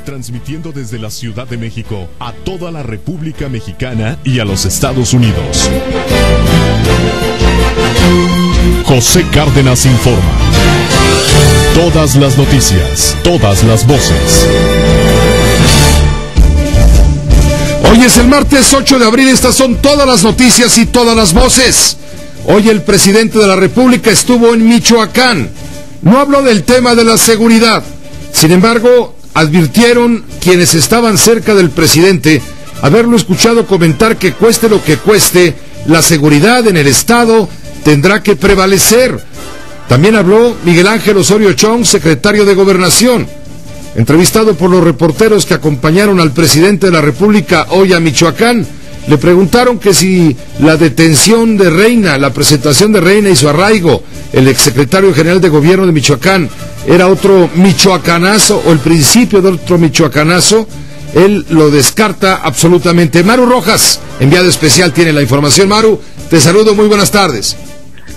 transmitiendo desde la Ciudad de México a toda la República Mexicana y a los Estados Unidos. José Cárdenas informa. Todas las noticias, todas las voces. Hoy es el martes 8 de abril, estas son todas las noticias y todas las voces. Hoy el presidente de la República estuvo en Michoacán. No habló del tema de la seguridad. Sin embargo, advirtieron quienes estaban cerca del presidente haberlo escuchado comentar que cueste lo que cueste, la seguridad en el estado tendrá que prevalecer. También habló Miguel Ángel Osorio Chong, secretario de Gobernación. Entrevistado por los reporteros que acompañaron al presidente de la República hoy a Michoacán, le preguntaron que si la detención de Reina, la presentación de Reina y su arraigo, el exsecretario general de Gobierno de Michoacán, era otro michoacanazo o el principio de otro michoacanazo. Él lo descarta absolutamente. Maru Rojas, enviado especial, tiene la información. Maru, te saludo, muy buenas tardes.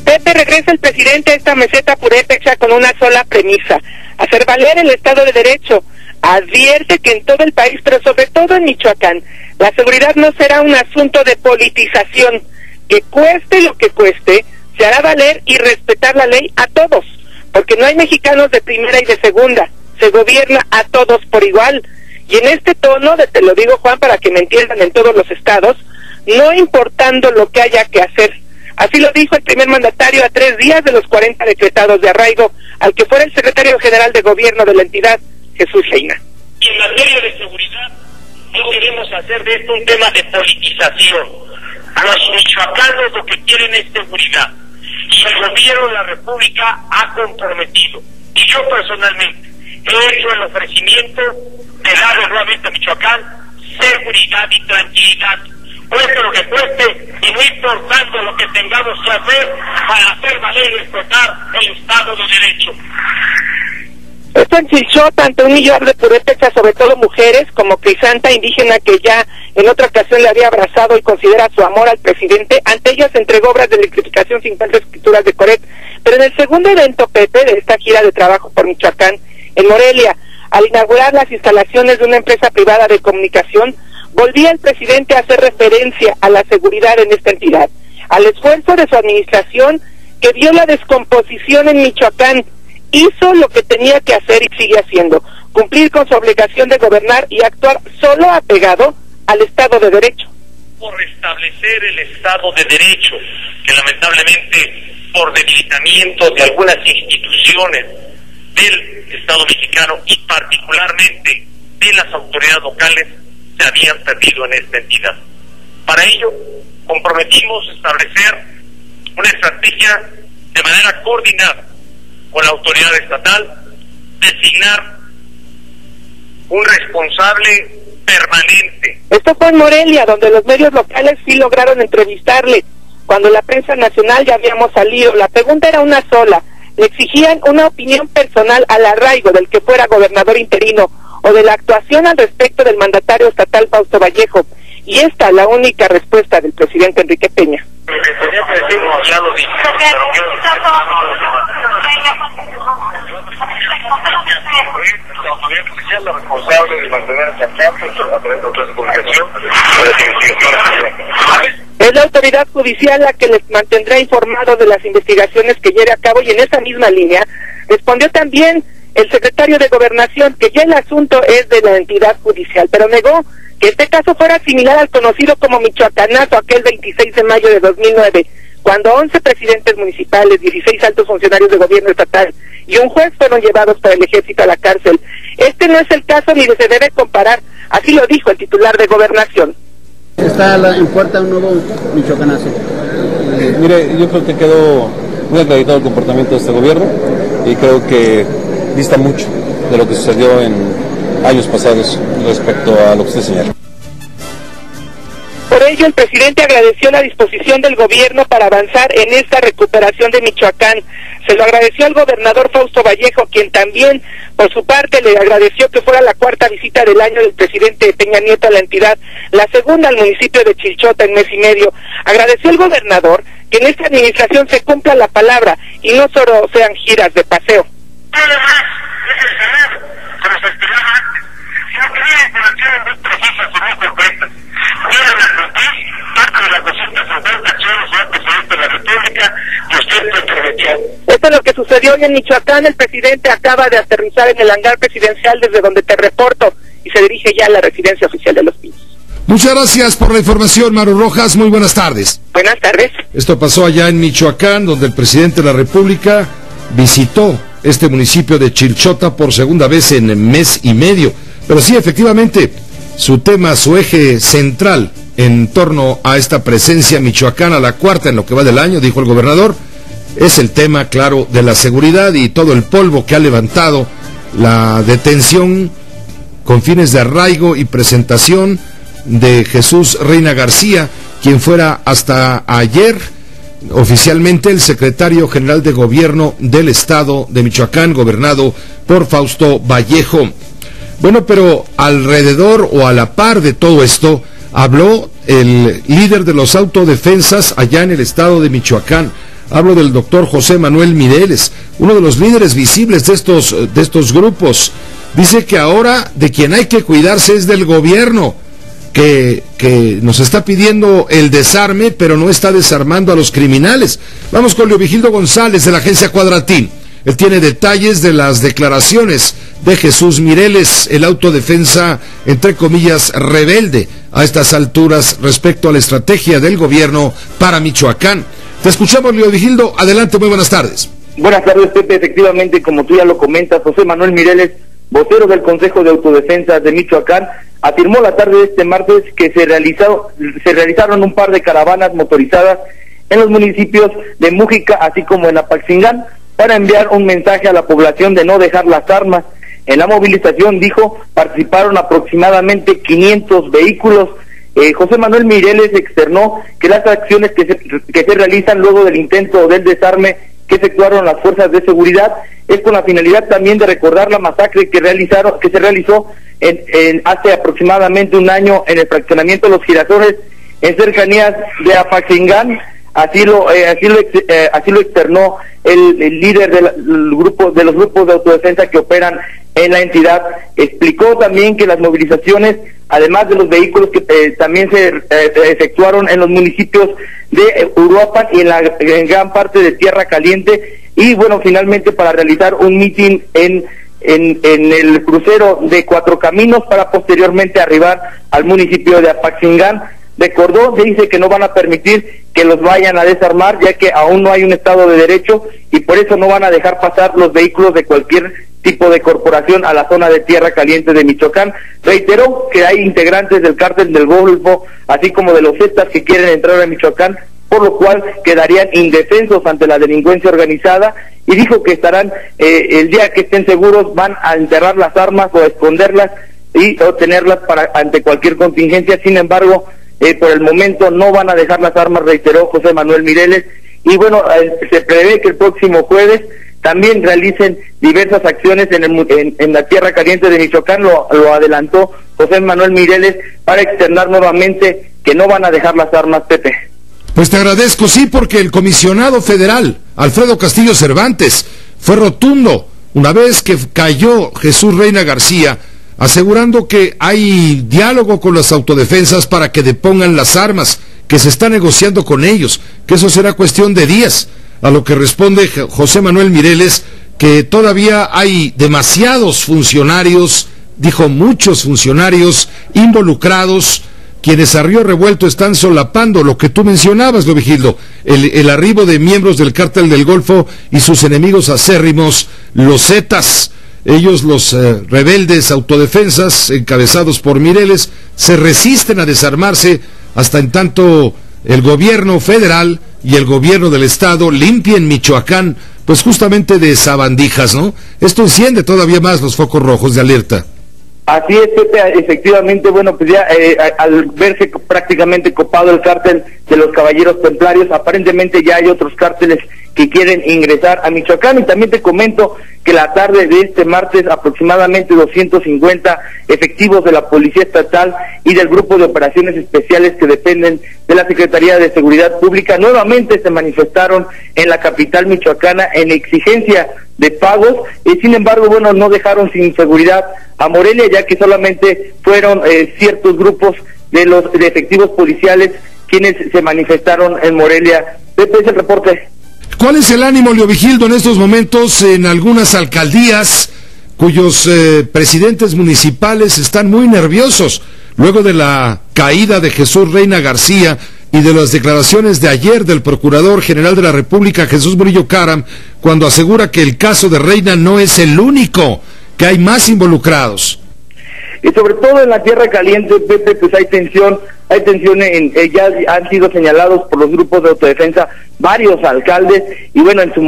Pepe, regresa el presidente a esta meseta purépecha con una sola premisa: hacer valer el Estado de Derecho. Advierte que en todo el país, pero sobre todo en Michoacán, la seguridad no será un asunto de politización. Que cueste lo que cueste, se hará valer y respetar la ley a todos, porque no hay mexicanos de primera y de segunda, se gobierna a todos por igual. Y en este tono, te lo digo, Juan, para que me entiendan en todos los estados, no importando lo que haya que hacer. Así lo dijo el primer mandatario a 3 días de los 40 decretados de arraigo al que fuera el secretario general de Gobierno de la entidad, Jesús Reina. Y en materia de seguridad, no queremos hacer de esto un tema de politización. Los michoacanos lo que quieren es seguridad. Y el gobierno de la República ha comprometido. Y yo personalmente he hecho el ofrecimiento de darle nuevamente a Michoacán seguridad y tranquilidad. Cueste lo que cueste y no importando lo que tengamos que hacer para hacer valer y respetar el Estado de Derecho. Esto en Chilchota, ante un millar de purépechas, sobre todo mujeres, como Crisanta, indígena que ya en otra ocasión le había abrazado y considera su amor al presidente. Ante ellas entregó obras de electrificación 50 escrituras de Coret. Pero en el segundo evento, Pepe, de esta gira de trabajo por Michoacán, en Morelia, al inaugurar las instalaciones de una empresa privada de comunicación, volvía el presidente a hacer referencia a la seguridad en esta entidad, al esfuerzo de su administración que vio la descomposición en Michoacán. Hizo lo que tenía que hacer y sigue haciendo: cumplir con su obligación de gobernar y actuar solo apegado al Estado de Derecho. Por restablecer el Estado de Derecho, que lamentablemente por debilitamiento de algunas instituciones del Estado mexicano y particularmente de las autoridades locales se habían perdido en esta entidad. Para ello, comprometimos establecer una estrategia de manera coordinada con la autoridad estatal, designar un responsable permanente. Esto fue en Morelia, donde los medios locales sí lograron entrevistarle. Cuando la prensa nacional ya habíamos salido, la pregunta era una sola: le exigían una opinión personal al arraigo del que fuera gobernador interino o de la actuación al respecto del mandatario estatal Fausto Vallejo. Y esta la única respuesta del presidente Enrique Peña. Lo que tenía que decir, ya lo dije. La responsable de mantenerse acá, a través de otra comunicación, es la autoridad judicial la que les mantendrá informados de las investigaciones que lleve a cabo, y en esa misma línea respondió también el secretario de Gobernación que ya el asunto es de la entidad judicial, pero negó que este caso fuera similar al conocido como Michoacanazo aquel 26 de mayo de 2009, cuando 11 presidentes municipales, 16 altos funcionarios de gobierno estatal y un juez fueron llevados por el ejército a la cárcel. Este no es el caso ni se debe comparar, así lo dijo el titular de Gobernación. Está en puerta un nuevo Michoacanazo. Mire, yo creo que quedó muy acreditado el comportamiento de este gobierno y creo que dista mucho de lo que sucedió en años pasados respecto a lo que usted señala. Por ello, el presidente agradeció la disposición del gobierno para avanzar en esta recuperación de Michoacán. Se lo agradeció al gobernador Fausto Vallejo, quien también, por su parte, le agradeció que fuera la 4ª visita del año del presidente Peña Nieto a la entidad, la 2ª al municipio de Chilchota en mes y medio. Agradeció al gobernador que en esta administración se cumpla la palabra y no solo sean giras de paseo. Además, es el Senado, se nos esperaba antes. esto es lo que sucedió hoy en Michoacán. El presidente acaba de aterrizar en el hangar presidencial desde donde te reporto y se dirige ya a la residencia oficial de Los Pinos. Muchas gracias por la información, Maru Rojas. Muy buenas tardes. Buenas tardes. Esto pasó allá en Michoacán, donde el presidente de la República visitó este municipio de Chilchota por segunda vez en mes y medio. Pero sí, efectivamente, su tema, su eje central en torno a esta presencia michoacana, la cuarta en lo que va del año, dijo el gobernador, es el tema, claro, de la seguridad y todo el polvo que ha levantado la detención con fines de arraigo y presentación de Jesús Reina García, quien fuera hasta ayer oficialmente el secretario general de gobierno del estado de Michoacán, gobernado por Fausto Vallejo. Bueno, pero alrededor o a la par de todo esto, habló el líder de los autodefensas allá en el estado de Michoacán. Hablo del doctor José Manuel Mireles, uno de los líderes visibles de estos grupos. Dice que ahora de quien hay que cuidarse es del gobierno, que nos está pidiendo el desarme, pero no está desarmando a los criminales. Vamos con Leovigildo González de la agencia Cuadratín. Él tiene detalles de las declaraciones de Jesús Mireles, el autodefensa, entre comillas, rebelde a estas alturas respecto a la estrategia del gobierno para Michoacán. Te escuchamos, Leovigildo. Adelante, muy buenas tardes. Buenas tardes, Pepe. Efectivamente, como tú ya lo comentas, José Manuel Mireles, vocero del Consejo de Autodefensa de Michoacán, afirmó la tarde de este martes que se realizaron un par de caravanas motorizadas en los municipios de Mújica, así como en Apaxingán, para enviar un mensaje a la población de no dejar las armas. En la movilización, dijo, participaron aproximadamente 500 vehículos. José Manuel Mireles externó que las acciones que se realizan luego del intento del desarme que efectuaron las fuerzas de seguridad es con la finalidad también de recordar la masacre que se realizó hace aproximadamente un año en el fraccionamiento de Los Girasoles, en cercanías de Apaxingán. Así lo externó el líder de los grupos de autodefensa que operan en la entidad. Explicó también que las movilizaciones, además de los vehículos que también se efectuaron en los municipios de Uruapan y en gran parte de Tierra Caliente, y bueno, finalmente para realizar un mitin en el crucero de Cuatro Caminos para posteriormente arribar al municipio de Apaxingán. Dice que no van a permitir que los vayan a desarmar, ya que aún no hay un Estado de Derecho, y por eso no van a dejar pasar los vehículos de cualquier tipo de corporación a la zona de Tierra Caliente de Michoacán. Reiteró que hay integrantes del Cártel del Golfo, así como de los Zetas, que quieren entrar a Michoacán, por lo cual quedarían indefensos ante la delincuencia organizada, y dijo que estarán, el día que estén seguros, van a enterrar las armas o a esconderlas y obtenerlas ante cualquier contingencia. Sin embargo, por el momento no van a dejar las armas, reiteró José Manuel Mireles. Y bueno, se prevé que el próximo jueves también realicen diversas acciones en la Tierra Caliente de Michoacán. Lo adelantó José Manuel Mireles para externar nuevamente que no van a dejar las armas, Pepe. Pues te agradezco, sí, porque el comisionado federal, Alfredo Castillo Cervantes, fue rotundo una vez que cayó Jesús Reina García, asegurando que hay diálogo con las autodefensas para que depongan las armas, que se está negociando con ellos, que eso será cuestión de días. A lo que responde José Manuel Mireles que todavía hay demasiados funcionarios, dijo muchos funcionarios involucrados, quienes a río revuelto están solapando lo que tú mencionabas, Leovigildo, el arribo de miembros del Cártel del Golfo y sus enemigos acérrimos, los Zetas. Ellos, los rebeldes autodefensas, encabezados por Mireles, se resisten a desarmarse hasta en tanto el gobierno federal y el gobierno del estado limpien Michoacán, pues justamente de sabandijas, ¿no? Esto enciende todavía más los focos rojos de alerta. Así es, Pepe, efectivamente, bueno, pues ya al verse prácticamente copado el cártel de los Caballeros Templarios, aparentemente ya hay otros cárteles que quieren ingresar a Michoacán. Y también te comento que la tarde de este martes aproximadamente 250 efectivos de la Policía Estatal y del Grupo de Operaciones Especiales que dependen de la Secretaría de Seguridad Pública nuevamente se manifestaron en la capital michoacana en exigencia de pagos, y sin embargo, bueno, no dejaron sin seguridad a Morelia, ya que solamente fueron ciertos grupos de efectivos policiales quienes se manifestaron en Morelia. Este es el reporte. ¿Cuál es el ánimo, Leovigildo, en estos momentos en algunas alcaldías cuyos presidentes municipales están muy nerviosos luego de la caída de Jesús Reina García y de las declaraciones de ayer del Procurador General de la República, Jesús Murillo Caram, cuando asegura que el caso de Reina no es el único, que hay más involucrados? Y sobre todo en la Tierra Caliente, Pepe, pues hay tensión ya han sido señalados por los grupos de autodefensa varios alcaldes, y bueno, en su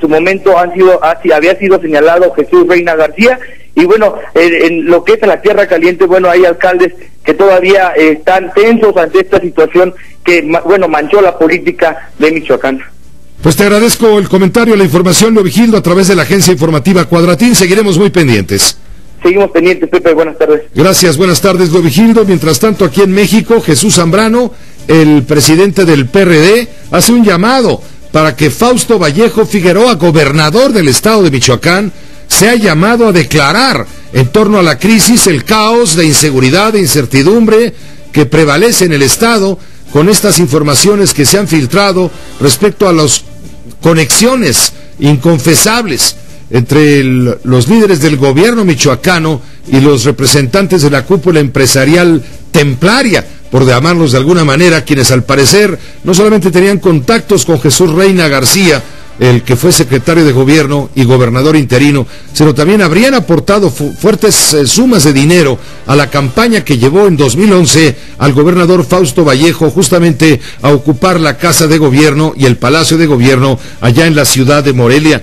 momento había sido señalado Jesús Reina García, y bueno, en lo que es en la Tierra Caliente, bueno, hay alcaldes que todavía están tensos ante esta situación que, bueno, manchó la política de Michoacán. Pues te agradezco el comentario, la información, Leovigildo, a través de la agencia informativa Cuadratín. Seguiremos muy pendientes. Seguimos pendientes, Pepe, buenas tardes. Gracias, buenas tardes, Leovigildo. Mientras tanto, aquí en México, Jesús Zambrano, el presidente del PRD, hace un llamado para que Fausto Vallejo Figueroa, gobernador del estado de Michoacán, sea llamado a declarar en torno a la crisis, el caos de inseguridad e incertidumbre que prevalece en el estado, con estas informaciones que se han filtrado respecto a las conexiones inconfesables entre los líderes del gobierno michoacano y los representantes de la cúpula empresarial templaria, por llamarlos de alguna manera, quienes al parecer no solamente tenían contactos con Jesús Reina García, el que fue secretario de gobierno y gobernador interino, sino también habrían aportado fuertes sumas de dinero a la campaña que llevó en 2011 al gobernador Fausto Vallejo justamente a ocupar la Casa de Gobierno y el Palacio de Gobierno allá en la ciudad de Morelia.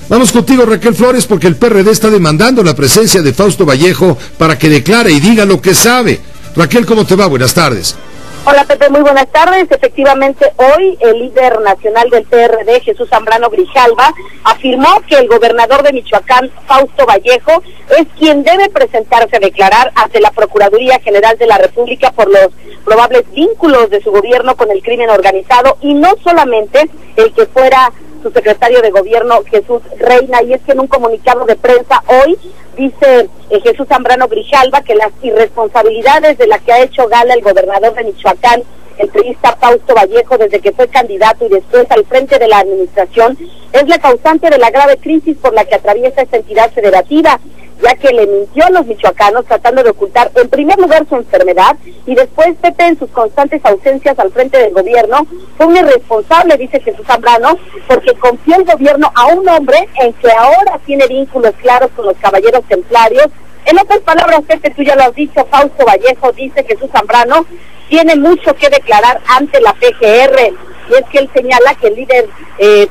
Vamos contigo, Raquel Flores, porque el PRD está demandando la presencia de Fausto Vallejo para que declare y diga lo que sabe. Raquel, ¿cómo te va? Buenas tardes. Hola, Pepe, muy buenas tardes. Efectivamente, hoy el líder nacional del PRD, Jesús Zambrano Grijalva, afirmó que el gobernador de Michoacán, Fausto Vallejo, es quien debe presentarse a declarar ante la Procuraduría General de la República por los probables vínculos de su gobierno con el crimen organizado, y no solamente el que fuera su secretario de gobierno, Jesús Reina. Y es que en un comunicado de prensa hoy dice Jesús Zambrano Grijalva que las irresponsabilidades de las que ha hecho gala el gobernador de Michoacán, el priista Fausto Vallejo, desde que fue candidato y después al frente de la administración, es la causante de la grave crisis por la que atraviesa esta entidad federativa, ya que le mintió a los michoacanos tratando de ocultar en primer lugar su enfermedad, y después, Pepe, en sus constantes ausencias al frente del gobierno, fue un irresponsable, dice Jesús Zambrano, porque confió el gobierno a un hombre en que ahora tiene vínculos claros con los caballeros templarios. En otras palabras, Pepe, tú ya lo has dicho, Fausto Vallejo, dice Jesús Zambrano, tiene mucho que declarar ante la PGR, y es que él señala que el líder,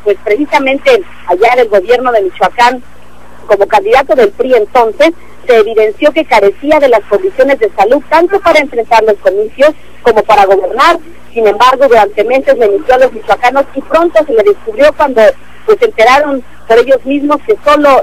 pues precisamente allá del gobierno de Michoacán, como candidato del PRI entonces, se evidenció que carecía de las condiciones de salud tanto para enfrentar los comicios como para gobernar. Sin embargo, durante meses le mintió a los michoacanos y pronto se le descubrió cuando pues se enteraron por ellos mismos que solo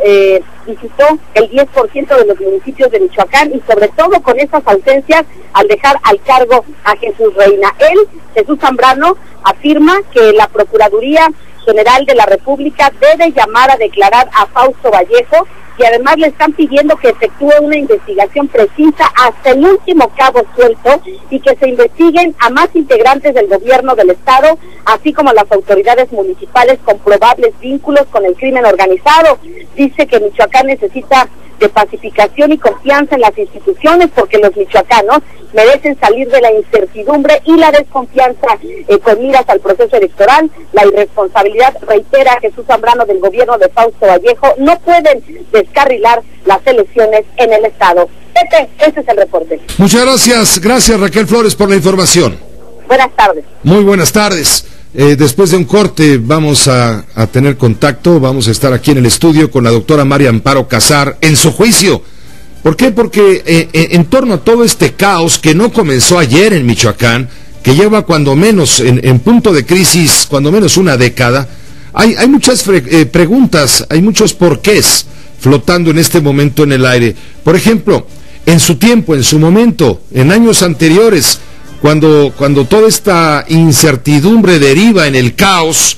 visitó el 10% de los municipios de Michoacán, y sobre todo con esas ausencias al dejar al cargo a Jesús Reina. Él, Jesús Zambrano, afirma que la Procuraduría General de la República debe llamar a declarar a Fausto Vallejo, y además le están pidiendo que efectúe una investigación precisa hasta el último cabo suelto, y que se investiguen a más integrantes del gobierno del estado, así como las autoridades municipales con probables vínculos con el crimen organizado. Dice que Michoacán necesita de pacificación y confianza en las instituciones, porque los michoacanos merecen salir de la incertidumbre y la desconfianza con miras al proceso electoral. La irresponsabilidad, reitera Jesús Zambrano, del gobierno de Fausto Vallejo, no pueden descarrilar las elecciones en el estado. Pepe, ese es el reporte. Muchas gracias Raquel Flores por la información. Buenas tardes. Muy buenas tardes. Después de un corte vamos a tener contacto, vamos a estar aquí en el estudio con la doctora María Amparo Casar en su juicio. ¿Por qué? Porque en torno a todo este caos que no comenzó ayer en Michoacán, que lleva cuando menos en punto de crisis, cuando menos una década, hay muchas preguntas, hay muchos porqués flotando en este momento en el aire. Por ejemplo, en su tiempo, en su momento, en años anteriores, cuando toda esta incertidumbre deriva en el caos,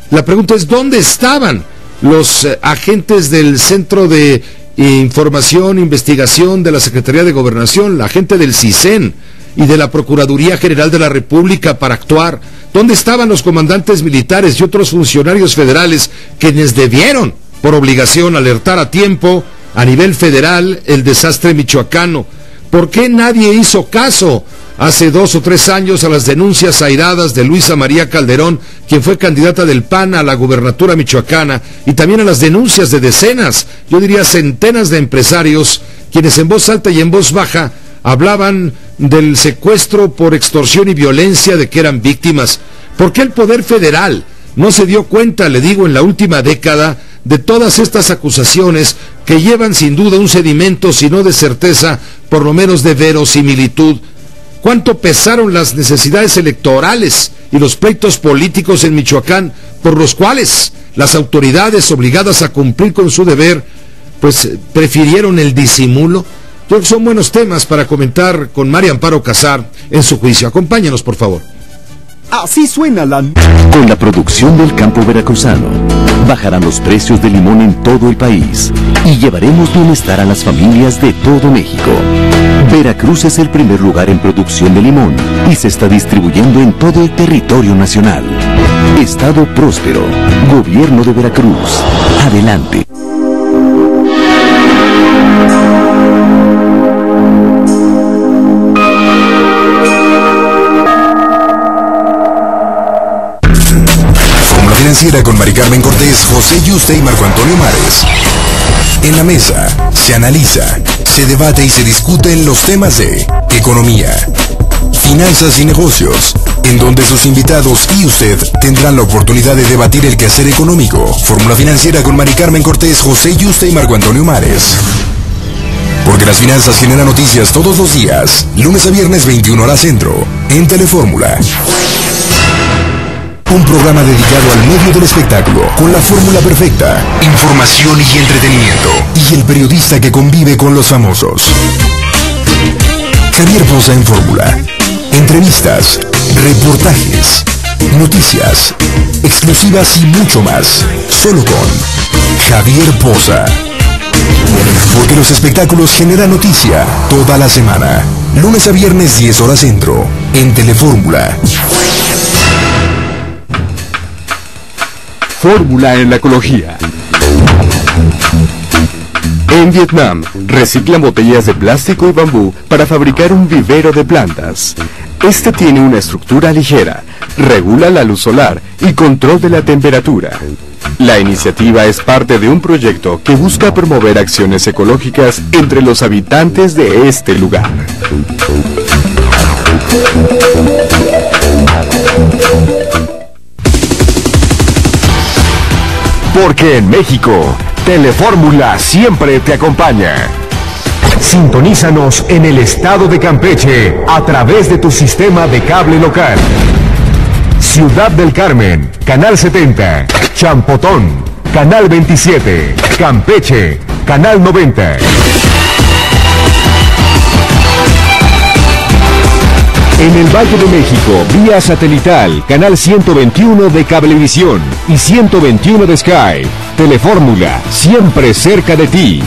la pregunta es ¿dónde estaban los agentes del Centro de Información e Investigación de la Secretaría de Gobernación, la gente del CISEN? y de la Procuraduría General de la República para actuar? ¿Dónde estaban los comandantes militares y otros funcionarios federales quienes debieron, por obligación, alertar a tiempo a nivel federal el desastre michoacano? ¿Por qué nadie hizo caso hace 2 o 3 años a las denuncias airadas de Luisa María Calderón, quien fue candidata del PAN a la gubernatura michoacana, y también a las denuncias de decenas, yo diría centenas de empresarios, quienes en voz alta y en voz baja hablaban del secuestro por extorsión y violencia de que eran víctimas? ¿Por qué el Poder Federal no se dio cuenta, le digo, en la última década, de todas estas acusaciones que llevan sin duda un sedimento, si no de certeza, por lo menos de verosimilitud? ¿Cuánto pesaron las necesidades electorales y los pleitos políticos en Michoacán, por los cuales las autoridades, obligadas a cumplir con su deber, pues prefirieron el disimulo? Yo creo que son buenos temas para comentar con María Amparo Casar en su juicio. Acompáñanos, por favor. Así suena la... Con la producción del campo veracruzano, bajarán los precios del limón en todo el país y llevaremos bienestar a las familias de todo México. Veracruz es el primer lugar en producción de limón y se está distribuyendo en todo el territorio nacional. Estado próspero, Gobierno de Veracruz. Adelante. Financiera con Mari Carmen Cortés, José Yuste y Marco Antonio Mares. En la mesa se analiza, se debate y se discuten los temas de economía, finanzas y negocios, en donde sus invitados y usted tendrán la oportunidad de debatir el quehacer económico. Fórmula Financiera con Mari Carmen Cortés, José Yuste y Marco Antonio Mares. Porque las finanzas generan noticias todos los días, lunes a viernes 21 horas centro, en Telefórmula. Un programa dedicado al medio del espectáculo, con la fórmula perfecta, información y entretenimiento, y el periodista que convive con los famosos. Javier Poza en Fórmula. Entrevistas, reportajes, noticias, exclusivas y mucho más. Solo con Javier Poza. Porque los espectáculos generan noticia toda la semana. Lunes a viernes 10 horas centro, en Telefórmula. Fórmula en la ecología. En Vietnam, reciclan botellas de plástico y bambú para fabricar un vivero de plantas. Este tiene una estructura ligera, regula la luz solar y control de la temperatura. La iniciativa es parte de un proyecto que busca promover acciones ecológicas entre los habitantes de este lugar. Porque en México, Telefórmula siempre te acompaña. Sintonízanos en el estado de Campeche a través de tu sistema de cable local. Ciudad del Carmen, Canal 70. Champotón, Canal 27. Campeche, Canal 90. En el Valle de México, vía satelital, canal 121 de Cablevisión y 121 de Sky. Telefórmula, siempre cerca de ti.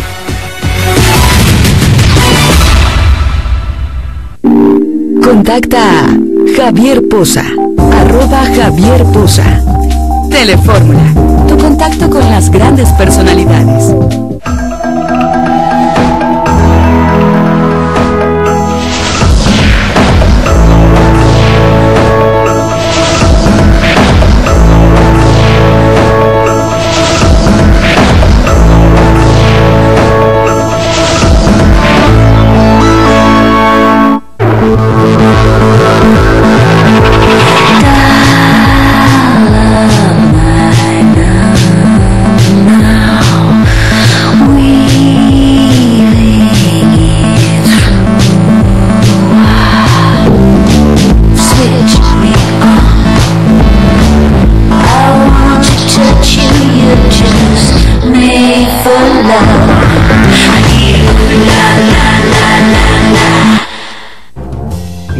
Contacta a Javier Poza, @Javier Poza. Telefórmula, tu contacto con las grandes personalidades.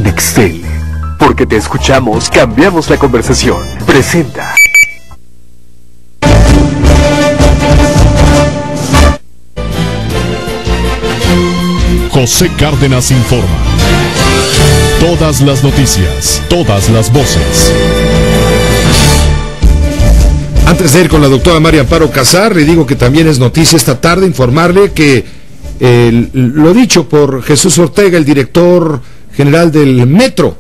Nextel, porque te escuchamos, cambiamos la conversación. Presenta. José Cárdenas informa. Todas las noticias, todas las voces. Antes de ir con la doctora María Amparo Casar, le digo que también es noticia esta tarde informarle que lo dicho por Jesús Ortega, el director general del Metro,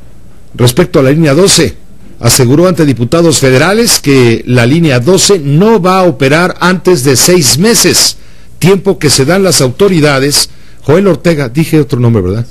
respecto a la línea 12, aseguró ante diputados federales que la línea 12 no va a operar antes de 6 meses, tiempo que se dan las autoridades. Joel Ortega, dije otro nombre, ¿verdad?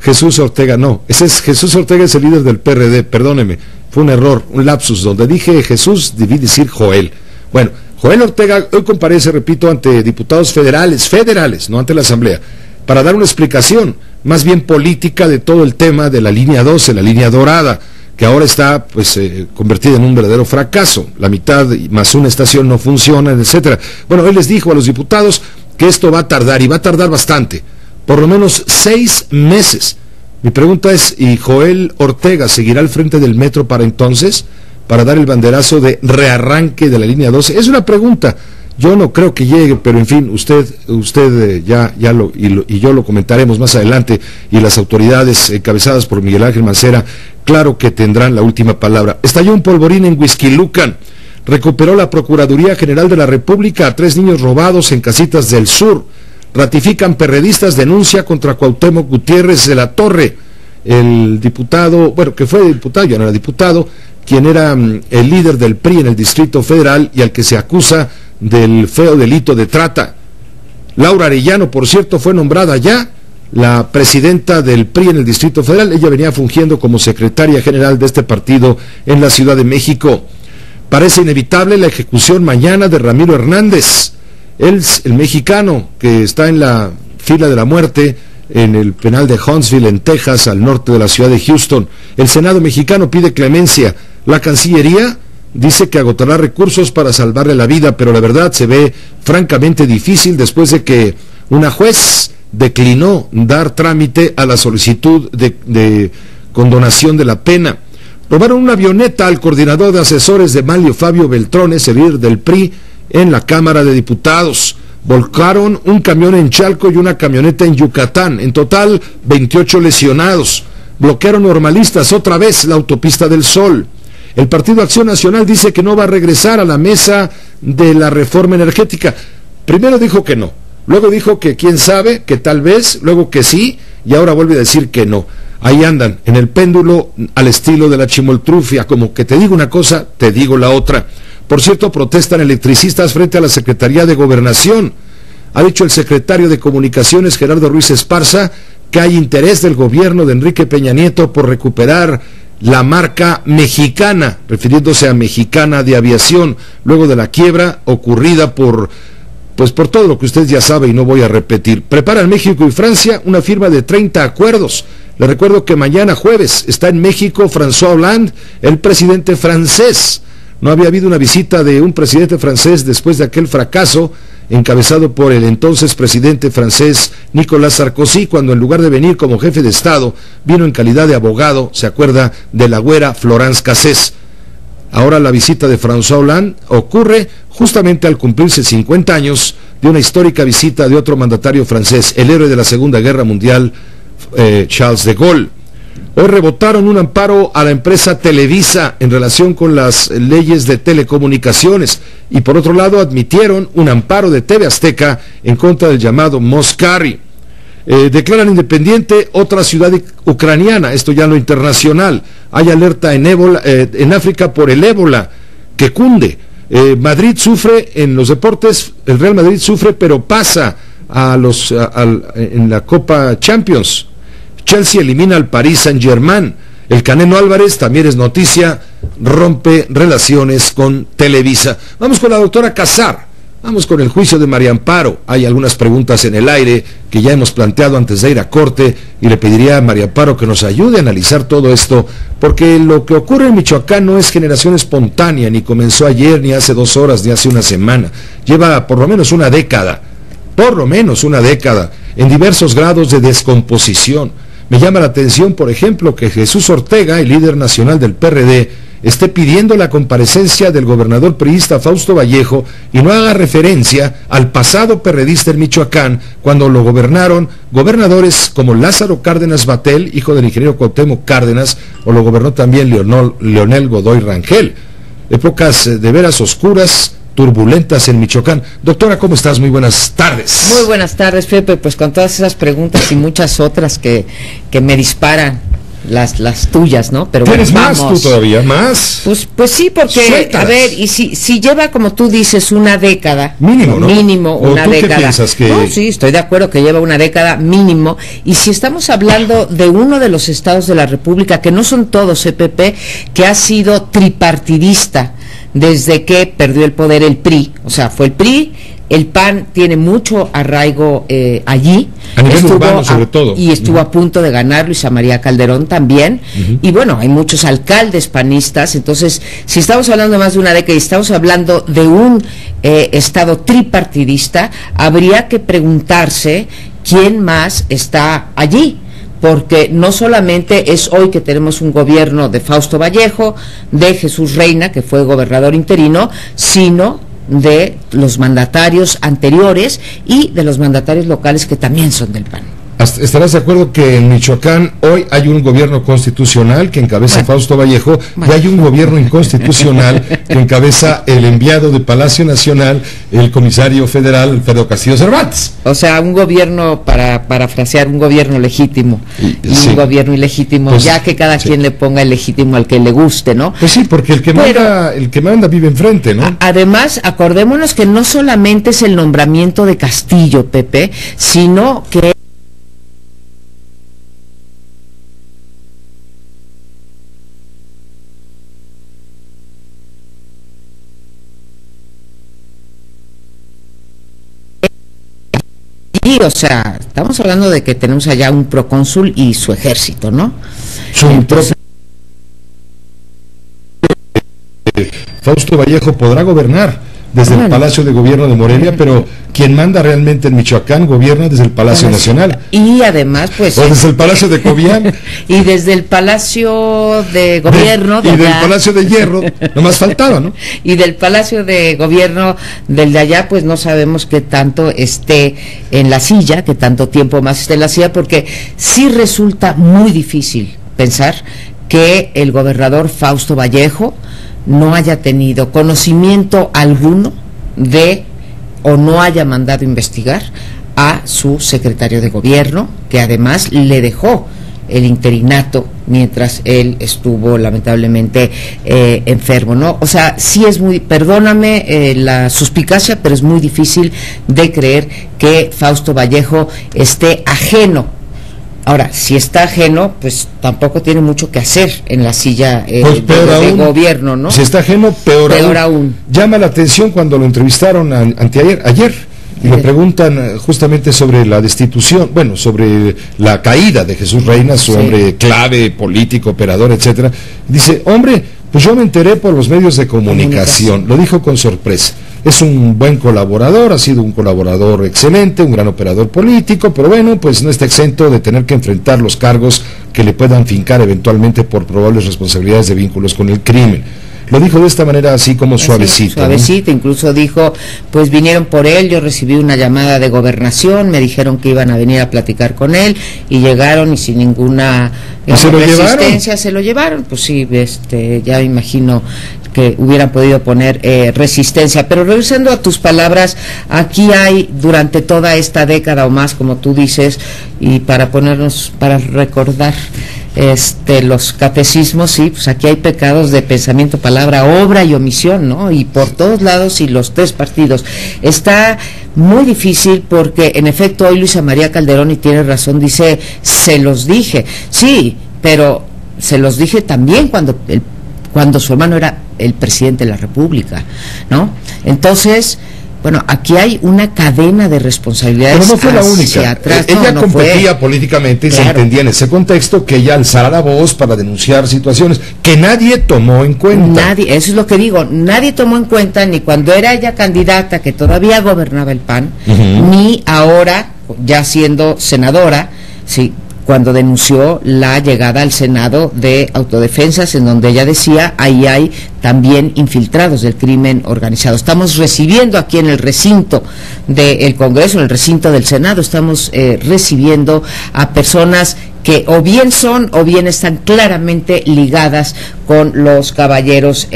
Jesús Ortega, no, ese es Jesús Ortega, es el líder del PRD, perdóneme, fue un error, un lapsus, donde dije Jesús, debí decir Joel. Bueno, Joel Ortega hoy comparece, repito, ante diputados federales, no ante la Asamblea, para dar una explicación, más bien política, de todo el tema de la línea 12, la línea dorada, que ahora está pues convertida en un verdadero fracaso, la mitad más una estación no funciona, etcétera. Bueno, él les dijo a los diputados que esto va a tardar, y va a tardar bastante, por lo menos 6 meses. Mi pregunta es, ¿y Joel Ortega seguirá al frente del Metro para entonces, para dar el banderazo de rearranque de la línea 12? Es una pregunta, yo no creo que llegue, pero en fin, usted y yo lo comentaremos más adelante, y las autoridades encabezadas por Miguel Ángel Mancera, claro que tendrán la última palabra. Estalló un polvorín en Huixquilucan. Recuperó la Procuraduría General de la República a 3 niños robados en Casitas del Sur. Ratifican perredistas denuncia contra Cuauhtémoc Gutiérrez de la Torre, el diputado, bueno, que fue diputado, ya no era diputado, quien era el líder del PRI en el Distrito Federal y al que se acusa del feo delito de trata. Laura Arellano, por cierto, fue nombrada ya la presidenta del PRI en el Distrito Federal. Ella venía fungiendo como secretaria general de este partido en la Ciudad de México. Parece inevitable la ejecución mañana de Ramiro Hernández, el mexicano que está en la fila de la muerte en el penal de Huntsville, en Texas, al norte de la ciudad de Houston. El Senado mexicano pide clemencia. La Cancillería dice que agotará recursos para salvarle la vida, pero la verdad se ve francamente difícil después de que una juez declinó dar trámite a la solicitud de condonación de la pena. Robaron una avioneta al coordinador de asesores de Manlio Fabio Beltrones, el líder del PRI, en la Cámara de Diputados. Volcaron un camión en Chalco y una camioneta en Yucatán. En total, 28 lesionados. Bloquearon normalistas otra vez la autopista del Sol. El Partido Acción Nacional dice que no va a regresar a la mesa de la reforma energética. Primero dijo que no, luego dijo que quién sabe, que tal vez, luego que sí, y ahora vuelve a decir que no. Ahí andan, en el péndulo al estilo de la chimoltrufia, como que te digo una cosa, te digo la otra. Por cierto, protestan electricistas frente a la Secretaría de Gobernación. Ha dicho el secretario de Comunicaciones, Gerardo Ruiz Esparza, que hay interés del gobierno de Enrique Peña Nieto por recuperar la marca mexicana, refiriéndose a Mexicana de Aviación, luego de la quiebra ocurrida por todo lo que usted ya sabe y no voy a repetir. Preparan México y Francia una firma de 30 acuerdos. Le recuerdo que mañana jueves está en México François Hollande, el presidente francés. No había habido una visita de un presidente francés después de aquel fracaso encabezado por el entonces presidente francés Nicolas Sarkozy, cuando en lugar de venir como jefe de Estado, vino en calidad de abogado, se acuerda de la güera Florence Cassés. Ahora la visita de François Hollande ocurre justamente al cumplirse 50 años de una histórica visita de otro mandatario francés, el héroe de la Segunda Guerra Mundial, Charles de Gaulle. Hoy rebotaron un amparo a la empresa Televisa en relación con las leyes de telecomunicaciones y por otro lado admitieron un amparo de TV Azteca en contra del llamado Moscari. Declaran independiente otra ciudad ucraniana, esto ya en lo internacional. Hay alerta en África por el ébola que cunde. Madrid sufre en los deportes, el Real Madrid sufre pero pasa en la Copa Champions. Chelsea elimina al Paris Saint-Germain. El Canelo Álvarez, también es noticia, rompe relaciones con Televisa. Vamos con la doctora Casar, vamos con el juicio de María Amparo. Hay algunas preguntas en el aire que ya hemos planteado antes de ir a corte y le pediría a María Amparo que nos ayude a analizar todo esto, porque lo que ocurre en Michoacán no es generación espontánea, ni comenzó ayer, ni hace 2 horas, ni hace una semana. Lleva por lo menos una década, en diversos grados de descomposición. Me llama la atención, por ejemplo, que Jesús Ortega, el líder nacional del PRD, esté pidiendo la comparecencia del gobernador priista Fausto Vallejo y no haga referencia al pasado perredista en Michoacán, cuando lo gobernaron gobernadores como Lázaro Cárdenas Batel, hijo del ingeniero Cuauhtémoc Cárdenas, o lo gobernó también Leonel Godoy Rangel. Épocas de veras oscuras, turbulentas en Michoacán. Doctora, ¿cómo estás? Muy buenas tardes. Muy buenas tardes, Pepe. Pues con todas esas preguntas y muchas otras que me disparan las tuyas, ¿no? Pero ¿tienes bueno, más tú todavía? ¿Más? Pues sí, porque, suéltalas. A ver, y si lleva, como tú dices, una década. Mínimo, ¿no? Mínimo, una ¿tú década. qué piensas? Que... No, sí, estoy de acuerdo que lleva una década mínimo. Y si estamos hablando de uno de los estados de la República, que no son todos, Pepe, que ha sido tripartidista desde que perdió el poder el PRI, o sea, fue el PRI, el PAN tiene mucho arraigo allí. A nivel urbano, sobre todo. Y estuvo a punto de ganar Luisa María Calderón también. Y bueno, hay muchos alcaldes panistas. Entonces, si estamos hablando más de una década y estamos hablando de un estado tripartidista, habría que preguntarse quién más está allí. Porque no solamente es hoy que tenemos un gobierno de Fausto Vallejo, de Jesús Reina, que fue gobernador interino, sino de los mandatarios anteriores y de los mandatarios locales que también son del PAN. ¿Estarás de acuerdo que en Michoacán hoy hay un gobierno constitucional que encabeza Fausto Vallejo y hay un gobierno inconstitucional que encabeza el enviado de Palacio Nacional, el comisario federal Alfredo Castillo Cervantes? O sea, un gobierno, para parafrasear, un gobierno legítimo y sí, un gobierno ilegítimo, pues, ya que cada quien le ponga el legítimo al que le guste, ¿no? Pues sí, porque el que manda vive enfrente, ¿no? Además, acordémonos que no solamente es el nombramiento de Castillo, Pepe, sino que o sea, estamos hablando de que tenemos allá un procónsul y su ejército, ¿no? Entonces, Fausto Vallejo podrá gobernar desde el Palacio de Gobierno de Morelia, pero quien manda realmente en Michoacán gobierna desde el Palacio Nacional. Y además, pues... O desde el Palacio de Cobián. Y desde el Palacio de Gobierno... y del Palacio de Hierro, nomás faltaba, ¿no? Y del Palacio de Gobierno del de allá, pues no sabemos qué tanto esté en la silla, qué tanto tiempo más esté en la silla, porque sí resulta muy difícil pensar que el gobernador Fausto Vallejo no haya tenido conocimiento alguno de, o no haya mandado investigar a su secretario de gobierno, que además le dejó el interinato mientras él estuvo lamentablemente enfermo, ¿no? O sea, sí es muy, perdóname la suspicacia, pero es muy difícil de creer que Fausto Vallejo esté ajeno. Ahora, si está ajeno, pues tampoco tiene mucho que hacer en la silla de gobierno, ¿no? Si está ajeno, peor aún. Llama la atención cuando lo entrevistaron ayer, y le preguntan justamente sobre la destitución, bueno, sobre la caída de Jesús Reina, su hombre clave, político, operador, etcétera. Dice, hombre, pues yo me enteré por los medios de comunicación. Lo dijo con sorpresa. Es un buen colaborador, ha sido un colaborador excelente, un gran operador político, pero bueno, pues no está exento de tener que enfrentar los cargos que le puedan fincar eventualmente por probables responsabilidades de vínculos con el crimen. Lo dijo de esta manera así como suavecito. Suavecito, ¿no? Incluso dijo, pues vinieron por él, yo recibí una llamada de gobernación, me dijeron que iban a venir a platicar con él, y llegaron y sin ninguna resistencia se lo llevaron. Pues sí, ya me imagino que hubieran podido poner resistencia. Pero regresando a tus palabras, aquí hay durante toda esta década o más, como tú dices, y para recordar los catecismos, sí, pues aquí hay pecados de pensamiento, palabra, obra y omisión, ¿no? Y por todos lados, y los tres partidos. Está muy difícil porque, en efecto, hoy Luisa María Calderón, y tiene razón, dice, se los dije. Sí, pero se los dije también cuando su hermano era el presidente de la República, ¿no? Entonces, bueno, aquí hay una cadena de responsabilidades. Pero no fue la única. Ella competía políticamente y se entendía en ese contexto que ella alzara la voz para denunciar situaciones que nadie tomó en cuenta. Nadie, eso es lo que digo, nadie tomó en cuenta ni cuando era ella candidata, que todavía gobernaba el PAN, ni ahora, ya siendo senadora, sí, cuando denunció la llegada al Senado de autodefensas, en donde ella decía, ahí hay también infiltrados del crimen organizado. Estamos recibiendo aquí en el recinto del Congreso, en el recinto del Senado, estamos recibiendo a personas que o bien son o bien están claramente ligadas con los caballeros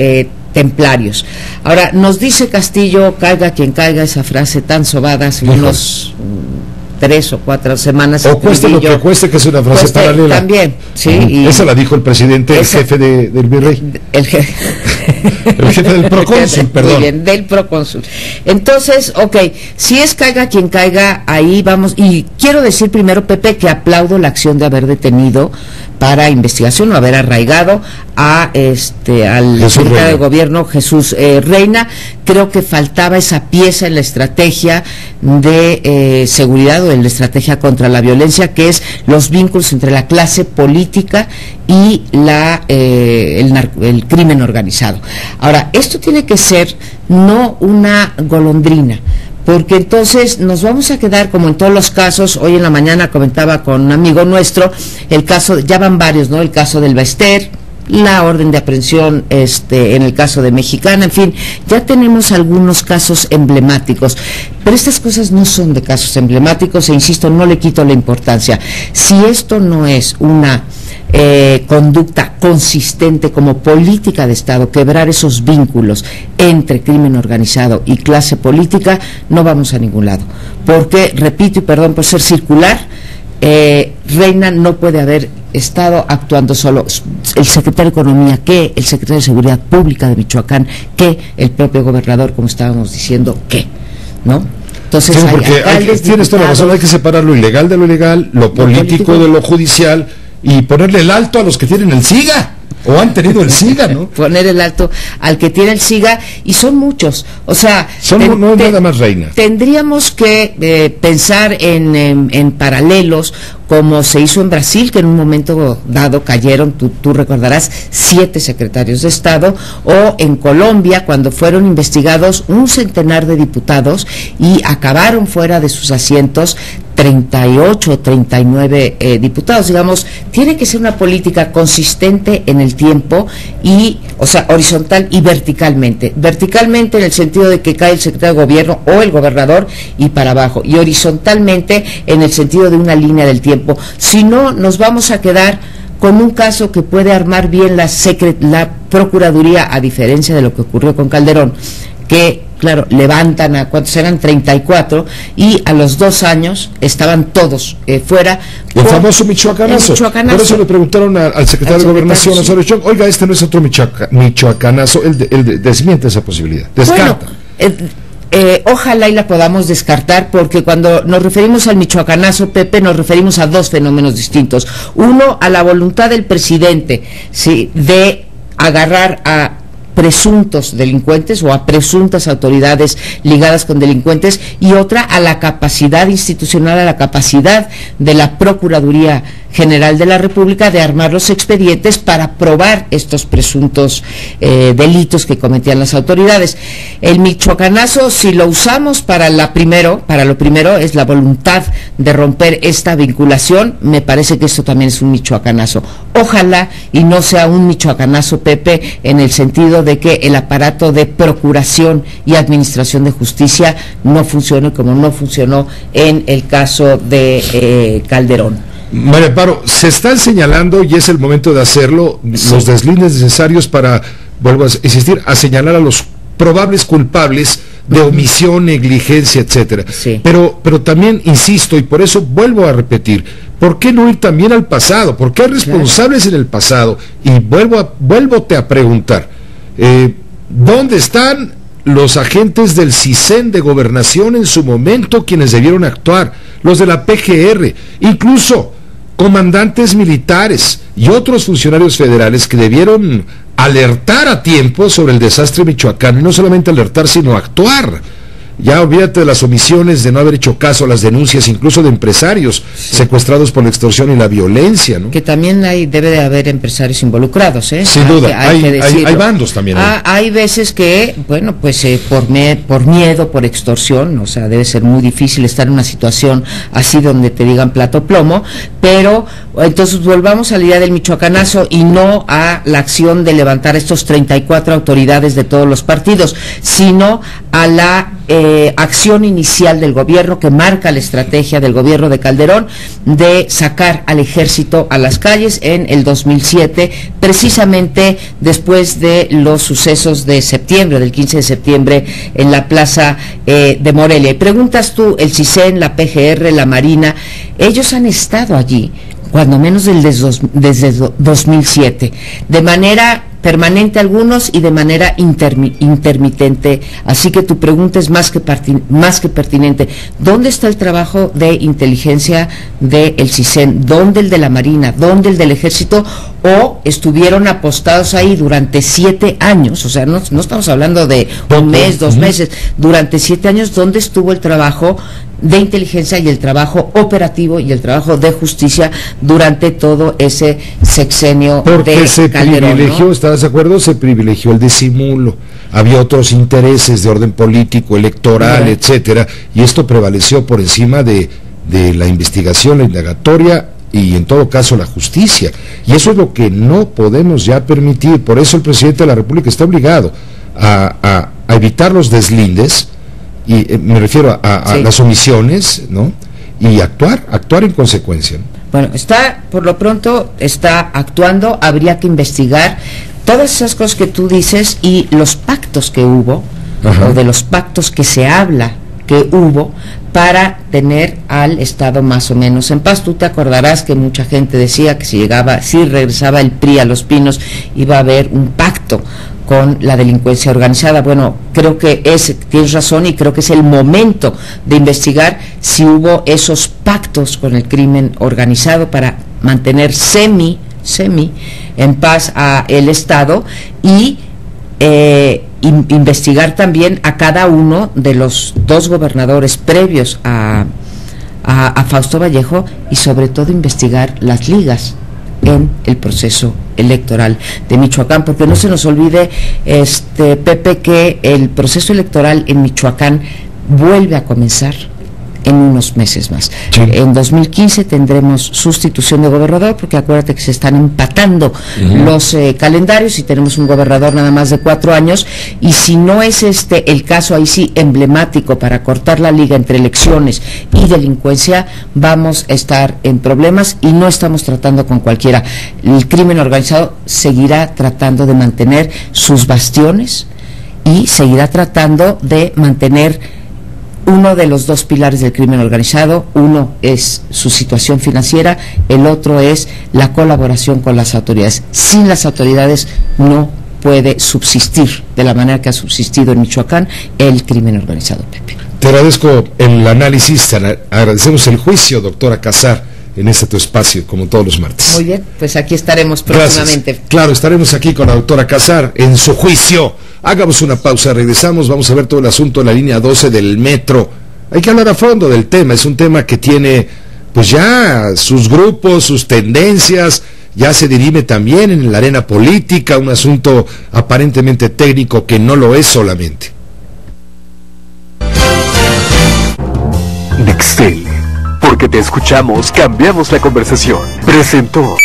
templarios. Ahora, nos dice Castillo, caiga quien caiga, esa frase tan sobada hace unos 3 o 4 semanas. O cueste lo que cueste, que es una frase paralela. También, sí. Esa la dijo el presidente, el jefe del virrey. El jefe del procónsul, perdón. Muy bien, del procónsul. Entonces, si es caiga quien caiga, ahí vamos. Y quiero decir primero, Pepe, que aplaudo la acción de haber detenido para investigación o haber arraigado al secretario de Gobierno, Jesús Reina. Creo que faltaba esa pieza en la estrategia de seguridad o en la estrategia contra la violencia, que es los vínculos entre la clase política y el crimen organizado. Ahora, esto tiene que ser no una golondrina, porque entonces nos vamos a quedar como en todos los casos. Hoy en la mañana comentaba con un amigo nuestro el caso, ya van varios, ¿no? El caso del Baester, la orden de aprehensión en el caso de Mexicana, en fin, ya tenemos algunos casos emblemáticos, pero estas cosas no son de casos emblemáticos, e insisto, no le quito la importancia. Si esto no es una conducta consistente como política de Estado, quebrar esos vínculos entre crimen organizado y clase política, no vamos a ningún lado, porque, repito y perdón por ser circular, Reina no puede haber estado actuando solo. El secretario de Economía, que el secretario de Seguridad Pública de Michoacán, que el propio gobernador, como estábamos diciendo, ¿no? Entonces, sí, porque tienes toda la razón, hay que separar lo ilegal de lo legal, lo político de lo judicial, y ponerle el alto a los que tienen el SIGA o han tenido el SIGA, ¿no? Poner el alto al que tiene el SIGA, y son muchos, o sea, no es nada más, Reina. Tendríamos que pensar en paralelos, como se hizo en Brasil, que en un momento dado cayeron, tú recordarás, 7 secretarios de Estado, o en Colombia, cuando fueron investigados un centenar de diputados y acabaron fuera de sus asientos 38 o 39 diputados. Digamos, tiene que ser una política consistente en el tiempo, y, o sea, horizontal y verticalmente. Verticalmente en el sentido de que cae el secretario de Gobierno o el gobernador y para abajo, y horizontalmente en el sentido de una línea del tiempo. Si no, nos vamos a quedar con un caso que puede armar bien la Procuraduría, a diferencia de lo que ocurrió con Calderón, que, claro, levantan a, ¿cuántos eran? 34, y a los 2 años estaban todos fuera. El famoso michoacanazo. Por eso le preguntaron al secretario de Gobernación, sí, oiga, este no es otro michoacanazo, él desmiente esa posibilidad, descarta. Ojalá y la podamos descartar, porque cuando nos referimos al michoacanazo, Pepe, nos referimos a 2 fenómenos distintos. Uno, a la voluntad del presidente, ¿sí?, de agarrar a presuntos delincuentes o a presuntas autoridades ligadas con delincuentes, y otra, a la capacidad institucional, a la capacidad de la Procuraduría General de la República de armar los expedientes para probar estos presuntos delitos que cometían las autoridades. El michoacanazo, si lo usamos para lo primero, es la voluntad de romper esta vinculación. Me parece que esto también es un michoacanazo. Ojalá y no sea un michoacanazo, Pepe, en el sentido de que el aparato de procuración y administración de justicia no funcione como no funcionó en el caso de Calderón. María Amparo, se están señalando, y es el momento de hacerlo, sí, los deslindes necesarios para, vuelvo a insistir, a señalar a los probables culpables de omisión, negligencia, etcétera. Sí. Pero también insisto, y por eso vuelvo a repetir, ¿por qué no ir también al pasado? ¿Por qué hay responsables en el pasado? Y vuélvote a preguntar, ¿dónde están los agentes del CISEN de Gobernación en su momento, quienes debieron actuar? Los de la PGR, incluso comandantes militares y otros funcionarios federales que debieron alertar a tiempo sobre el desastre michoacano, y no solamente alertar, sino actuar. Ya olvídate de las omisiones, de no haber hecho caso a las denuncias, incluso de empresarios secuestrados por la extorsión y la violencia, ¿no? Que también debe de haber empresarios involucrados, ¿eh? Sin duda, hay bandos también. Hay veces que, bueno, pues por miedo, por extorsión, o sea, debe ser muy difícil estar en una situación así donde te digan plato plomo, pero entonces volvamos a la idea del michoacanazo y no a la acción de levantar estos 34 autoridades de todos los partidos, sino a la acción inicial del gobierno que marca la estrategia del gobierno de Calderón de sacar al ejército a las calles en el 2007, precisamente después de los sucesos de septiembre, del 15 de septiembre en la plaza de Morelia. Y preguntas tú, el CISEN, la PGR, la Marina, ellos han estado allí, cuando menos desde 2007, de manera permanente algunos y de manera intermitente, así que tu pregunta es más que pertinente. ¿Dónde está el trabajo de inteligencia del CISEN? ¿Dónde el de la Marina? ¿Dónde el del Ejército? ¿O estuvieron apostados ahí durante 7 años? O sea, no estamos hablando de un mes, 2 meses, durante 7 años, ¿dónde estuvo el trabajo de inteligencia y el trabajo operativo y el trabajo de justicia durante todo ese sexenio de Calderón? Porque se privilegió, ¿no? ¿Estás de acuerdo? Se privilegió el disimulo, había otros intereses de orden político, electoral, etcétera, y esto prevaleció por encima de la investigación, la indagatoria y en todo caso la justicia, y eso es lo que no podemos ya permitir. Por eso el presidente de la República está obligado a evitar los deslindes, y me refiero a las omisiones, ¿no? Y actuar en consecuencia, ¿no? Bueno, por lo pronto está actuando, habría que investigar todas esas cosas que tú dices y los pactos que hubo, o de los pactos que se habla que hubo para tener al Estado más o menos en paz. Tú te acordarás que mucha gente decía que si regresaba el PRI a Los Pinos iba a haber un pacto con la delincuencia organizada. Bueno, creo que tienes razón y creo que es el momento de investigar si hubo esos pactos con el crimen organizado para mantener semi en paz a el Estado y investigar también a cada uno de los 2 gobernadores previos a Fausto Vallejo y sobre todo investigar las ligas en el proceso electoral de Michoacán, porque no se nos olvide, Pepe, que el proceso electoral en Michoacán vuelve a comenzar en unos meses más. Sí. En 2015 tendremos sustitución de gobernador, porque acuérdate que se están empatando los calendarios y tenemos un gobernador nada más de 4 años, y si no es el caso ahí sí emblemático para cortar la liga entre elecciones y delincuencia, vamos a estar en problemas y no estamos tratando con cualquiera. El crimen organizado seguirá tratando de mantener sus bastiones y seguirá tratando de mantener uno de los 2 pilares del crimen organizado. Uno es su situación financiera, el otro es la colaboración con las autoridades. Sin las autoridades no puede subsistir de la manera que ha subsistido en Michoacán el crimen organizado, Pepe. Te agradezco el análisis, agradecemos el juicio, doctora Casar, en tu espacio, como todos los martes. Muy bien, pues aquí estaremos próximamente. Gracias. Claro, estaremos aquí con la doctora Casar en su juicio. Hagamos una pausa, regresamos, vamos a ver todo el asunto en la línea 12 del metro. Hay que hablar a fondo del tema, es un tema que tiene pues ya sus grupos, sus tendencias, ya se dirime también en la arena política, un asunto aparentemente técnico que no lo es solamente. Nextel, porque te escuchamos, cambiamos la conversación. Presentó.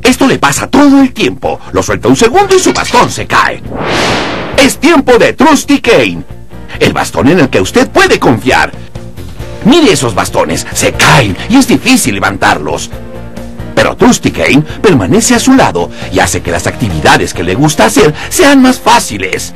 Esto le pasa todo el tiempo. Lo suelta un segundo y su bastón se cae. Es tiempo de Trusty Cane, el bastón en el que usted puede confiar. Mire esos bastones, se caen y es difícil levantarlos. Pero Trusty Cane permanece a su lado y hace que las actividades que le gusta hacer sean más fáciles.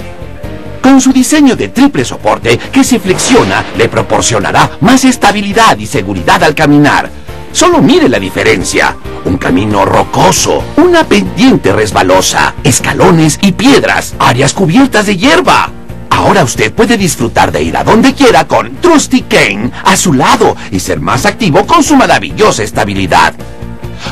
Con su diseño de triple soporte que se flexiona, le proporcionará más estabilidad y seguridad al caminar. Solo mire la diferencia. Un camino rocoso, una pendiente resbalosa, escalones y piedras, áreas cubiertas de hierba. Ahora usted puede disfrutar de ir a donde quiera con Trusty Cane a su lado y ser más activo con su maravillosa estabilidad.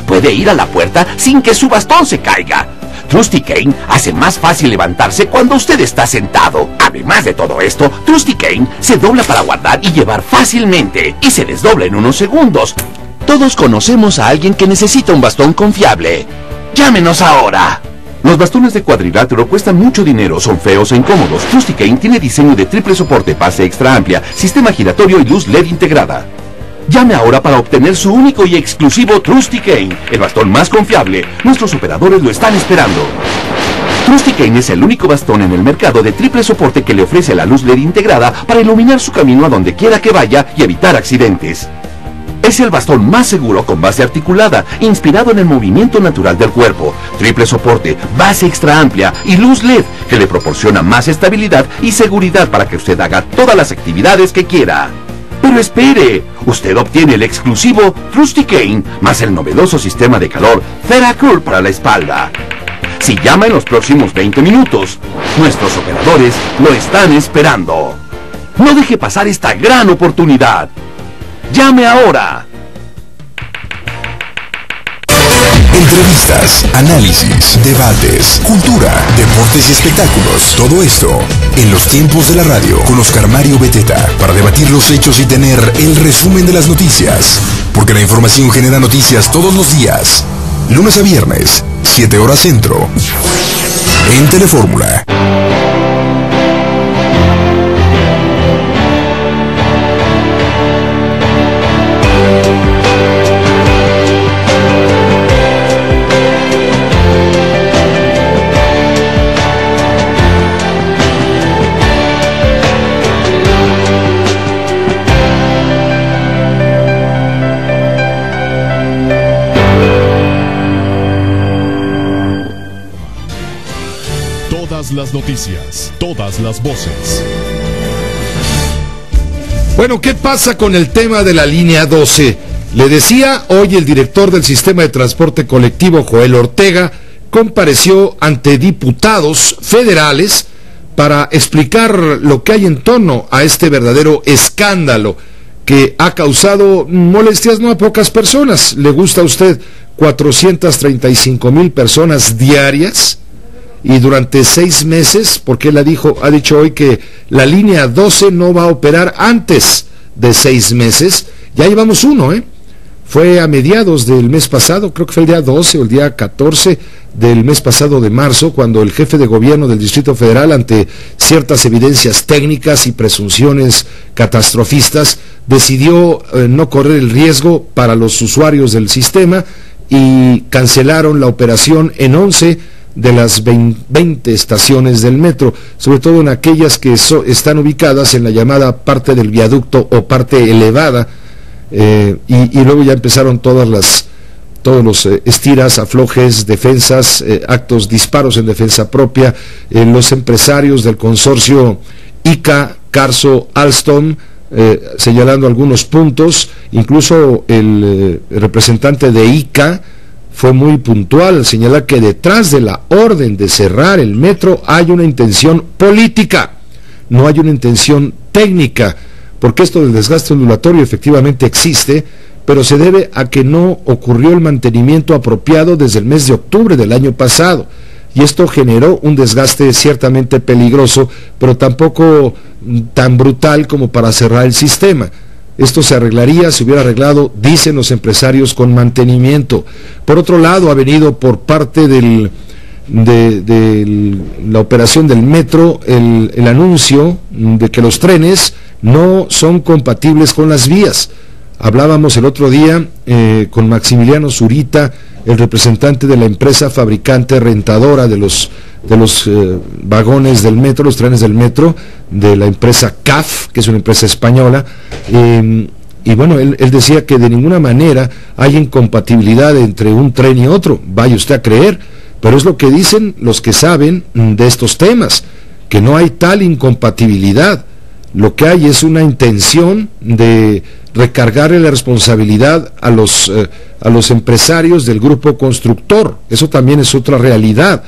Puede ir a la puerta sin que su bastón se caiga. Trusty Cane hace más fácil levantarse cuando usted está sentado. Además de todo esto, Trusty Cane se dobla para guardar y llevar fácilmente y se desdobla en unos segundos. Todos conocemos a alguien que necesita un bastón confiable. ¡Llámenos ahora! Los bastones de cuadrilátero cuestan mucho dinero, son feos e incómodos. Trusty Cane tiene diseño de triple soporte, base extra amplia, sistema giratorio y luz LED integrada. Llame ahora para obtener su único y exclusivo Trusty Cane, el bastón más confiable. Nuestros operadores lo están esperando. Trusty Cane es el único bastón en el mercado de triple soporte que le ofrece la luz LED integrada para iluminar su camino a donde quiera que vaya y evitar accidentes. Es el bastón más seguro con base articulada, inspirado en el movimiento natural del cuerpo, triple soporte, base extra amplia y luz LED que le proporciona más estabilidad y seguridad para que usted haga todas las actividades que quiera. Pero espere, usted obtiene el exclusivo Trusty Cane más el novedoso sistema de calor TheraCool para la espalda. Si llama en los próximos 20 minutos, nuestros operadores lo están esperando. No deje pasar esta gran oportunidad. ¡Llame ahora! Entrevistas, análisis, debates, cultura, deportes y espectáculos. Todo esto en los tiempos de la radio con Oscar Mario Beteta para debatir los hechos y tener el resumen de las noticias. Porque la información genera noticias todos los días. Lunes a viernes, 7 horas centro. En Telefórmula. Las noticias, todas las voces. Bueno, ¿qué pasa con el tema de la línea 12? Le decía, hoy el director del sistema de transporte colectivo, Joel Ortega, compareció ante diputados federales para explicar lo que hay en torno a este verdadero escándalo que ha causado molestias no a pocas personas. ¿Le gusta a usted 435,000 personas diarias? Y durante 6 meses, porque él ha dicho hoy que la línea 12 no va a operar antes de 6 meses. Ya llevamos uno, Fue a mediados del mes pasado, creo que fue el día 12 o el día 14 del mes pasado de marzo, cuando el jefe de gobierno del Distrito Federal, ante ciertas evidencias técnicas y presunciones catastrofistas, decidió no correr el riesgo para los usuarios del sistema y cancelaron la operación en 11 de las 20 estaciones del metro, sobre todo en aquellas que están ubicadas en la llamada parte del viaducto o parte elevada, y luego ya empezaron todos los estiras, aflojes, defensas, disparos en defensa propia. Los empresarios del consorcio ICA, Carso, Alstom, señalando algunos puntos. Incluso el representante de ICA fue muy puntual al señalar que detrás de la orden de cerrar el metro hay una intención política, no hay una intención técnica, porque esto del desgaste ondulatorio efectivamente existe, pero se debe a que no ocurrió el mantenimiento apropiado desde el mes de octubre del año pasado, y esto generó un desgaste ciertamente peligroso, pero tampoco tan brutal como para cerrar el sistema. Esto se arreglaría, se hubiera arreglado, dicen los empresarios, con mantenimiento. Por otro lado, ha venido por parte de la operación del metro el anuncio de que los trenes no son compatibles con las vías. Hablábamos el otro día con Maximiliano Zurita, el representante de la empresa fabricante rentadora de los vagones del metro, los trenes del metro, de la empresa CAF, que es una empresa española, y bueno, él decía que de ninguna manera hay incompatibilidad entre un tren y otro, vaya usted a creer, pero es lo que dicen los que saben de estos temas, que no hay tal incompatibilidad. Lo que hay es una intención de recargarle la responsabilidad a los empresarios del grupo constructor. Eso también es otra realidad.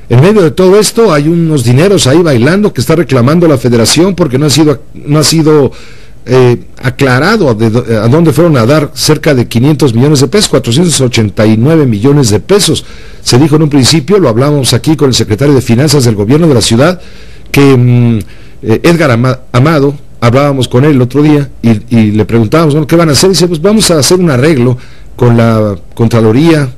En medio de todo esto hay unos dineros ahí bailando que está reclamando la Federación porque no ha sido aclarado a dónde fueron a dar cerca de 500 millones de pesos, 489 millones de pesos. Se dijo en un principio, lo hablamos aquí con el secretario de Finanzas del gobierno de la ciudad, que Edgar Amado, hablábamos con él el otro día y le preguntábamos, bueno, ¿qué van a hacer? Y dice, pues vamos a hacer un arreglo con la Contraloría,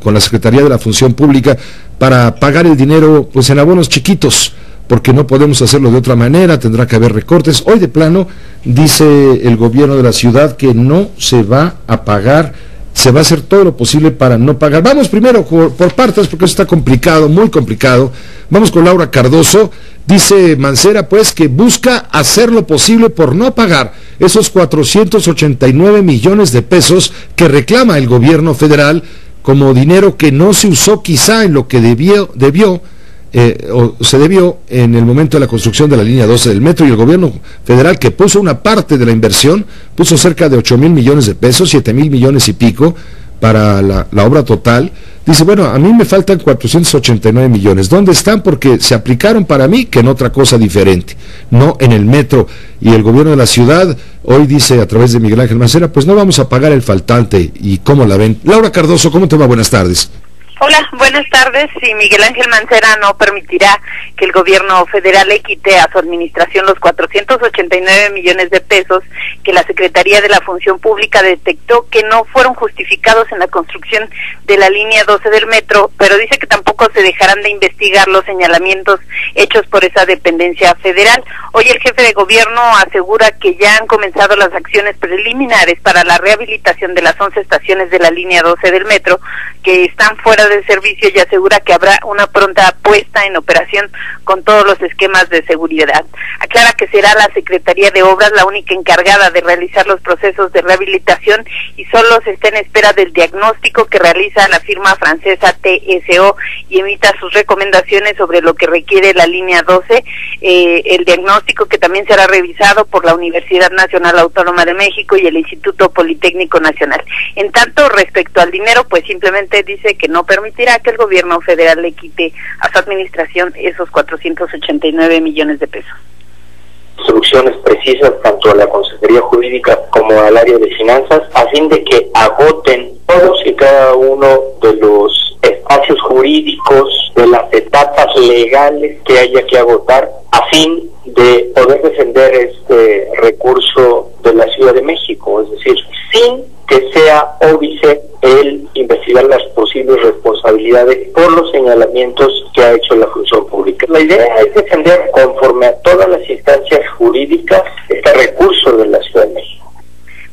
con la Secretaría de la Función Pública, para pagar el dinero pues en abonos chiquitos, porque no podemos hacerlo de otra manera, tendrá que haber recortes. Hoy de plano dice el gobierno de la ciudad que no se va a pagar, se va a hacer todo lo posible para no pagar. Vamos primero por partes, porque eso está complicado, muy complicado. Vamos con Laura Cardoso. Dice Mancera pues que busca hacer lo posible por no pagar esos 489 millones de pesos que reclama el gobierno federal como dinero que no se usó quizá en lo que se debió en el momento de la construcción de la línea 12 del metro, y el gobierno federal, que puso una parte de la inversión, puso cerca de 8,000 millones de pesos, 7,000 millones y pico para la obra total. Dice, bueno, a mí me faltan 489 millones. ¿Dónde están? Porque se aplicaron para mí que en otra cosa diferente, no en el metro. Y el gobierno de la ciudad hoy dice a través de Miguel Ángel Mancera, pues no vamos a pagar el faltante. ¿Y cómo la ven? Laura Cardoso, ¿cómo te va? Buenas tardes. Hola, buenas tardes. Sí, Miguel Ángel Mancera no permitirá que el gobierno federal le quite a su administración los 489 millones de pesos que la Secretaría de la Función Pública detectó que no fueron justificados en la construcción de la línea 12 del metro, pero dice que tampoco se dejarán de investigar los señalamientos hechos por esa dependencia federal. Hoy el jefe de gobierno asegura que ya han comenzado las acciones preliminares para la rehabilitación de las 11 estaciones de la línea 12 del metro que están fuera de servicio, y asegura que habrá una pronta puesta en operación con todos los esquemas de seguridad. Aclara que será la Secretaría de Obras la única encargada de realizar los procesos de rehabilitación y solo se está en espera del diagnóstico que realiza la firma francesa TSO y emita sus recomendaciones sobre lo que requiere la línea 12, el diagnóstico que también será revisado por la Universidad Nacional Autónoma de México y el Instituto Politécnico Nacional. En tanto, respecto al dinero, pues simplemente dice que no permitirá que el gobierno federal le quite a su administración esos 489 millones de pesos. Instrucciones precisas tanto a la Consejería Jurídica como al área de finanzas, a fin de que agoten todos y cada uno de los espacios jurídicos, de las etapas legales que haya que agotar, a fin de poder defender este recurso de la Ciudad de México, es decir, sin que sea óbice el investigar las posibles responsabilidades por los señalamientos que ha hecho la Función Pública. La idea es defender conforme a todas las instancias jurídicas este recurso de la Ciudad de México.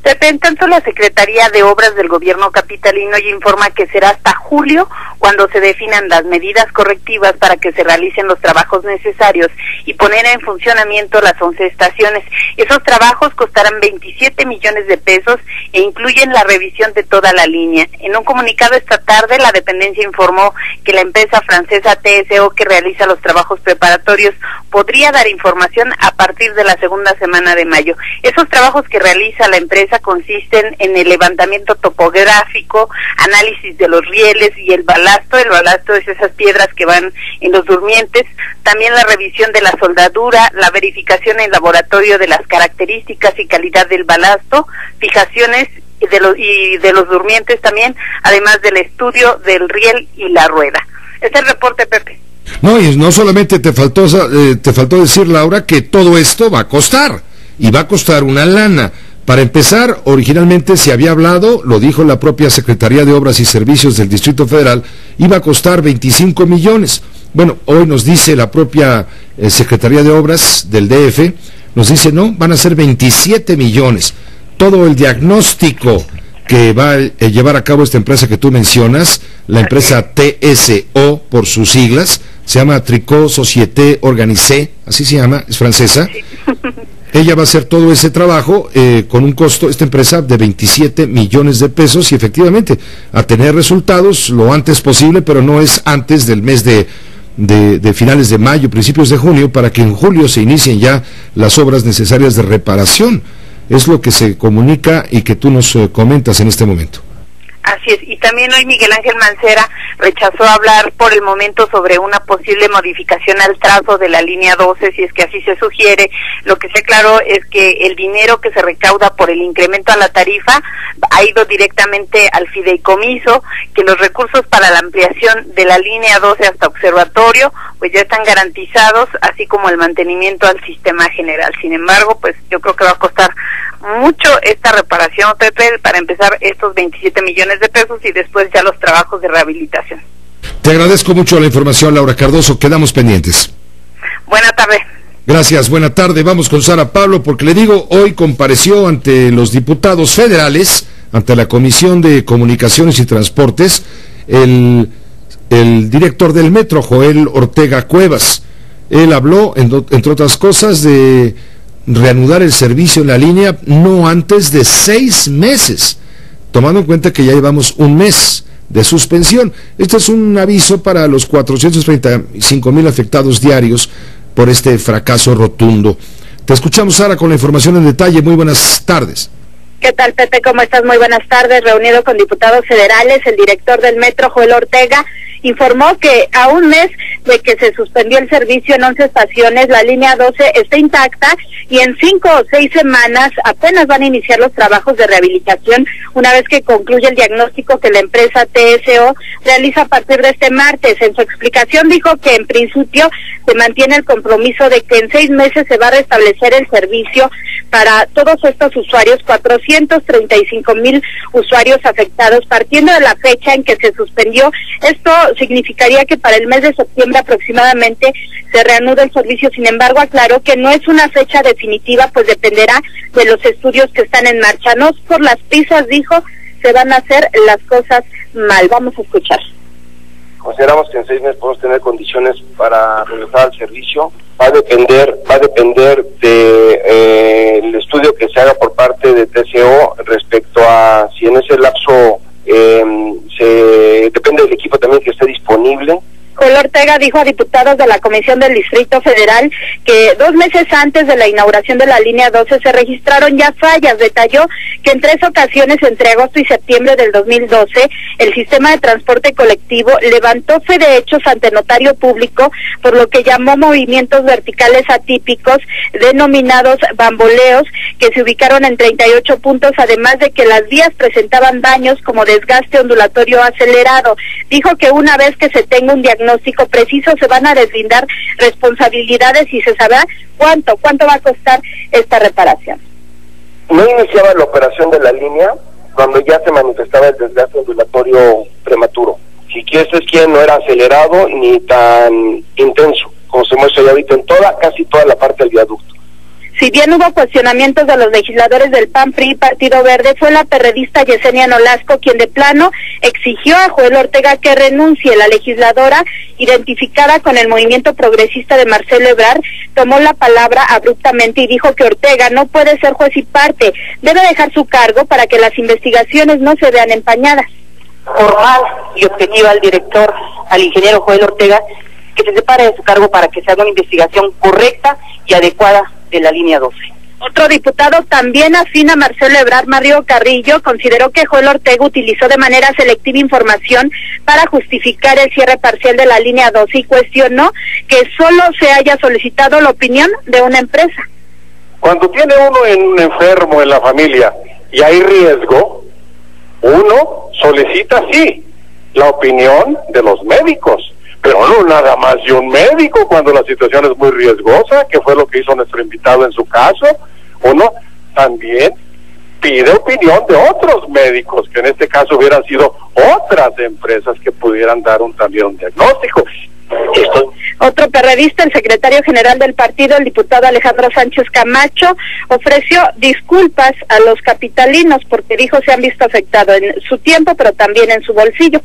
Pepe, en tanto la Secretaría de Obras del Gobierno Capitalino ya informa que será hasta julio cuando se definan las medidas correctivas para que se realicen los trabajos necesarios y poner en funcionamiento las 11 estaciones. Esos trabajos costarán 27 millones de pesos e incluyen la revisión de toda la línea. En un comunicado esta tarde, la dependencia informó que la empresa francesa TSO, que realiza los trabajos preparatorios, podría dar información a partir de la segunda semana de mayo. Esos trabajos que realiza la empresa consisten en el levantamiento topográfico, análisis de los rieles y el balasto. El balasto es esas piedras que van en los durmientes. También la revisión de la soldadura, la verificación en laboratorio de las características y calidad del balasto, fijaciones de los durmientes también, además del estudio del riel y la rueda. Este es el reporte, Pepe. No, y no solamente te faltó decir, Laura, que todo esto va a costar, y va a costar una lana. Para empezar, originalmente se había hablado, lo dijo la propia Secretaría de Obras y Servicios del Distrito Federal, iba a costar 25 millones. Bueno, hoy nos dice la propia Secretaría de Obras del DF, nos dice, no, van a ser 27 millones. Todo el diagnóstico que va a llevar a cabo esta empresa que tú mencionas, la empresa TSO por sus siglas, se llama Tricot Société Organisée, así se llama, es francesa. Ella va a hacer todo ese trabajo con un costo, esta empresa, de 27 millones de pesos, y efectivamente a tener resultados lo antes posible, pero no es antes del mes de de finales de mayo, principios de junio, para que en julio se inicien ya las obras necesarias de reparación. Es lo que se comunica y que tú nos comentas en este momento. Así es, y también hoy Miguel Ángel Mancera rechazó hablar por el momento sobre una posible modificación al trazo de la línea 12, si es que así se sugiere. Lo que se aclaró es que el dinero que se recauda por el incremento a la tarifa ha ido directamente al fideicomiso, que los recursos para la ampliación de la línea 12 hasta Observatorio pues ya están garantizados, así como el mantenimiento al sistema general. Sin embargo, pues yo creo que va a costar mucho esta reparación, Pepe, para empezar estos 27 millones de pesos y después ya los trabajos de rehabilitación. Te agradezco mucho la información, Laura Cardoso, quedamos pendientes. Buena tarde. Gracias, buena tarde. Vamos con Sara Pablo, porque le digo, hoy compareció ante los diputados federales, ante la Comisión de Comunicaciones y Transportes, el director del Metro, Joel Ortega Cuevas. Él habló, entre otras cosas, de reanudar el servicio en la línea no antes de 6 meses, tomando en cuenta que ya llevamos un mes de suspensión. Este es un aviso para los 435,000 afectados diarios por este fracaso rotundo. Te escuchamos, Sara, con la información en detalle. Muy buenas tardes. ¿Qué tal, Pepe? ¿Cómo estás? Muy buenas tardes. Reunido con diputados federales, el director del Metro, Joel Ortega, informó que a un mes de que se suspendió el servicio en 11 estaciones, la línea 12 está intacta y en 5 o 6 semanas apenas van a iniciar los trabajos de rehabilitación una vez que concluye el diagnóstico que la empresa TSO realiza a partir de este martes. En su explicación dijo que en principio se mantiene el compromiso de que en 6 meses se va a restablecer el servicio para todos estos usuarios, 435,000 usuarios afectados, partiendo de la fecha en que se suspendió. Esto significaría que para el mes de septiembre aproximadamente se reanuda el servicio. Sin embargo, aclaró que no es una fecha definitiva, pues dependerá de los estudios que están en marcha. No por las prisas, dijo, se van a hacer las cosas mal. Vamos a escuchar. Consideramos que en 6 meses podemos tener condiciones para regresar al servicio. Va a depender de el estudio que se haga por parte de TCO respecto a si en ese lapso depende del equipo también que esté disponible. Joel Ortega dijo a diputados de la Comisión del Distrito Federal que 2 meses antes de la inauguración de la línea 12 se registraron ya fallas. Detalló que en 3 ocasiones entre agosto y septiembre del 2012 el sistema de transporte colectivo levantó fe de hechos ante notario público, por lo que llamó movimientos verticales atípicos denominados bamboleos, que se ubicaron en 38 puntos, además de que las vías presentaban daños como desgaste ondulatorio acelerado. Dijo que una vez que se tenga un diagnóstico preciso se van a deslindar responsabilidades y se sabrá cuánto va a costar esta reparación. No iniciaba la operación de la línea cuando ya se manifestaba el desgaste ondulatorio prematuro. Si quieres es que no era acelerado ni tan intenso como se muestra ya ahorita en casi toda la parte del viaducto. Si bien hubo cuestionamientos de los legisladores del PAN, PRI y Partido Verde, fue la perredista Yesenia Nolasco quien de plano exigió a Joel Ortega que renuncie. La legisladora, identificada con el movimiento progresista de Marcelo Ebrard, tomó la palabra abruptamente y dijo que Ortega no puede ser juez y parte, debe dejar su cargo para que las investigaciones no se vean empañadas. Formal y objetiva al director, al ingeniero Joel Ortega, que se separe de su cargo para que se haga una investigación correcta y adecuada de la línea 12. Otro diputado también afín a Marcelo Ebrard, Mario Carrillo, consideró que Joel Ortega utilizó de manera selectiva información para justificar el cierre parcial de la línea 12 y cuestionó que solo se haya solicitado la opinión de una empresa. Cuando tiene uno un enfermo en la familia y hay riesgo, uno solicita sí la opinión de los médicos, pero no nada más de un médico cuando la situación es muy riesgosa, que fue lo que hizo nuestro invitado en su caso. Uno también pide opinión de otros médicos, que en este caso hubieran sido otras empresas que pudieran dar también un diagnóstico. Otro perredista, el secretario general del partido, el diputado Alejandro Sánchez Camacho, ofreció disculpas a los capitalinos porque dijo se han visto afectados en su tiempo, pero también en su bolsillo.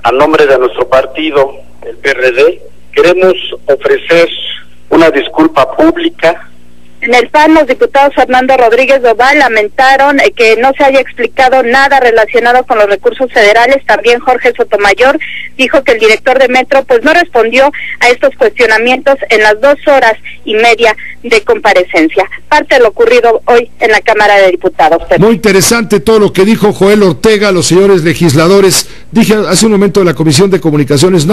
A nombre de nuestro partido, el PRD, queremos ofrecer una disculpa pública En el PAN, los diputados Fernando Rodríguez Doval lamentaron que no se haya explicado nada relacionado con los recursos federales. También Jorge Sotomayor dijo que el director de Metro pues no respondió a estos cuestionamientos en las 2 horas y media de comparecencia. Parte de lo ocurrido hoy en la Cámara de Diputados. Muy interesante todo lo que dijo Joel Ortega, los señores legisladores. Dije hace un momento de la Comisión de Comunicaciones,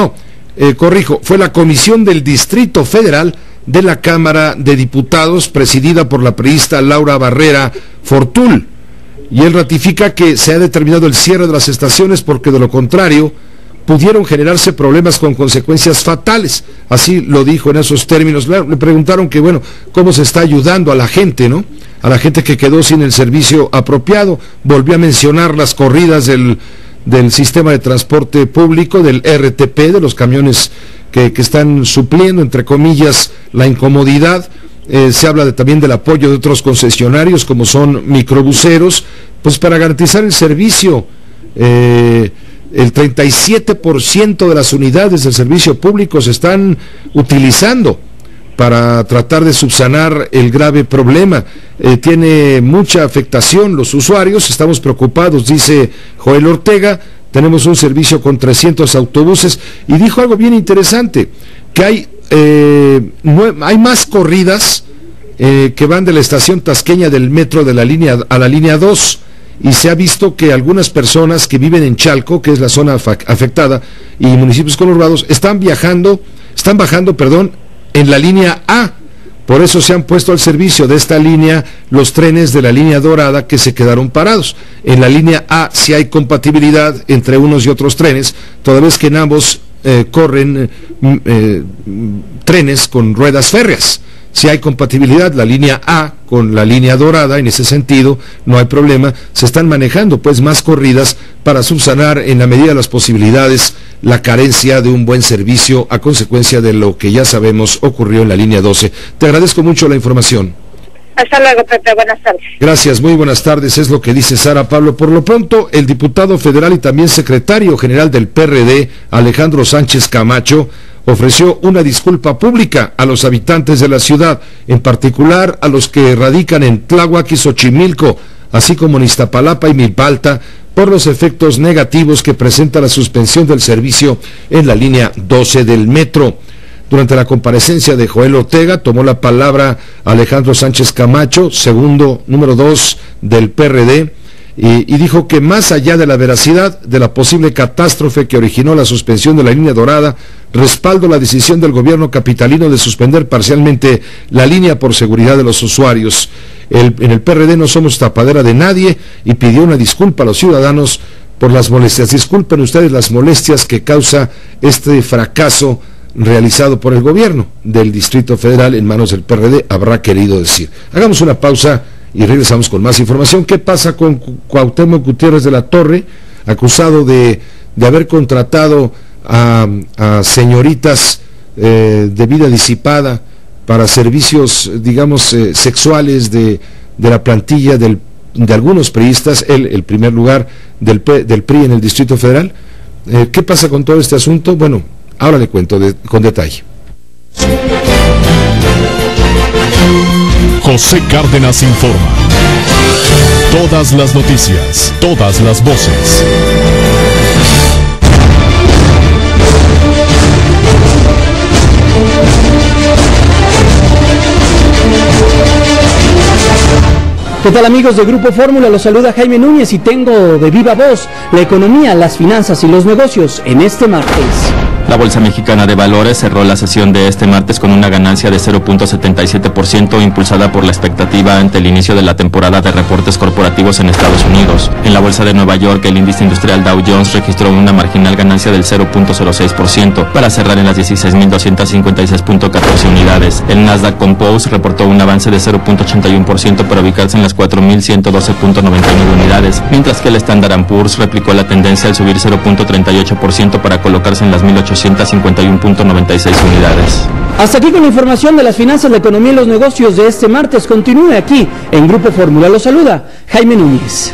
corrijo, fue la Comisión del Distrito Federal de la Cámara de Diputados, presidida por la priista Laura Barrera Fortul, y él ratifica que se ha determinado el cierre de las estaciones porque de lo contrario pudieron generarse problemas con consecuencias fatales. Así lo dijo en esos términos. Le preguntaron que cómo se está ayudando a la gente, a la gente que quedó sin el servicio apropiado. Volvió a mencionar las corridas del sistema de transporte público, del RTP, de los camiones que están supliendo, entre comillas, la incomodidad. Se habla también del apoyo de otros concesionarios, como son microbuseros, pues para garantizar el servicio. El 37% de las unidades del servicio público se están utilizando para tratar de subsanar el grave problema. Tiene mucha afectación los usuarios, estamos preocupados, dice Joel Ortega. Tenemos un servicio con 300 autobuses, y dijo algo bien interesante, que hay más corridas que van de la estación tasqueña del metro de la línea a la línea 2, y se ha visto que algunas personas que viven en Chalco, que es la zona afectada, y municipios conurbados, están bajando, en la línea A. Por eso se han puesto al servicio de esta línea los trenes de la línea dorada que se quedaron parados. En la línea A sí hay compatibilidad entre unos y otros trenes, toda vez que en ambos corren trenes con ruedas férreas. Si hay compatibilidad, la línea A con la línea dorada, en ese sentido no hay problema. Se están manejando pues más corridas para subsanar en la medida de las posibilidades la carencia de un buen servicio a consecuencia de lo que ya sabemos ocurrió en la línea 12. Te agradezco mucho la información. Hasta luego, Pepe, buenas tardes. Gracias, muy buenas tardes, es lo que dice Sara Pablo. Por lo pronto, el diputado federal y también secretario general del PRD, Alejandro Sánchez Camacho, ofreció una disculpa pública a los habitantes de la ciudad, en particular a los que radican en Tláhuac y Xochimilco, así como en Iztapalapa y Milpalta, por los efectos negativos que presenta la suspensión del servicio en la línea 12 del metro. Durante la comparecencia de Joel Ortega, tomó la palabra Alejandro Sánchez Camacho, número 2 del PRD, y dijo que más allá de la veracidad de la posible catástrofe que originó la suspensión de la línea dorada, respaldo la decisión del gobierno capitalino de suspender parcialmente la línea por seguridad de los usuarios. En el PRD no somos tapadera de nadie, y pidió una disculpa a los ciudadanos por las molestias. Disculpen ustedes las molestias que causa este fracaso realizado por el gobierno del Distrito Federal en manos del PRD, habrá querido decir. Hagamos una pausa y regresamos con más información. ¿Qué pasa con Cuauhtémoc Gutiérrez de la Torre, acusado de haber contratado a señoritas de vida disipada para servicios, digamos, sexuales de la plantilla de algunos priistas, él, el primer lugar del PRI en el Distrito Federal? ¿Qué pasa con todo este asunto? Bueno, ahora le cuento con detalle. José Cárdenas informa. Todas las noticias, todas las voces. ¿Qué tal, amigos de Grupo Fórmula? Los saluda Jaime Núñez y tengo de viva voz la economía, las finanzas y los negocios en este martes. La Bolsa Mexicana de Valores cerró la sesión de este martes con una ganancia de 0.77%, impulsada por la expectativa ante el inicio de la temporada de reportes corporativos en Estados Unidos. En la Bolsa de Nueva York, el índice industrial Dow Jones registró una marginal ganancia del 0.06% para cerrar en las 16.256.14 unidades. El Nasdaq Composite reportó un avance de 0.81% para ubicarse en las 4.112.99 unidades, mientras que el Standard & Poor's replicó la tendencia al subir 0.38% para colocarse en las 1.851.96 unidades. Hasta aquí con la información de las finanzas, la economía y los negocios de este martes. Continúe aquí en Grupo Fórmula. Lo saluda Jaime Núñez.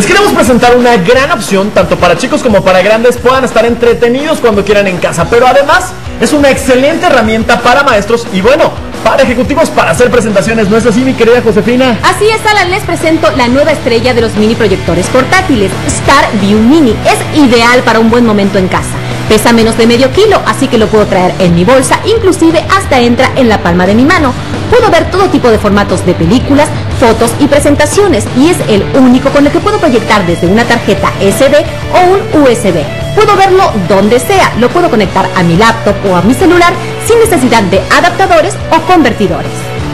Les queremos presentar una gran opción, tanto para chicos como para grandes, puedan estar entretenidos cuando quieran en casa, pero además es una excelente herramienta para maestros y bueno, para ejecutivos para hacer presentaciones. ¿No es así, mi querida Josefina? Así es, Alan, les presento la nueva estrella de los mini proyectores portátiles, StarView Mini. Es ideal para un buen momento en casa. Pesa menos de medio kilo, así que lo puedo traer en mi bolsa, inclusive hasta entra en la palma de mi mano. Puedo ver todo tipo de formatos de películas, fotos y presentaciones, y es el único con el que puedo proyectar desde una tarjeta SD o un USB. Puedo verlo donde sea, lo puedo conectar a mi laptop o a mi celular sin necesidad de adaptadores o convertidores.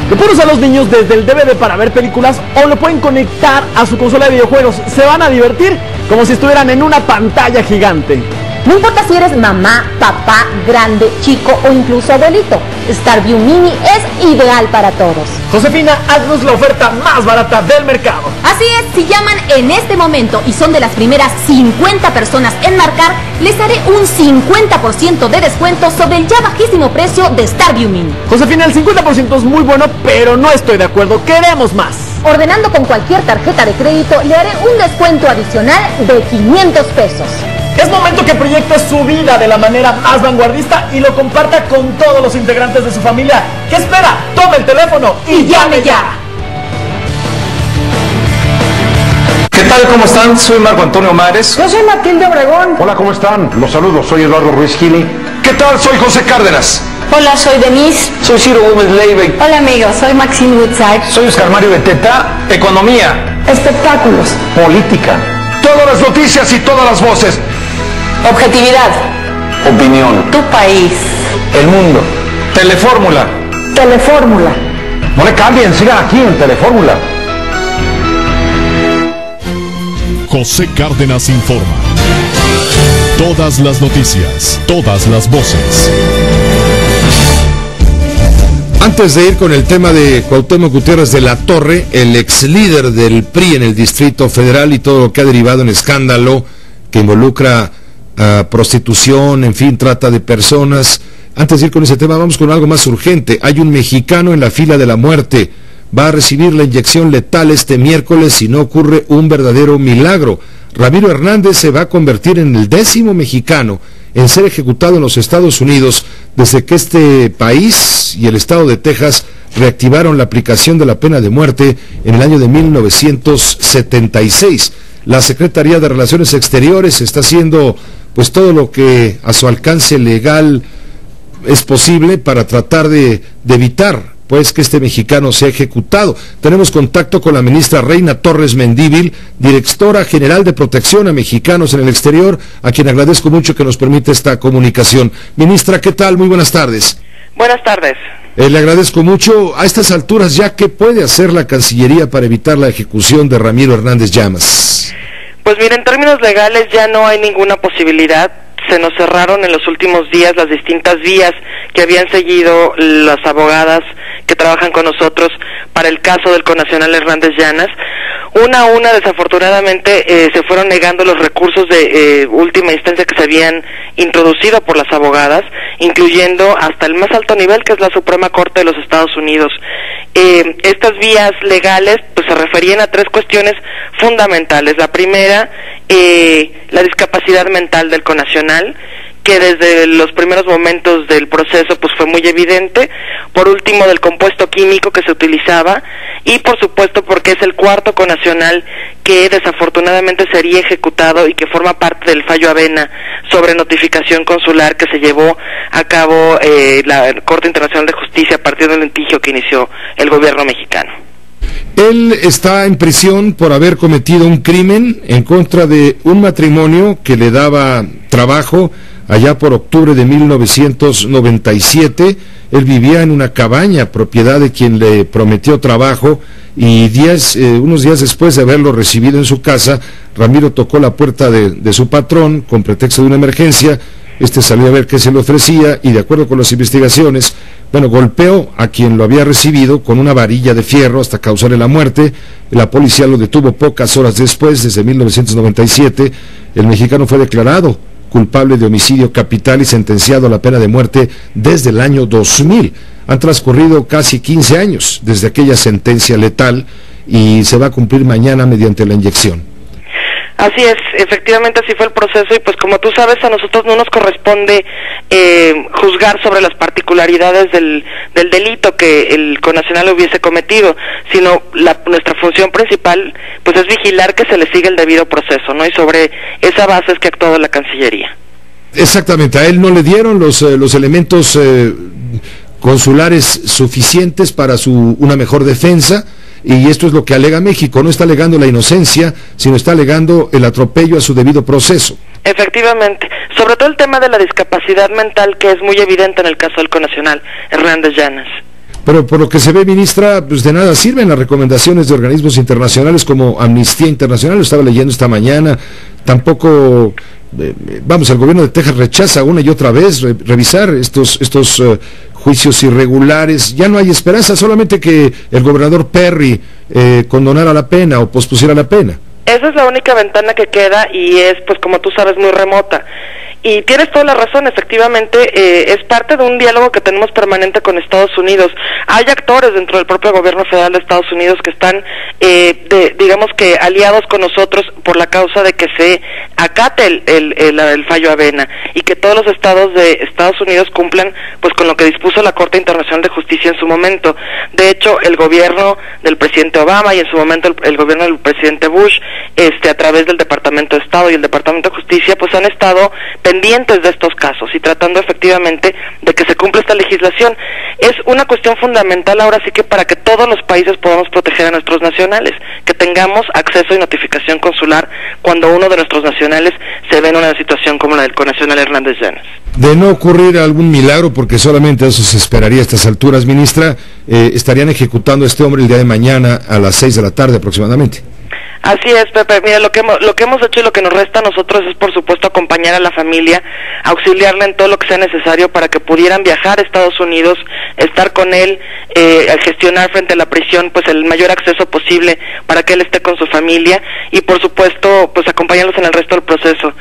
Lo pueden usar los niños desde el DVD para ver películas o lo pueden conectar a su consola de videojuegos. Se van a divertir como si estuvieran en una pantalla gigante. No importa si eres mamá, papá, grande, chico o incluso abuelito, StarView Mini es ideal para todos. Josefina, haznos la oferta más barata del mercado. Así es, si llaman en este momento y son de las primeras 50 personas en marcar, les haré un 50% de descuento sobre el ya bajísimo precio de StarView Mini. Josefina, el 50% es muy bueno, pero no estoy de acuerdo, queremos más. Ordenando con cualquier tarjeta de crédito, le haré un descuento adicional de 500 pesos. Es momento que proyecte su vida de la manera más vanguardista y lo comparta con todos los integrantes de su familia. ¿Qué espera? Tome el teléfono y llame ya. ¿Qué tal? ¿Cómo están? Soy Marco Antonio Mares. Yo soy Matilde Obregón. Hola, ¿cómo están? Los saludo, soy Eduardo Ruiz Gili. ¿Qué tal? Soy José Cárdenas. Hola, soy Denise. Soy Ciro Gómez Leiva. Hola, amigos, soy Maxine Woodside. Soy Oscar Mario Beteta. Economía. Espectáculos. Política. Todas las noticias y todas las voces. Objetividad. Opinión. Tu país. El mundo. Telefórmula. Telefórmula. No le cambien, sigan aquí en Telefórmula. José Cárdenas informa. Todas las noticias, todas las voces. Antes de ir con el tema de Cuauhtémoc Gutiérrez de la Torre, el ex líder del PRI en el Distrito Federal y todo lo que ha derivado en escándalo que involucra prostitución, en fin, trata de personas. Antes de ir con ese tema, vamos con algo más urgente. Hay un mexicano en la fila de la muerte. Va a recibir la inyección letal este miércoles si no ocurre un verdadero milagro. Ramiro Hernández se va a convertir en el 10º mexicano en ser ejecutado en los Estados Unidos desde que este país y el estado de Texas reactivaron la aplicación de la pena de muerte en el año de 1976. La Secretaría de Relaciones Exteriores está haciendo pues todo lo que a su alcance legal es posible para tratar de evitar pues que este mexicano sea ejecutado. Tenemos contacto con la ministra Reina Torres Mendívil, directora general de Protección a Mexicanos en el Exterior, a quien agradezco mucho que nos permita esta comunicación. Ministra, ¿qué tal? Muy buenas tardes. Buenas tardes. Le agradezco mucho. A estas alturas, ¿ya qué puede hacer la Cancillería para evitar la ejecución de Ramiro Hernández Llamas? Pues mira, en términos legales ya no hay ninguna posibilidad. Se nos cerraron en los últimos días las distintas vías que habían seguido las abogadas que trabajan con nosotros para el caso del connacional Hernández Llamas. Una a una, desafortunadamente, se fueron negando los recursos de última instancia que se habían introducido por las abogadas, incluyendo hasta el más alto nivel, que es la Suprema Corte de los Estados Unidos. Estas vías legales pues se referían a tres cuestiones fundamentales. La primera, la discapacidad mental del connacional, que desde los primeros momentos del proceso pues fue muy evidente. Por último, del compuesto químico que se utilizaba, y por supuesto porque es el cuarto connacional que desafortunadamente sería ejecutado y que forma parte del fallo Avena sobre notificación consular que se llevó a cabo la Corte Internacional de Justicia a partir del litigio que inició el gobierno mexicano. Él está en prisión por haber cometido un crimen en contra de un matrimonio que le daba trabajo allá por octubre de 1997. Él vivía en una cabaña, propiedad de quien le prometió trabajo, y unos días después de haberlo recibido en su casa, Ramiro tocó la puerta de su patrón con pretexto de una emergencia. Este salió a ver qué se le ofrecía y, de acuerdo con las investigaciones, golpeó a quien lo había recibido con una varilla de fierro hasta causarle la muerte. La policía lo detuvo pocas horas después, desde 1997. El mexicano fue declarado culpable de homicidio capital y sentenciado a la pena de muerte desde el año 2000. Han transcurrido casi 15 años desde aquella sentencia letal y se va a cumplir mañana mediante la inyección. Así es, efectivamente así fue el proceso y pues como tú sabes a nosotros no nos corresponde juzgar sobre las particularidades del delito que el connacional hubiese cometido, sino nuestra función principal pues es vigilar que se le siga el debido proceso, ¿no? Y sobre esa base es que ha actuado la Cancillería. Exactamente, a él no le dieron los elementos consulares suficientes para una mejor defensa. Y esto es lo que alega México, no está alegando la inocencia, sino está alegando el atropello a su debido proceso. Efectivamente, sobre todo el tema de la discapacidad mental que es muy evidente en el caso del connacional Hernández Llanas. Pero por lo que se ve, ministra, pues de nada sirven las recomendaciones de organismos internacionales como Amnistía Internacional, lo estaba leyendo esta mañana, tampoco... el gobierno de Texas rechaza una y otra vez revisar estos juicios irregulares. Ya no hay esperanza, solamente que el gobernador Perry condonara la pena o pospusiera la pena. Esa es la única ventana que queda y es, pues como tú sabes, muy remota. Y tienes toda la razón, efectivamente, es parte de un diálogo que tenemos permanente con Estados Unidos. Hay actores dentro del propio gobierno federal de Estados Unidos que están, digamos que aliados con nosotros por la causa de que se acate el fallo Avena y que todos los estados de Estados Unidos cumplan pues con lo que dispuso la Corte Internacional de Justicia en su momento. De hecho, el gobierno del presidente Obama y en su momento el gobierno del presidente Bush, a través del Departamento de Estado y el Departamento de Justicia, pues han estado pendientes de estos casos y tratando efectivamente de que se cumpla esta legislación. Es una cuestión fundamental ahora sí que para que todos los países podamos proteger a nuestros nacionales, que tengamos acceso y notificación consular cuando uno de nuestros nacionales se ve en una situación como la del connacional Hernández Llanas. De no ocurrir algún milagro, porque solamente eso se esperaría a estas alturas, ministra, estarían ejecutando a este hombre el día de mañana a las 6 de la tarde aproximadamente. Así es, Pepe. Mira, lo que hemos hecho y lo que nos resta a nosotros es, por supuesto, acompañar a la familia, auxiliarla en todo lo que sea necesario para que pudieran viajar a Estados Unidos, estar con él, gestionar frente a la prisión, pues el mayor acceso posible para que él esté con su familia y, por supuesto, pues acompañarlos en el resto del proceso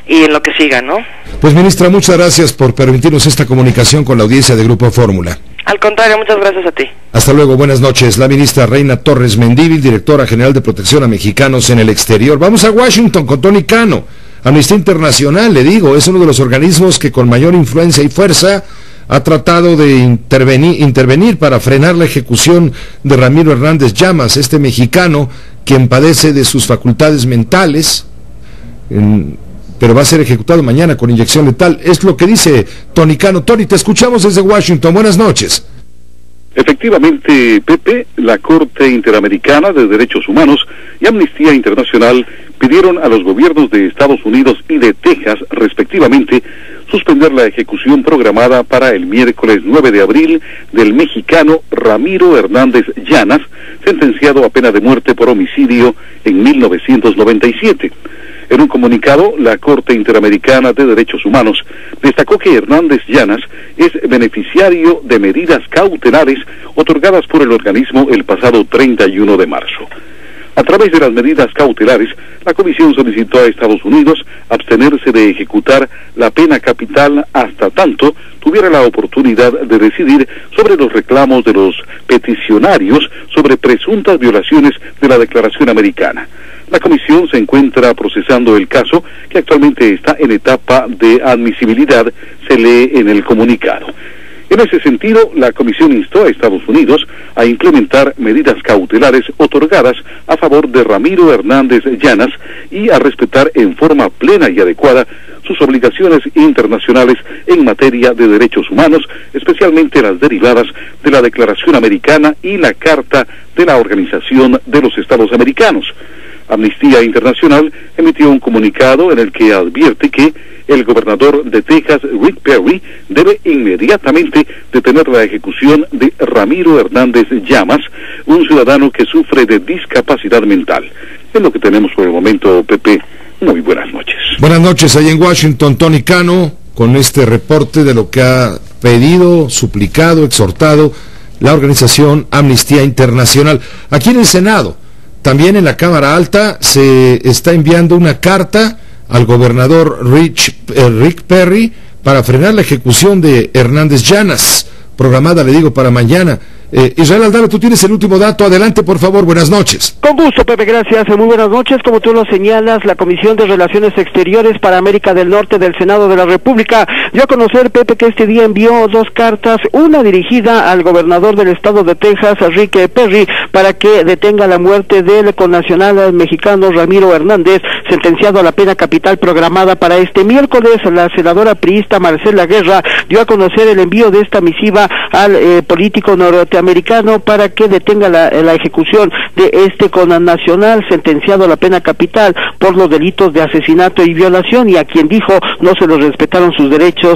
y en lo que siga, ¿no? Pues, ministra, muchas gracias por permitirnos esta comunicación con la audiencia de Grupo Fórmula. Al contrario, muchas gracias a ti. Hasta luego, buenas noches. La ministra Reina Torres Mendívil, directora general de Protección a Mexicanos en el Exterior. Vamos a Washington con Tony Cano. Amnistía Internacional, le digo, es uno de los organismos que con mayor influencia y fuerza ha tratado de intervenir para frenar la ejecución de Ramiro Hernández Llamas, este mexicano quien padece de sus facultades mentales, pero va a ser ejecutado mañana con inyección letal. Es lo que dice Tony Cano. Tony, te escuchamos desde Washington. Buenas noches. Efectivamente, Pepe, la Corte Interamericana de Derechos Humanos y Amnistía Internacional pidieron a los gobiernos de Estados Unidos y de Texas, respectivamente, suspender la ejecución programada para el miércoles 9 de abril del mexicano Ramiro Hernández Llanas, sentenciado a pena de muerte por homicidio en 1997. En un comunicado, la Corte Interamericana de Derechos Humanos destacó que Hernández Llanas es beneficiario de medidas cautelares otorgadas por el organismo el pasado 31 de marzo. A través de las medidas cautelares, la Comisión solicitó a Estados Unidos abstenerse de ejecutar la pena capital hasta tanto tuviera la oportunidad de decidir sobre los reclamos de los peticionarios sobre presuntas violaciones de la Declaración Americana. La Comisión se encuentra procesando el caso, que actualmente está en etapa de admisibilidad, se lee en el comunicado. En ese sentido, la Comisión instó a Estados Unidos a implementar medidas cautelares otorgadas a favor de Ramiro Hernández Llanas y a respetar en forma plena y adecuada sus obligaciones internacionales en materia de derechos humanos, especialmente las derivadas de la Declaración Americana y la Carta de la Organización de los Estados Americanos. Amnistía Internacional emitió un comunicado en el que advierte que el gobernador de Texas, Rick Perry, debe inmediatamente detener la ejecución de Ramiro Hernández Llamas, un ciudadano que sufre de discapacidad mental. Es lo que tenemos por el momento, Pepe. Muy buenas noches. Buenas noches, ahí en Washington, Tony Cano, con este reporte de lo que ha pedido, suplicado, exhortado la organización Amnistía Internacional. Aquí en el Senado, también en la Cámara Alta, se está enviando una carta al gobernador Rick Perry para frenar la ejecución de Hernández Llanas, programada, le digo, para mañana. Israel Aldana, tú tienes el último dato. Adelante, por favor. Buenas noches. Con gusto, Pepe, gracias. Muy buenas noches. Como tú lo señalas, la Comisión de Relaciones Exteriores para América del Norte del Senado de la República dio a conocer, Pepe, que este día envió 2 cartas, una dirigida al gobernador del estado de Texas, Rick Perry, para que detenga la muerte del connacional mexicano Ramiro Hernández, sentenciado a la pena capital programada para este miércoles. La senadora priista Marcela Guerra dio a conocer el envío de esta misiva al político norteamericano para que detenga la ejecución de este connacional sentenciado a la pena capital por los delitos de asesinato y violación, y a quien dijo no se les respetaron sus derechos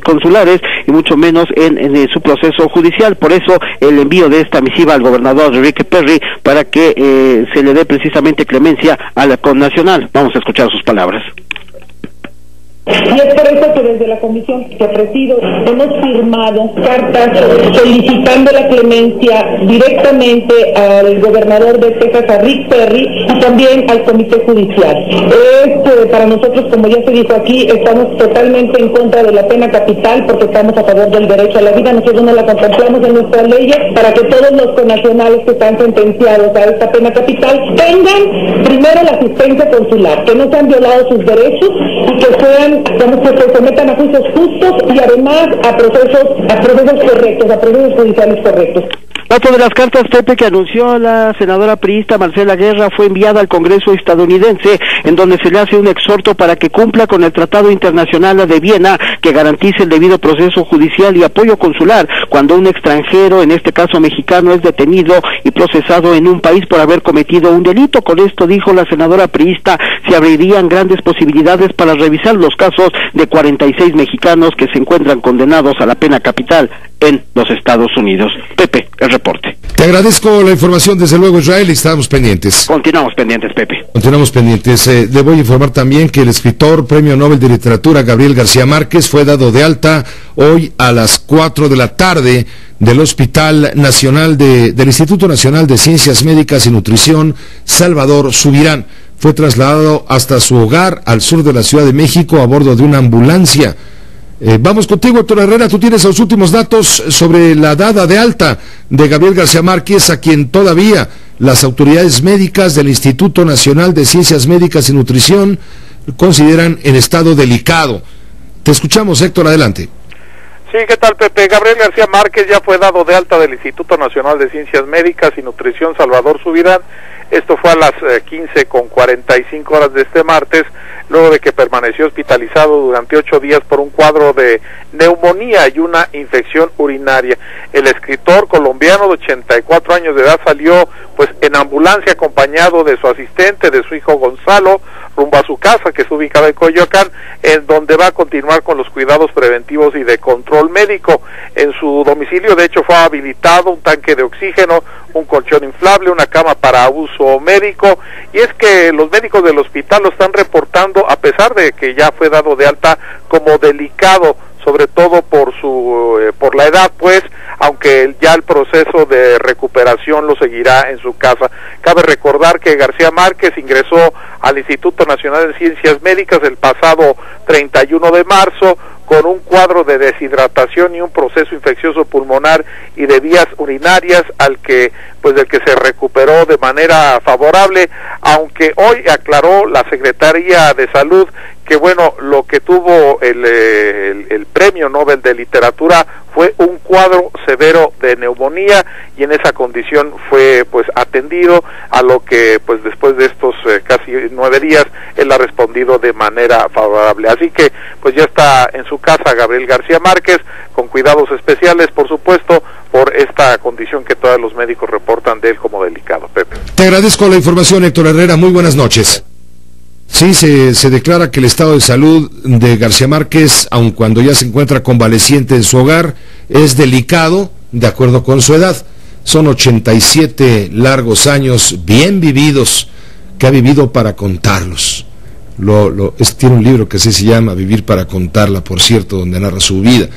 consulares y mucho menos en su proceso judicial. Por eso el envío de esta misiva al gobernador Rick Perry para que se le dé precisamente clemencia a la connacional. Vamos a escuchar sus palabras. Y es por eso que desde la comisión que presido hemos firmado cartas solicitando la clemencia directamente al gobernador de Texas, a Rick Perry, y también al comité judicial. Para nosotros, como ya se dijo aquí, estamos totalmente en contra de la pena capital porque estamos a favor del derecho a la vida. Nosotros no la contemplamos en nuestras leyes para que todos los connacionales que están sentenciados a esta pena capital tengan primero la asistencia consular, que no se han violado sus derechos y que sean, digamos, que se sometan a juicios justos y además a procesos correctos, a procesos judiciales correctos. Otra de las cartas, Pepe, que anunció la senadora priista Marcela Guerra fue enviada al Congreso estadounidense, en donde se le hace un exhorto para que cumpla con el Tratado Internacional de Viena, que garantice el debido proceso judicial y apoyo consular cuando un extranjero, en este caso mexicano, es detenido y procesado en un país por haber cometido un delito. Con esto, dijo la senadora priista, se abrirían grandes posibilidades para revisar los casos de 46 mexicanos que se encuentran condenados a la pena capital en los Estados Unidos. Pepe, el reporte. Te agradezco la información, desde luego, Israel, y estamos pendientes. Continuamos pendientes, Pepe. Continuamos pendientes. Le voy a informar también que el escritor, Premio Nobel de Literatura, Gabriel García Márquez, fue dado de alta hoy a las 4 de la tarde del Hospital Nacional del Instituto Nacional de Ciencias Médicas y Nutrición, Salvador Subirán. Fue trasladado hasta su hogar al sur de la Ciudad de México a bordo de una ambulancia. Vamos contigo, Héctor Herrera. Tú tienes los últimos datos sobre la dada de alta de Gabriel García Márquez, a quien todavía las autoridades médicas del Instituto Nacional de Ciencias Médicas y Nutrición consideran en estado delicado. Te escuchamos, Héctor, adelante. Sí, ¿qué tal, Pepe? Gabriel García Márquez ya fue dado de alta del Instituto Nacional de Ciencias Médicas y Nutrición Salvador Subirán. Esto fue a las 15:45 de este martes, luego de que permaneció hospitalizado durante 8 días por un cuadro de neumonía y una infección urinaria. El escritor colombiano de 84 años de edad salió pues en ambulancia acompañado de su asistente, de su hijo Gonzalo, rumbo a su casa, que está ubicada en Coyoacán, en donde va a continuar con los cuidados preventivos y de control médico. En su domicilio, de hecho, fue habilitado un tanque de oxígeno, un colchón inflable, una cama para uso médico, y es que los médicos del hospital lo están reportando, a pesar de que ya fue dado de alta, como delicado, sobre todo por la edad, pues, aunque ya el proceso de recuperación lo seguirá en su casa. Cabe recordar que García Márquez ingresó al Instituto Nacional de Ciencias Médicas el pasado 31 de marzo con un cuadro de deshidratación y un proceso infeccioso pulmonar y de vías urinarias del que se recuperó de manera favorable, aunque hoy aclaró la Secretaría de Salud que bueno, lo que tuvo el Premio Nobel de Literatura fue un cuadro severo de neumonía, y en esa condición fue pues atendido, a lo que pues después de estos casi 9 días él ha respondido de manera favorable. Así que pues ya está en su casa Gabriel García Márquez, con cuidados especiales, por supuesto, por esta condición que todos los médicos reportan de él como delicado. Pepe. Te agradezco la información, Héctor Herrera. Muy buenas noches. Sí, se declara que el estado de salud de García Márquez, aun cuando ya se encuentra convaleciente en su hogar, es delicado de acuerdo con su edad. Son 87 largos años bien vividos, que ha vivido para contarlos. Tiene un libro que así se llama, Vivir para contarla, por cierto, donde narra su vida,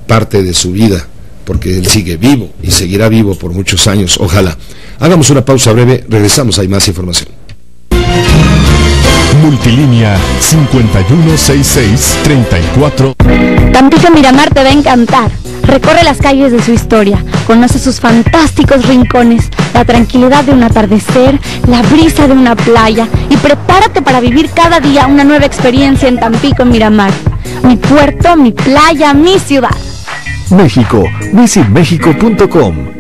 parte de su vida, porque él sigue vivo y seguirá vivo por muchos años, ojalá. Hagamos una pausa breve, regresamos, hay más información. Multilínea 516634. Tampico Miramar te va a encantar. Recorre las calles de su historia, conoce sus fantásticos rincones, la tranquilidad de un atardecer, la brisa de una playa y prepárate para vivir cada día una nueva experiencia en Tampico, Miramar. Mi puerto, mi playa, mi ciudad. México, visitmexico.com.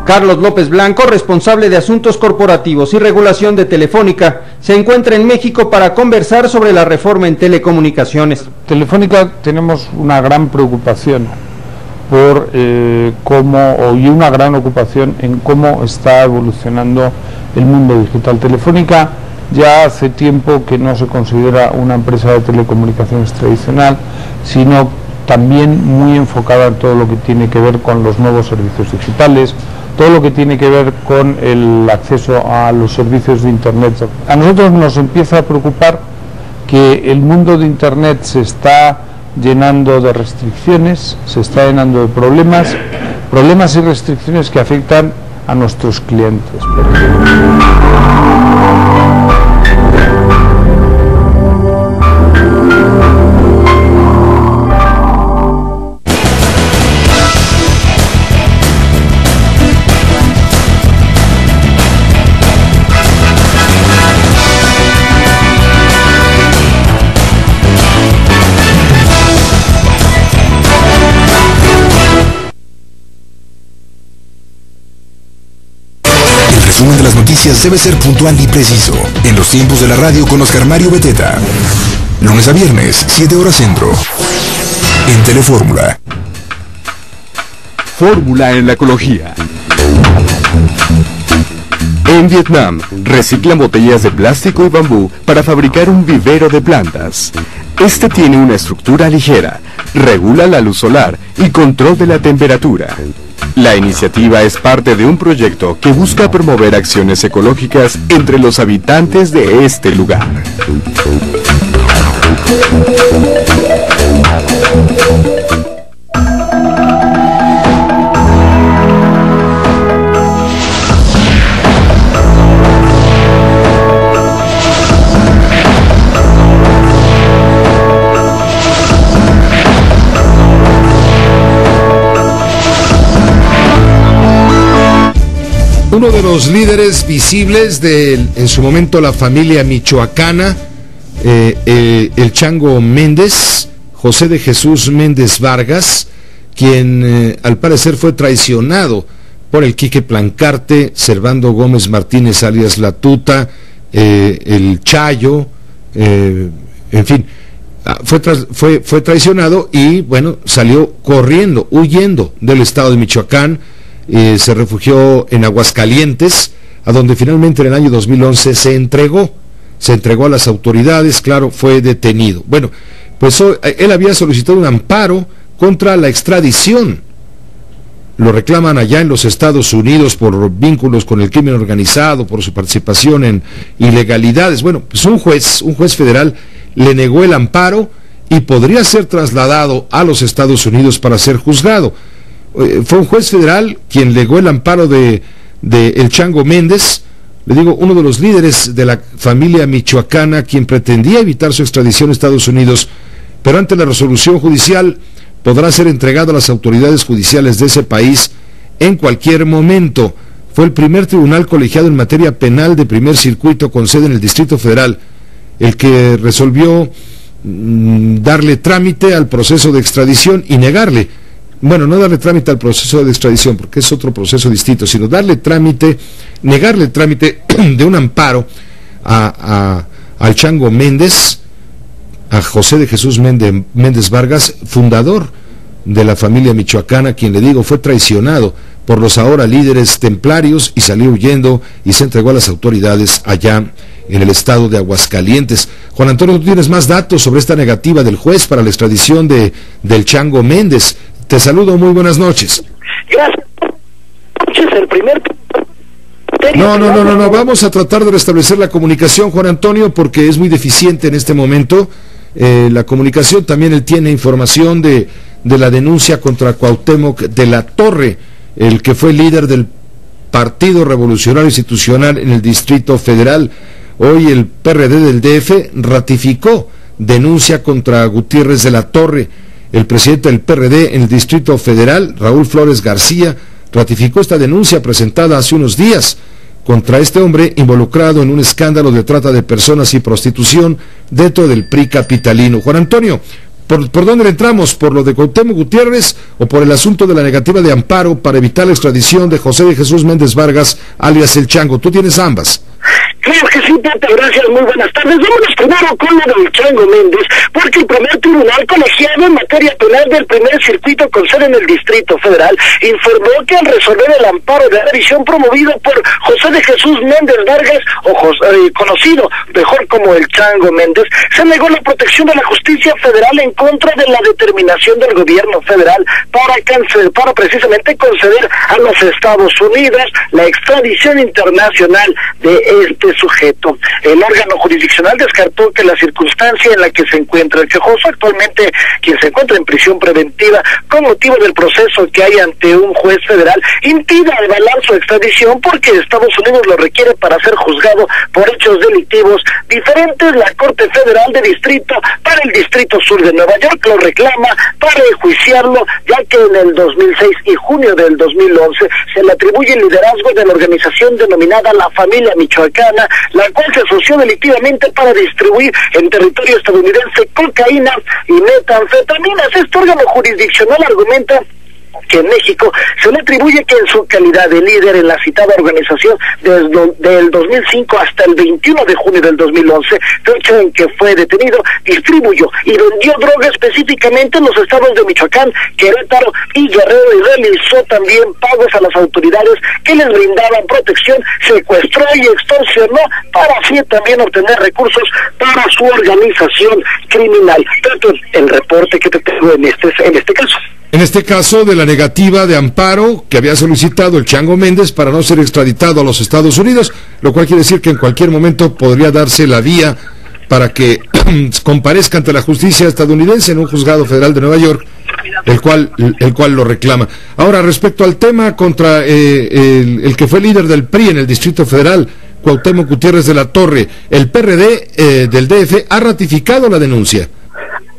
Carlos López Blanco, responsable de Asuntos Corporativos y Regulación de Telefónica, se encuentra en México para conversar sobre la reforma en telecomunicaciones. Telefónica tenemos una gran preocupación por y una gran ocupación en cómo está evolucionando el mundo digital. Telefónica ya hace tiempo que no se considera una empresa de telecomunicaciones tradicional, sino también muy enfocada en todo lo que tiene que ver con los nuevos servicios digitales, todo lo que tiene que ver con el acceso a los servicios de Internet. A nosotros nos empieza a preocupar que el mundo de Internet se está llenando de restricciones, se está llenando de problemas y restricciones que afectan a nuestros clientes. resumen de las noticias debe ser puntual y preciso. En los tiempos de la radio con Oscar Mario Beteta. Lunes a viernes, 7 horas centro. En Telefórmula. Fórmula en la ecología. En Vietnam, reciclan botellas de plástico y bambú para fabricar un vivero de plantas. Este tiene una estructura ligera, regula la luz solar y control de la temperatura. La iniciativa es parte de un proyecto que busca promover acciones ecológicas entre los habitantes de este lugar. Uno de los líderes visibles de, en su momento, la familia michoacana, el Chango Méndez, José de Jesús Méndez Vargas, quien al parecer fue traicionado por el Quique Plancarte, Servando Gómez Martínez alias La Tuta, el Chayo, en fin, fue traicionado y bueno, salió corriendo, huyendo del estado de Michoacán. Se refugió en Aguascalientes, a donde finalmente en el año 2011 se entregó a las autoridades, claro, fue detenido. Bueno, pues él había solicitado un amparo contra la extradición. Lo reclaman allá en los Estados Unidos por vínculos con el crimen organizado, por su participación en ilegalidades. Bueno, pues un juez federal le negó el amparo y podría ser trasladado a los Estados Unidos para ser juzgado. Fue un juez federal quien negó el amparo de el Chango Méndez, le digo, uno de los líderes de la familia michoacana, quien pretendía evitar su extradición a Estados Unidos, pero ante la resolución judicial podrá ser entregado a las autoridades judiciales de ese país en cualquier momento. Fue el primer tribunal colegiado en materia penal de primer circuito con sede en el Distrito Federal, el que resolvió darle trámite al proceso de extradición y negarle bueno, no darle trámite al proceso de extradición, porque es otro proceso distinto, sino darle trámite, negarle trámite de un amparo al Chango Méndez, a José de Jesús Méndez Vargas, fundador de la familia michoacana, quien, le digo, fue traicionado por los ahora líderes templarios y salió huyendo y se entregó a las autoridades allá en el estado de Aguascalientes. Juan Antonio, ¿tú tienes más datos sobre esta negativa del juez para la extradición del Chango Méndez? Te saludo, muy buenas noches. Gracias. El primer... No, vamos a tratar de restablecer la comunicación, Juan Antonio, porque es muy deficiente en este momento la comunicación. También él tiene información de la denuncia contra Cuauhtémoc de la Torre, el que fue líder del Partido Revolucionario Institucional en el Distrito Federal. Hoy el PRD del DF ratificó denuncia contra Gutiérrez de la Torre. El presidente del PRD en el Distrito Federal, Raúl Flores García, ratificó esta denuncia presentada hace unos días contra este hombre involucrado en un escándalo de trata de personas y prostitución dentro del PRI capitalino. Juan Antonio, ¿por dónde le entramos? ¿Por lo de Cuauhtémoc Gutiérrez o por el asunto de la negativa de amparo para evitar la extradición de José de Jesús Méndez Vargas, alias El Chango? Tú tienes ambas. Claro que sí, Pepe, gracias, muy buenas tardes. Vámonos primero con lo del Chango Méndez, porque el primer tribunal colegiado en materia penal del primer circuito con sede en el Distrito Federal informó que al resolver el amparo de revisión promovido por José de Jesús Méndez Vargas, conocido mejor como el Chango Méndez, se negó la protección de la justicia federal en contra de la determinación del gobierno federal para precisamente conceder a los Estados Unidos la extradición internacional de este sujeto. El órgano jurisdiccional descartó que la circunstancia en la que se encuentra el quejoso, actualmente quien se encuentra en prisión preventiva con motivo del proceso que hay ante un juez federal, impida avalar su extradición porque Estados Unidos lo requiere para ser juzgado por hechos delictivos diferentes. La Corte Federal de Distrito para el Distrito Sur de Nueva York lo reclama para enjuiciarlo, ya que en el 2006 y junio del 2011 se le atribuye el liderazgo de la organización denominada La Familia Michoacana, la cual se asoció delictivamente para distribuir en territorio estadounidense cocaína y metanfetaminas. Este órgano jurisdiccional argumenta que en México se le atribuye que en su calidad de líder en la citada organización desde el 2005 hasta el 21 de junio del 2011, fecha en que fue detenido, distribuyó y vendió droga específicamente en los estados de Michoacán, Querétaro y Guerrero, y realizó también pagos a las autoridades que les brindaban protección, secuestró y extorsionó para así también obtener recursos para su organización criminal. Tanto el reporte que te tengo en este caso. En este caso de la negativa de amparo que había solicitado el Chango Méndez para no ser extraditado a los Estados Unidos, lo cual quiere decir que en cualquier momento podría darse la vía para que comparezca ante la justicia estadounidense en un juzgado federal de Nueva York, el cual lo reclama. Ahora, respecto al tema contra el que fue líder del PRI en el Distrito Federal, Cuauhtémoc Gutiérrez de la Torre, el PRD del DF ha ratificado la denuncia.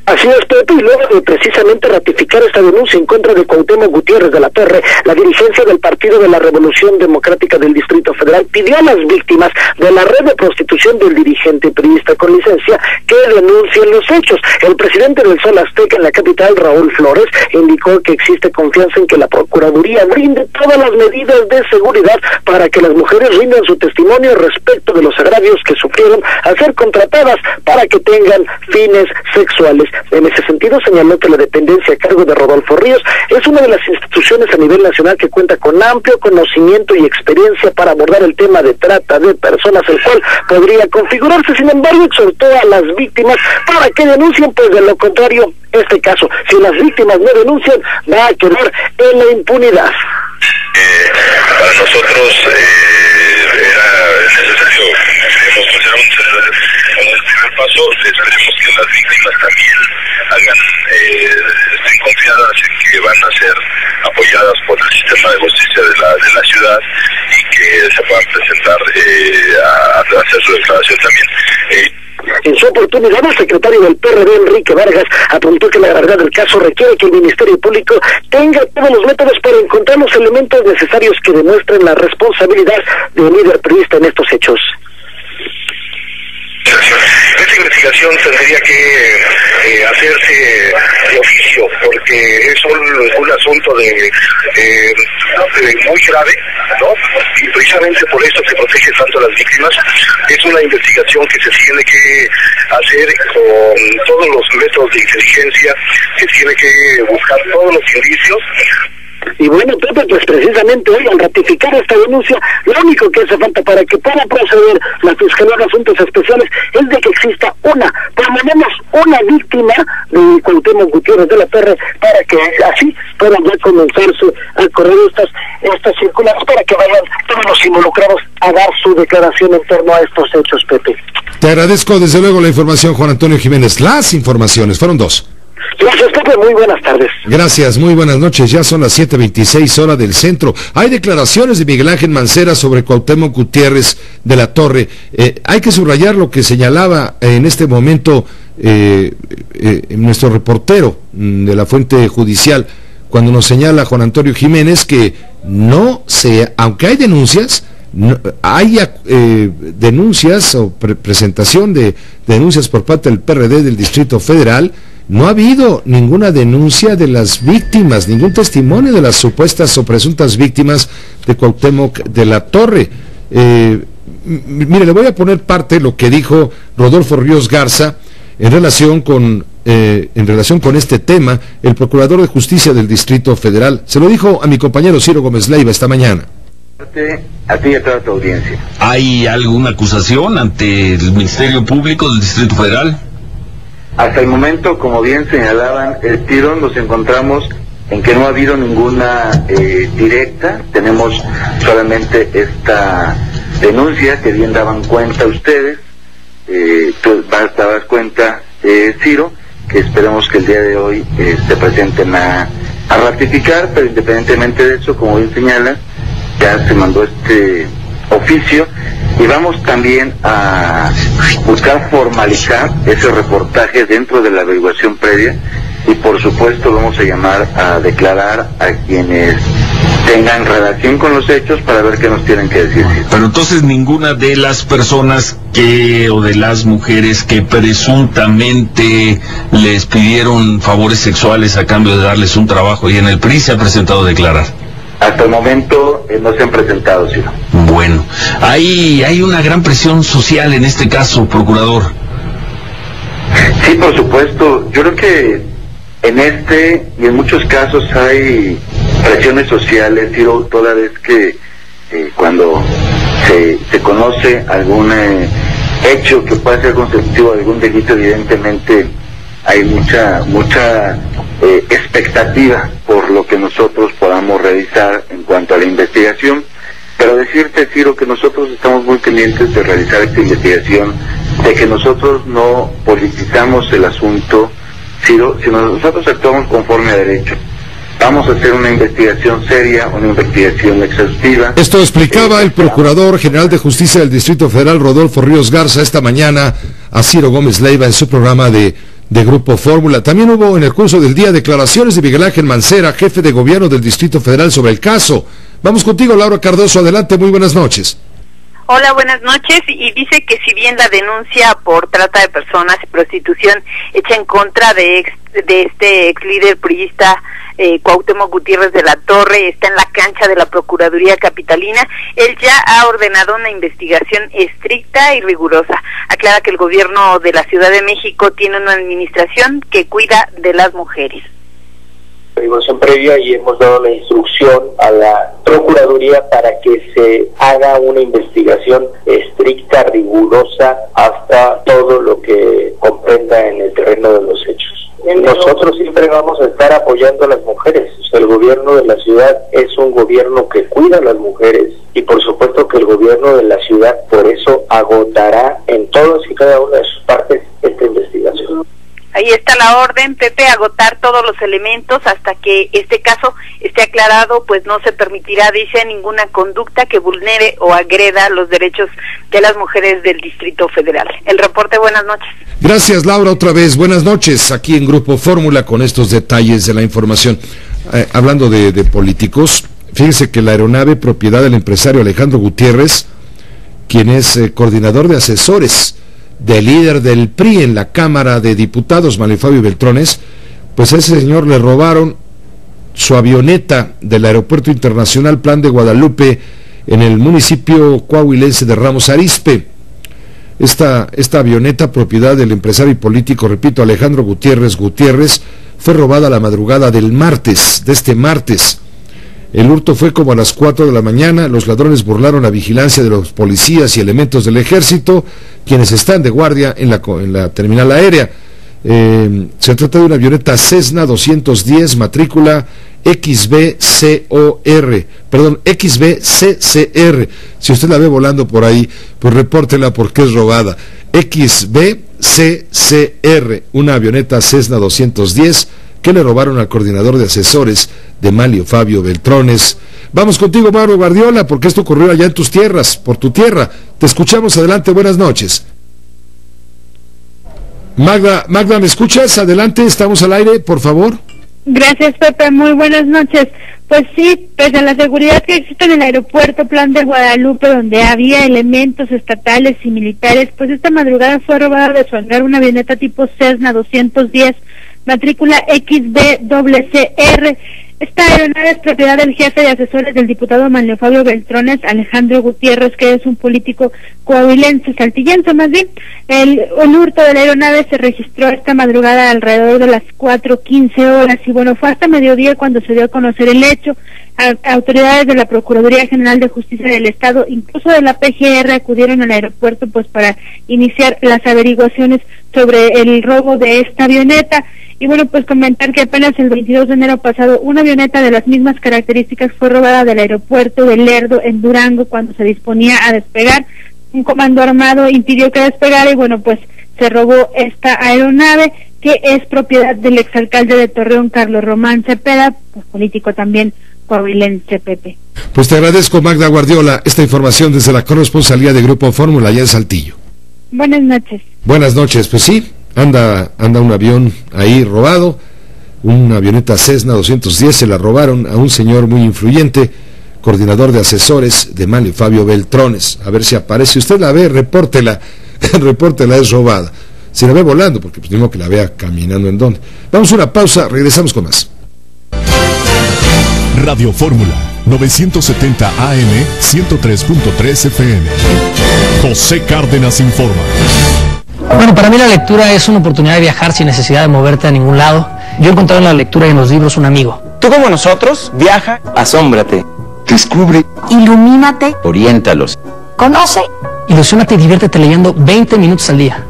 Así es, Pepe, y luego de precisamente ratificar esta denuncia en contra de Cuauhtémoc Gutiérrez de la Torre, la dirigencia del Partido de la Revolución Democrática del Distrito Federal pidió a las víctimas de la red de prostitución del dirigente priista con licencia que denuncien los hechos. El presidente del Sol Azteca en la capital, Raúl Flores, indicó que existe confianza en que la Procuraduría brinde todas las medidas de seguridad para que las mujeres rindan su testimonio respecto de los agravios que sufrieron al ser contratadas para que tengan fines sexuales. En ese sentido, señaló que la dependencia a cargo de Rodolfo Ríos es una de las instituciones a nivel nacional que cuenta con amplio conocimiento y experiencia para abordar el tema de trata de personas, el cual podría configurarse. Sin embargo, exhortó a las víctimas para que denuncien, pues de lo contrario, este caso, si las víctimas no denuncian, va a quedar en la impunidad. Para nosotros era necesario, queremos hacer un primer paso. Esperemos que las víctimas también estén confiadas en que van a ser apoyadas por el sistema de justicia de la ciudad y que se puedan presentar a hacer su declaración también. En su oportunidad, el secretario del PRD, Enrique Vargas, apuntó que la gravedad del caso requiere que el Ministerio Público tenga todos los métodos para encontrar los elementos necesarios que demuestren la responsabilidad del líder priista en estos hechos. investigación. Esta investigación tendría que hacerse de oficio, porque es un asunto muy grave, ¿no? Y precisamente por esto se protege tanto a las víctimas. Es una investigación que se tiene que hacer con todos los métodos de inteligencia, se tiene que buscar todos los indicios. Y bueno, Pepe, pues precisamente hoy al ratificar esta denuncia, lo único que hace falta para que pueda proceder la Fiscalía de Asuntos Especiales es de que exista por lo menos una víctima de Cuauhtémoc Gutiérrez de la Torre, para que así puedan ya comenzarse a correr estas circulares, para que vayan todos los involucrados a dar su declaración en torno a estos hechos, Pepe. Te agradezco desde luego la información, Juan Antonio Jiménez. Las informaciones fueron 2. Gracias, Pepe, muy buenas tardes. Gracias, muy buenas noches. Ya son las 7:26 hora del centro. Hay declaraciones de Miguel Ángel Mancera sobre Cuauhtémoc Gutiérrez de la Torre. Hay que subrayar lo que señalaba en este momento nuestro reportero de la fuente judicial, cuando nos señala Juan Antonio Jiménez que aunque hay denuncias, hay denuncias o presentación de denuncias por parte del PRD del Distrito Federal. No ha habido ninguna denuncia de las víctimas, ningún testimonio de las supuestas o presuntas víctimas de Cuauhtémoc de la Torre. Mire, le voy a poner parte de lo que dijo Rodolfo Ríos Garza en relación con este tema, el Procurador de Justicia del Distrito Federal. Se lo dijo a mi compañero Ciro Gómez Leiva esta mañana. A ti y a toda tu audiencia. ¿Hay alguna acusación ante el Ministerio Público del Distrito Federal? Hasta el momento, como bien señalaban, el tiro nos encontramos en que no ha habido ninguna directa. Tenemos solamente esta denuncia que bien daban cuenta ustedes. Tú te das cuenta, Ciro, que esperemos que el día de hoy se presenten a ratificar, pero independientemente de eso, como bien señalan, ya se mandó este oficio y vamos también a buscar formalizar ese reportaje dentro de la averiguación previa y por supuesto vamos a llamar a declarar a quienes tengan relación con los hechos para ver qué nos tienen que decir. Pero entonces ninguna de las personas o de las mujeres que presuntamente les pidieron favores sexuales a cambio de darles un trabajo y en el PRI se ha presentado a declarar. Hasta el momento no se han presentado, Ciro. Bueno, hay una gran presión social en este caso, procurador. Sí, por supuesto. Yo creo que en este y en muchos casos hay presiones sociales, Ciro, toda vez que cuando se conoce algún hecho que pueda ser constitutivo de algún delito, evidentemente hay mucha expectativa por lo que nosotros podamos realizar en cuanto a la investigación, pero decirte, Ciro, que nosotros estamos muy pendientes de realizar esta investigación, de que nosotros no politizamos el asunto, Ciro, sino nosotros actuamos conforme a derecho. Vamos a hacer una investigación seria, una investigación exhaustiva. Esto explicaba el Procurador General de Justicia del Distrito Federal, Rodolfo Ríos Garza, esta mañana a Ciro Gómez Leiva en su programa de Grupo Fórmula. También hubo en el curso del día declaraciones de Miguel Ángel Mancera, jefe de gobierno del Distrito Federal, sobre el caso. Vamos contigo, Laura Cardoso, adelante, muy buenas noches. Hola, buenas noches. Y dice que si bien la denuncia por trata de personas y prostitución hecha en contra de este ex líder priista Cuauhtémoc Gutiérrez de la Torre está en la cancha de la Procuraduría Capitalina, él ya ha ordenado una investigación estricta y rigurosa. Aclara que el gobierno de la Ciudad de México tiene una administración que cuida de las mujeres. Averiguación previa y hemos dado la instrucción a la Procuraduría para que se haga una investigación estricta, rigurosa, hasta todo lo que comprenda en el terreno de los hechos. Nosotros siempre vamos a estar apoyando a las mujeres. O sea, el gobierno de la ciudad es un gobierno que cuida a las mujeres y por supuesto que el gobierno de la ciudad por eso agotará en todas y cada una de sus partes esta investigación. Ahí está la orden, Pepe, agotar todos los elementos hasta que este caso esté aclarado, pues no se permitirá, dice, ninguna conducta que vulnere o agreda los derechos de las mujeres del Distrito Federal. El reporte, buenas noches. Gracias, Laura, otra vez. Buenas noches, aquí en Grupo Fórmula con estos detalles de la información. Hablando de políticos, fíjese que la aeronave propiedad del empresario Alejandro Gutiérrez, quien es coordinador de asesores del líder del PRI en la Cámara de Diputados, Mario Fabio Beltrones, pues a ese señor le robaron su avioneta del Aeropuerto Internacional Plan de Guadalupe en el municipio coahuilense de Ramos Arizpe. Esta avioneta, propiedad del empresario y político, repito, Alejandro Gutiérrez, fue robada la madrugada de este martes. El hurto fue como a las 4 de la mañana. Los ladrones burlaron la vigilancia de los policías y elementos del ejército, quienes están de guardia en la terminal aérea. Se trata de una avioneta Cessna 210, matrícula XBCCR. Si usted la ve volando por ahí, pues repórtela porque es robada. XBCCR, una avioneta Cessna 210 que le robaron al coordinador de asesores de Mario Fabio Beltrones. Vamos contigo, Mauro Guardiola, porque esto ocurrió allá en tus tierras, por tu tierra. Te escuchamos, adelante, buenas noches. Magda, ¿me escuchas? Adelante, estamos al aire, por favor. Gracias, Pepe, muy buenas noches. Pues sí, pese a la seguridad que existe en el aeropuerto Plan de Guadalupe, donde había elementos estatales y militares, pues esta madrugada fue robada de su hangar una avioneta tipo Cessna 210, matrícula XBCCR. Esta aeronave es propiedad del jefe de asesores del diputado Mario Fabio Beltrones, Alejandro Gutiérrez, que es un político coahuilense, saltillense más bien. El hurto de la aeronave se registró esta madrugada alrededor de las 4:15 horas y bueno, fue hasta mediodía cuando se dio a conocer el hecho. Autoridades de la Procuraduría General de Justicia del Estado, incluso de la PGR, acudieron al aeropuerto pues para iniciar las averiguaciones sobre el robo de esta avioneta. Y bueno, pues comentar que apenas el 22 de enero pasado una avioneta de las mismas características fue robada del aeropuerto de Lerdo en Durango cuando se disponía a despegar. Un comando armado impidió que despegara y bueno, pues se robó esta aeronave que es propiedad del exalcalde de Torreón, Carlos Román Cepeda, pues político también coahuilense, Pepe. Pues te agradezco, Magda Guardiola, esta información desde la corresponsalía de Grupo Fórmula allá en Saltillo. Buenas noches. Buenas noches, pues sí, anda un avión ahí robado, una avioneta Cessna 210, se la robaron a un señor muy influyente, coordinador de asesores de Mario Fabio Beltrones. A ver si aparece, usted la ve, repórtela, es robada. Si la ve volando, porque pues digo que la vea caminando en donde. Vamos a una pausa, regresamos con más. Radio Fórmula 970 AM 103.3 FM. José Cárdenas informa. Bueno, para mí la lectura es una oportunidad de viajar sin necesidad de moverte a ningún lado. Yo he encontrado en la lectura y en los libros un amigo. Tú como nosotros, viaja, asómbrate, descubre, ilumínate, oriéntalos, conoce, ilusiónate y diviértete leyendo 20 minutos al día.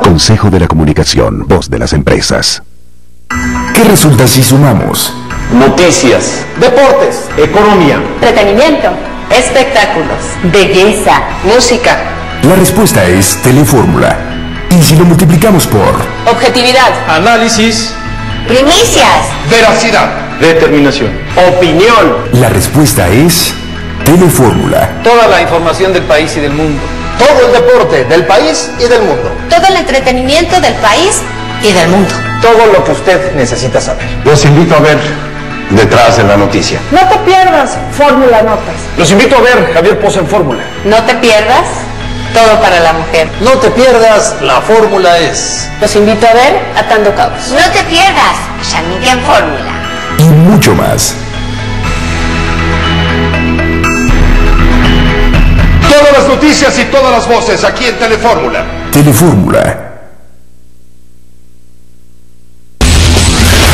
Consejo de la Comunicación, voz de las empresas. ¿Qué resulta si sumamos? noticias, deportes, economía, entretenimiento, espectáculos, belleza, música. La respuesta es Telefórmula. ¿Y si lo multiplicamos por? Objetividad, análisis, primicias, veracidad, determinación, opinión. La respuesta es Telefórmula. Toda la información del país y del mundo. Todo el deporte del país y del mundo. todo el entretenimiento del país y del mundo. Todo lo que usted necesita saber. Los invito a ver Detrás de la Noticia. No te pierdas Fórmula Notas. Los invito a ver Javier Poza en Fórmula. No te pierdas Todo para la Mujer. No te pierdas La Fórmula Es. Los invito a ver Atando Cabos. No te pierdas Shanika en Fórmula. Y mucho más. Todas las noticias y todas las voces aquí en Telefórmula. Telefórmula.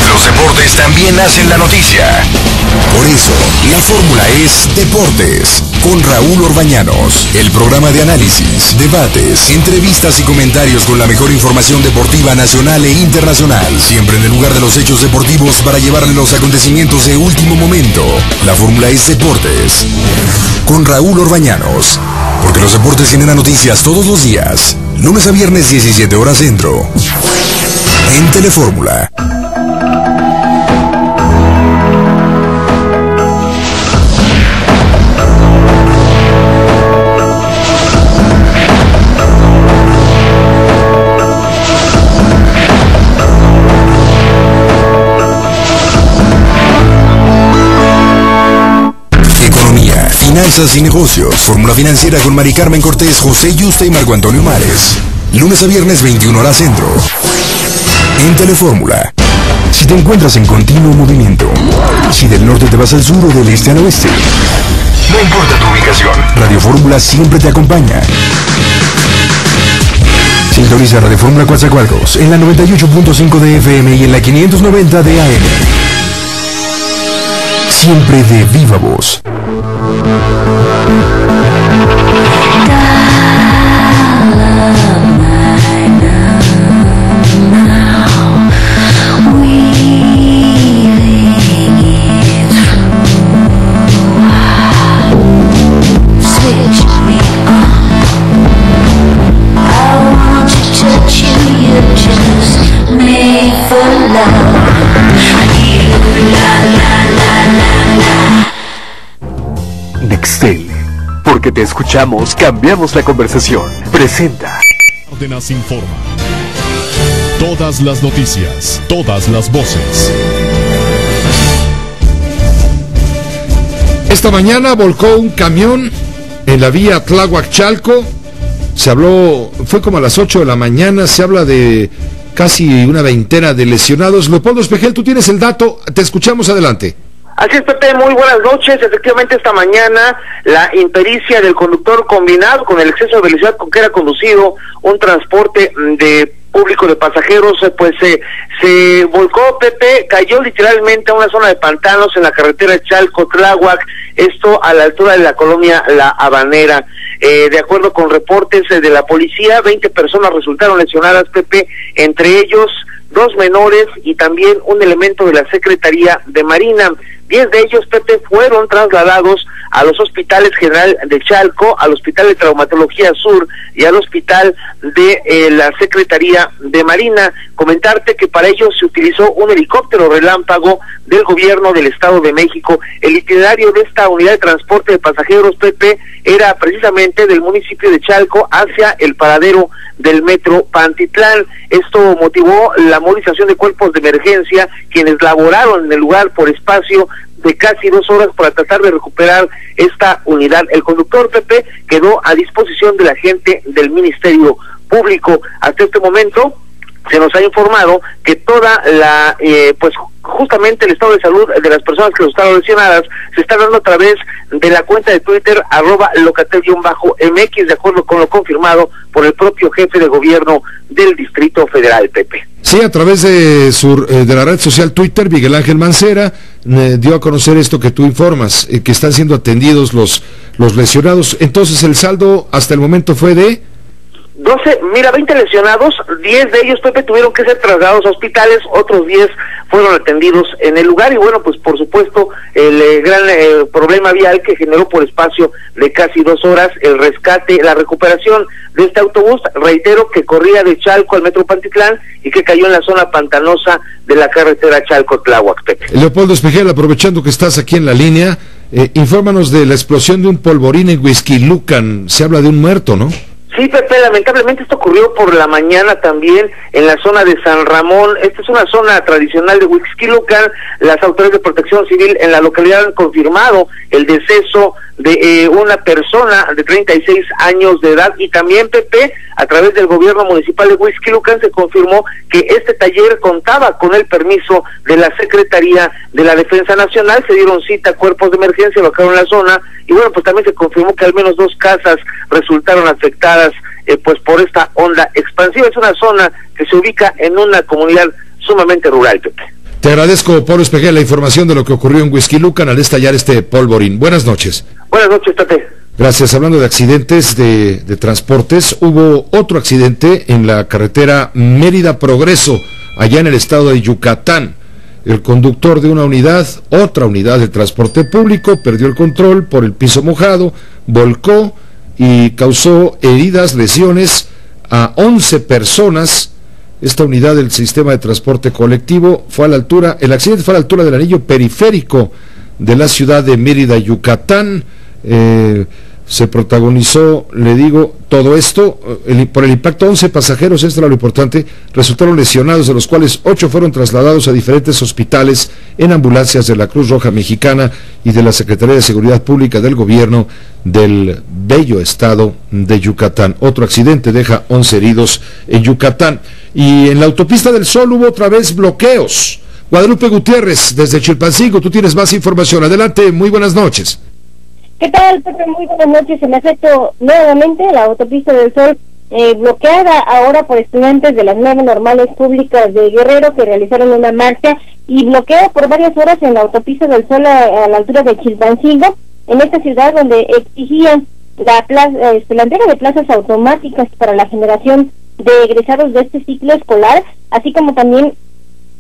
Los deportes también hacen la noticia. Por eso, la fórmula es Deportes, con Raúl Orbañanos. El programa de análisis, debates, entrevistas y comentarios con la mejor información deportiva nacional e internacional. Siempre en el lugar de los hechos deportivos para llevarle los acontecimientos de último momento. La fórmula es Deportes, con Raúl Orbañanos. Porque los deportes generan noticias todos los días. Lunes a viernes, 17 horas centro. En Telefórmula. Finanzas y negocios. Fórmula Financiera con Mari Carmen Cortés, José Yuste y Marco Antonio Mares. Lunes a viernes, 21 horas centro. En Telefórmula. Si te encuentras en continuo movimiento, si del norte te vas al sur o del este al oeste, no importa tu ubicación, Radio Fórmula siempre te acompaña. Sintoniza Radio Fórmula Coatzacoalcos en la 98.5 de FM y en la 590 de AM. Siempre de viva voz. Nextel, porque te escuchamos, cambiamos la conversación. Presenta. Cárdenas informa. Todas las noticias, todas las voces. Esta mañana volcó un camión en la vía Tláhuac-Chalco. Se habló, fue como a las 8 de la mañana, se habla de casi una veintena de lesionados. Leopoldo Espejel, tú tienes el dato, te escuchamos, adelante. Así es, Pepe, muy buenas noches. Efectivamente, esta mañana la impericia del conductor, combinado con el exceso de velocidad con que era conducido un transporte de público de pasajeros, pues se volcó, Pepe, cayó literalmente a una zona de pantanos en la carretera Chalco-Tláhuac, esto a la altura de la colonia La Habanera. De acuerdo con reportes de la policía, 20 personas resultaron lesionadas, Pepe, entre ellos 2 menores y también un elemento de la Secretaría de Marina. 10 de ellos, Pepe, fueron trasladados a los hospitales General de Chalco, al Hospital de Traumatología Sur y al Hospital de la Secretaría de Marina. Comentarte que para ello se utilizó un helicóptero relámpago del gobierno del Estado de México. El itinerario de esta unidad de transporte de pasajeros, Pepe, era precisamente del municipio de Chalco hacia el paradero del metro Pantitlán. Esto motivó la movilización de cuerpos de emergencia, quienes laboraron en el lugar por espacio de casi 2 horas para tratar de recuperar esta unidad. El conductor, Pepe, quedó a disposición de la gente del Ministerio Público. Hasta este momento se nos ha informado que toda la, pues justamente el estado de salud de las personas que resultaron lesionadas se está dando a través de la cuenta de Twitter @locatel_mx, de acuerdo con lo confirmado por el propio jefe de gobierno del Distrito Federal, Pepe. Sí, a través de la red social Twitter, Miguel Ángel Mancera dio a conocer esto que tú informas, que están siendo atendidos los lesionados. Entonces el saldo hasta el momento fue de 20 lesionados, 10 de ellos, Pepe, tuvieron que ser trasladados a hospitales, otros 10 fueron atendidos en el lugar. Y bueno, pues por supuesto el gran problema vial que generó por espacio de casi 2 horas el rescate, la recuperación de este autobús, reitero, que corría de Chalco al metro Pantitlán y que cayó en la zona pantanosa de la carretera Chalco-Tláhuac, Pepe. Leopoldo Espejel, aprovechando que estás aquí en la línea, infórmanos de la explosión de un polvorín en Huixquilucan. Se habla de un muerto, ¿no? Sí, Pepe, lamentablemente esto ocurrió por la mañana también en la zona de San Ramón. Esta es una zona tradicional de Huixquilucan. Las autoridades de protección civil en la localidad han confirmado el deceso de una persona de 36 años de edad. Y también, Pepe, a través del gobierno municipal de Huixquilucan se confirmó que este taller contaba con el permiso de la Secretaría de la Defensa Nacional. Se dieron cita, cuerpos de emergencia locaron en la zona. Y bueno, pues también se confirmó que al menos 2 casas resultaron afectadas pues por esta onda expansiva. Es una zona que se ubica en una comunidad sumamente rural, Pepe. Te agradezco, Pablo Espejel, la información de lo que ocurrió en Huixquilucan al estallar este polvorín. Buenas noches. Buenas noches, Pepe. Gracias. Hablando de accidentes de transportes, hubo otro accidente en la carretera Mérida-Progreso, allá en el estado de Yucatán. El conductor de una unidad, otra unidad de transporte público, perdió el control por el piso mojado, volcó y causó heridas, lesiones a 11 personas. Esta unidad del sistema de transporte colectivo fue a la altura, el accidente fue a la altura del anillo periférico de la ciudad de Mérida, Yucatán. se protagonizó, le digo, todo esto, por el impacto 11 pasajeros, esto era lo importante, resultaron lesionados, de los cuales 8 fueron trasladados a diferentes hospitales en ambulancias de la Cruz Roja Mexicana y de la Secretaría de Seguridad Pública del Gobierno del bello estado de Yucatán. Otro accidente deja 11 heridos en Yucatán. Y en la autopista del Sol hubo otra vez bloqueos. Guadalupe Gutiérrez, desde Chilpancingo, tú tienes más información. Adelante, muy buenas noches. ¿Qué tal, Pepe? Muy buenas noches. En efecto, nuevamente la autopista del Sol bloqueada ahora por estudiantes de las 9 normales públicas de Guerrero que realizaron una marcha, y bloqueada por varias horas en la autopista del Sol a la altura de Chilpancingo, en esta ciudad donde exigían la entrega de plazas automáticas para la generación de egresados de este ciclo escolar, así como también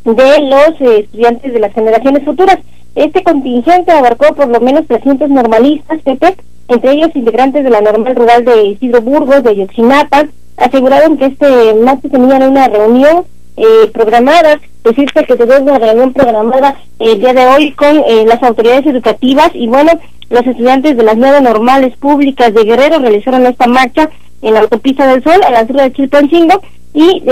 de los estudiantes de las generaciones futuras. Este contingente abarcó por lo menos 300 normalistas, Pepe, entre ellos integrantes de la normal rural de Isidro Burgos, de Ayotzinapa. Aseguraron que este martes tenían una reunión programada, decirte que tuvo una reunión programada el día de hoy con las autoridades educativas, y bueno, los estudiantes de las 9 normales públicas de Guerrero realizaron esta marcha en la autopista del Sol, a la altura de Chilpancingo, y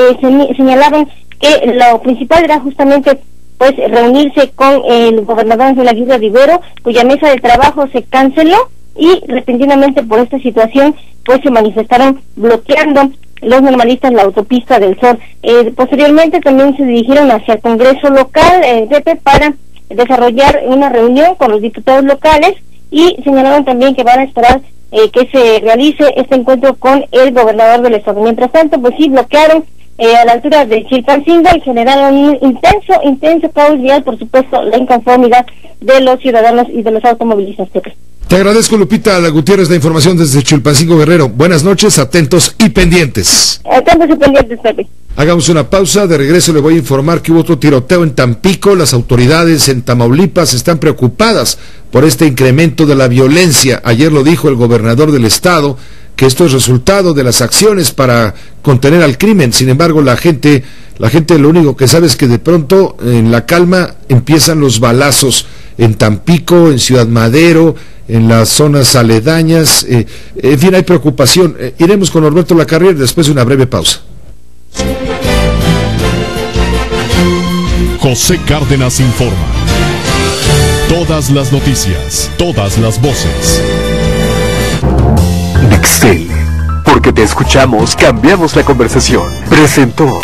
señalaban que lo principal era justamente pues reunirse con el gobernador Ángel Aguirre Rivero, cuya mesa de trabajo se canceló, y repentinamente por esta situación pues se manifestaron bloqueando los normalistas la autopista del Sol. Posteriormente también se dirigieron hacia el Congreso local, para desarrollar una reunión con los diputados locales, y señalaron también que van a esperar que se realice este encuentro con el gobernador del estado. Mientras tanto, pues sí, bloquearon a la altura de Chilpancingo y generaron un intenso caos vial, por supuesto, la inconformidad de los ciudadanos y de los automovilistas. Te agradezco, Lupita Gutiérrez, la información desde Chilpancingo, Guerrero. Buenas noches, atentos y pendientes. Atentos y pendientes, Pepe. Hagamos una pausa, de regreso le voy a informar que hubo otro tiroteo en Tampico. Las autoridades en Tamaulipas están preocupadas por este incremento de la violencia. Ayer lo dijo el gobernador del estado, que esto es resultado de las acciones para contener al crimen. Sin embargo, la gente lo único que sabe es que de pronto en la calma empiezan los balazos en Tampico, en Ciudad Madero, en las zonas aledañas. En fin, hay preocupación. Iremos con Norberto Lacarrier después de una breve pausa. José Cárdenas informa. Todas las noticias, todas las voces. Nextel, porque te escuchamos, cambiamos la conversación. Presentó.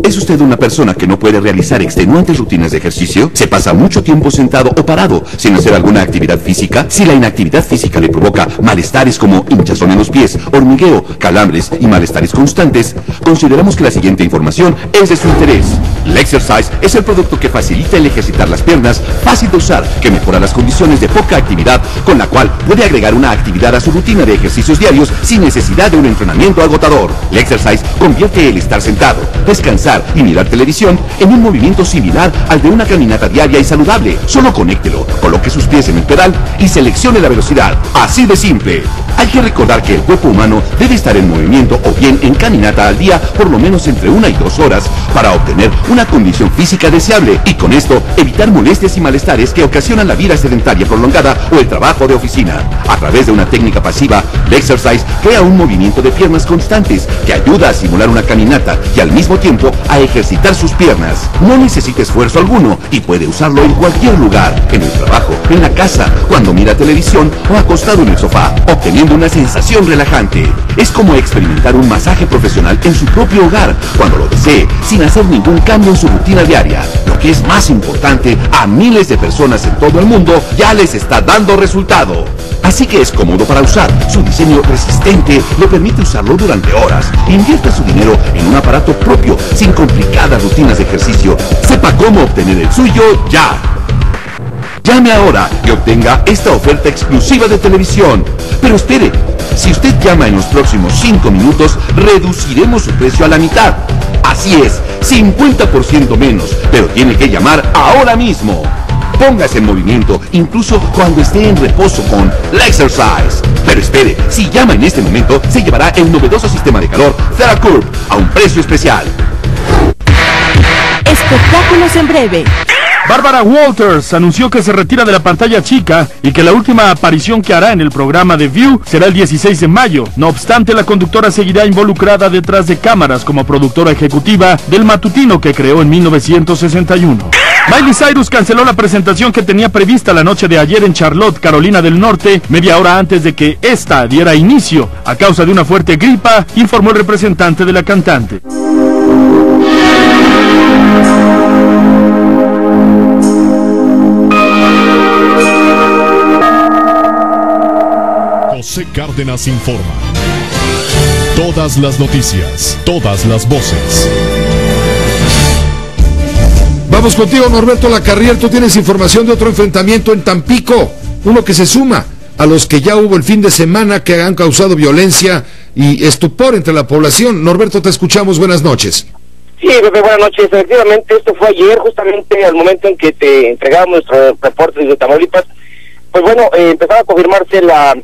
¿Es usted una persona que no puede realizar extenuantes rutinas de ejercicio? ¿Se pasa mucho tiempo sentado o parado sin hacer alguna actividad física? Si la inactividad física le provoca malestares como hinchazón en los pies, hormigueo, calambres y malestares constantes, consideramos que la siguiente información es de su interés. Lexercise es el producto que facilita el ejercitar las piernas, fácil de usar, que mejora las condiciones de poca actividad, con la cual puede agregar una actividad a su rutina de ejercicios diarios sin necesidad de un entrenamiento agotador. Lexercise convierte el estar sentado, descansar y mirar televisión en un movimiento similar al de una caminata diaria y saludable. Solo conéctelo, coloque sus pies en el pedal y seleccione la velocidad. Así de simple. Hay que recordar que el cuerpo humano debe estar en movimiento o bien en caminata al día por lo menos entre 1 y 2 horas para obtener una condición física deseable y con esto evitar molestias y malestares que ocasionan la vida sedentaria prolongada o el trabajo de oficina. A través de una técnica pasiva, Lexercise crea un movimiento de piernas constantes que ayuda a simular una caminata y al mismo tiempo a ejercitar sus piernas. No necesita esfuerzo alguno y puede usarlo en cualquier lugar, en el trabajo, en la casa, cuando mira televisión o acostado en el sofá, obteniendo una sensación relajante. Es como experimentar un masaje profesional en su propio hogar, cuando lo desee, sin hacer ningún cambio en su rutina diaria. Lo que es más importante, a miles de personas en todo el mundo ya les está dando resultado. Así que es cómodo para usar. Su diseño resistente le permite usarlo durante horas. Invierta su dinero en un aparato propio, sin complicadas rutinas de ejercicio. Sepa cómo obtener el suyo ya. Llame ahora y obtenga esta oferta exclusiva de televisión. Pero espere, si usted llama en los próximos 5 minutos, reduciremos su precio a la mitad. Así es, 50% menos, pero tiene que llamar ahora mismo. Póngase en movimiento, incluso cuando esté en reposo con Lexercise. Pero espere, si llama en este momento, se llevará el novedoso sistema de calor TheraCurve a un precio especial. Espectáculos en breve. Bárbara Walters anunció que se retira de la pantalla chica y que la última aparición que hará en el programa The View será el 16 de mayo. No obstante, la conductora seguirá involucrada detrás de cámaras como productora ejecutiva del matutino que creó en 1961. Miley Cyrus canceló la presentación que tenía prevista la noche de ayer en Charlotte, Carolina del Norte, media hora antes de que esta diera inicio, a causa de una fuerte gripa, informó el representante de la cantante. José Cárdenas informa. Todas las noticias, todas las voces. Vamos contigo, Norberto Lacarriel. Tú tienes información de otro enfrentamiento en Tampico, uno que se suma a los que ya hubo el fin de semana, que han causado violencia y estupor entre la población. Norberto, te escuchamos. Buenas noches. Sí, Pepe, buenas noches. Efectivamente, esto fue ayer, justamente al momento en que te entregábamos nuestro reporte desde Tamaulipas. Pues bueno, empezaba a confirmarse la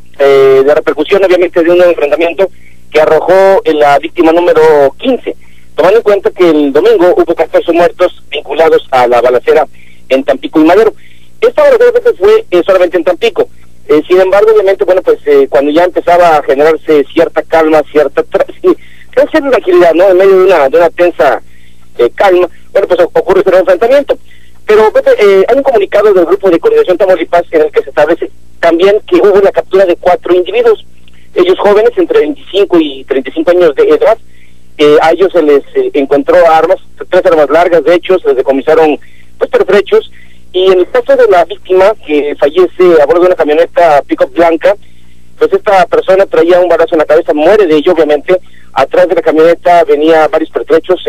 repercusión, obviamente, de un enfrentamiento que arrojó la víctima número 15, tomando en cuenta que el domingo hubo 14 muertos vinculados a la balacera en Tampico y Madero. Esta balacera fue solamente en Tampico. Sin embargo, obviamente, bueno, pues cuando ya empezaba a generarse cierta calma, cierta tranquilidad, ¿no? En medio de una tensa calma, bueno, pues ocurre este enfrentamiento. Pero hay un comunicado del Grupo de Coordinación Tamaulipas en el que se establece también que hubo la captura de 4 individuos, ellos jóvenes entre 25 y 35 años de edad. A ellos se les encontró armas, 3 armas largas, de hecho, se les decomisaron pues pertrechos, y en el caso de la víctima que fallece a bordo de una camioneta pick-up blanca, pues esta persona traía un balazo en la cabeza, muere de ello, obviamente. Atrás de la camioneta venía varios pertrechos,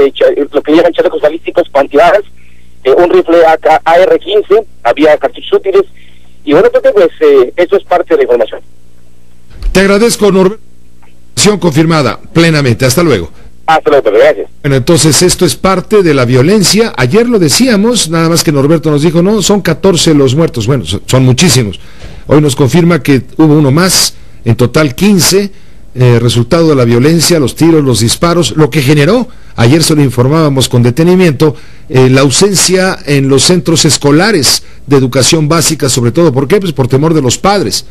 lo que llaman chalecos balísticos, antibalas, un rifle AR-15, había cartuchos útiles, y bueno, pues eso es parte de la información. Te agradezco, Norberto. Confirmada plenamente. Hasta luego. Hasta luego, gracias. Bueno, entonces esto es parte de la violencia. Ayer lo decíamos, nada más que Norberto nos dijo, no, son 14 los muertos. Bueno, son muchísimos. Hoy nos confirma que hubo uno más, en total 15, resultado de la violencia, los tiros, los disparos, lo que generó, ayer se lo informábamos con detenimiento, la ausencia en los centros escolares de educación básica, sobre todo. ¿Por qué? Pues por temor de los padres,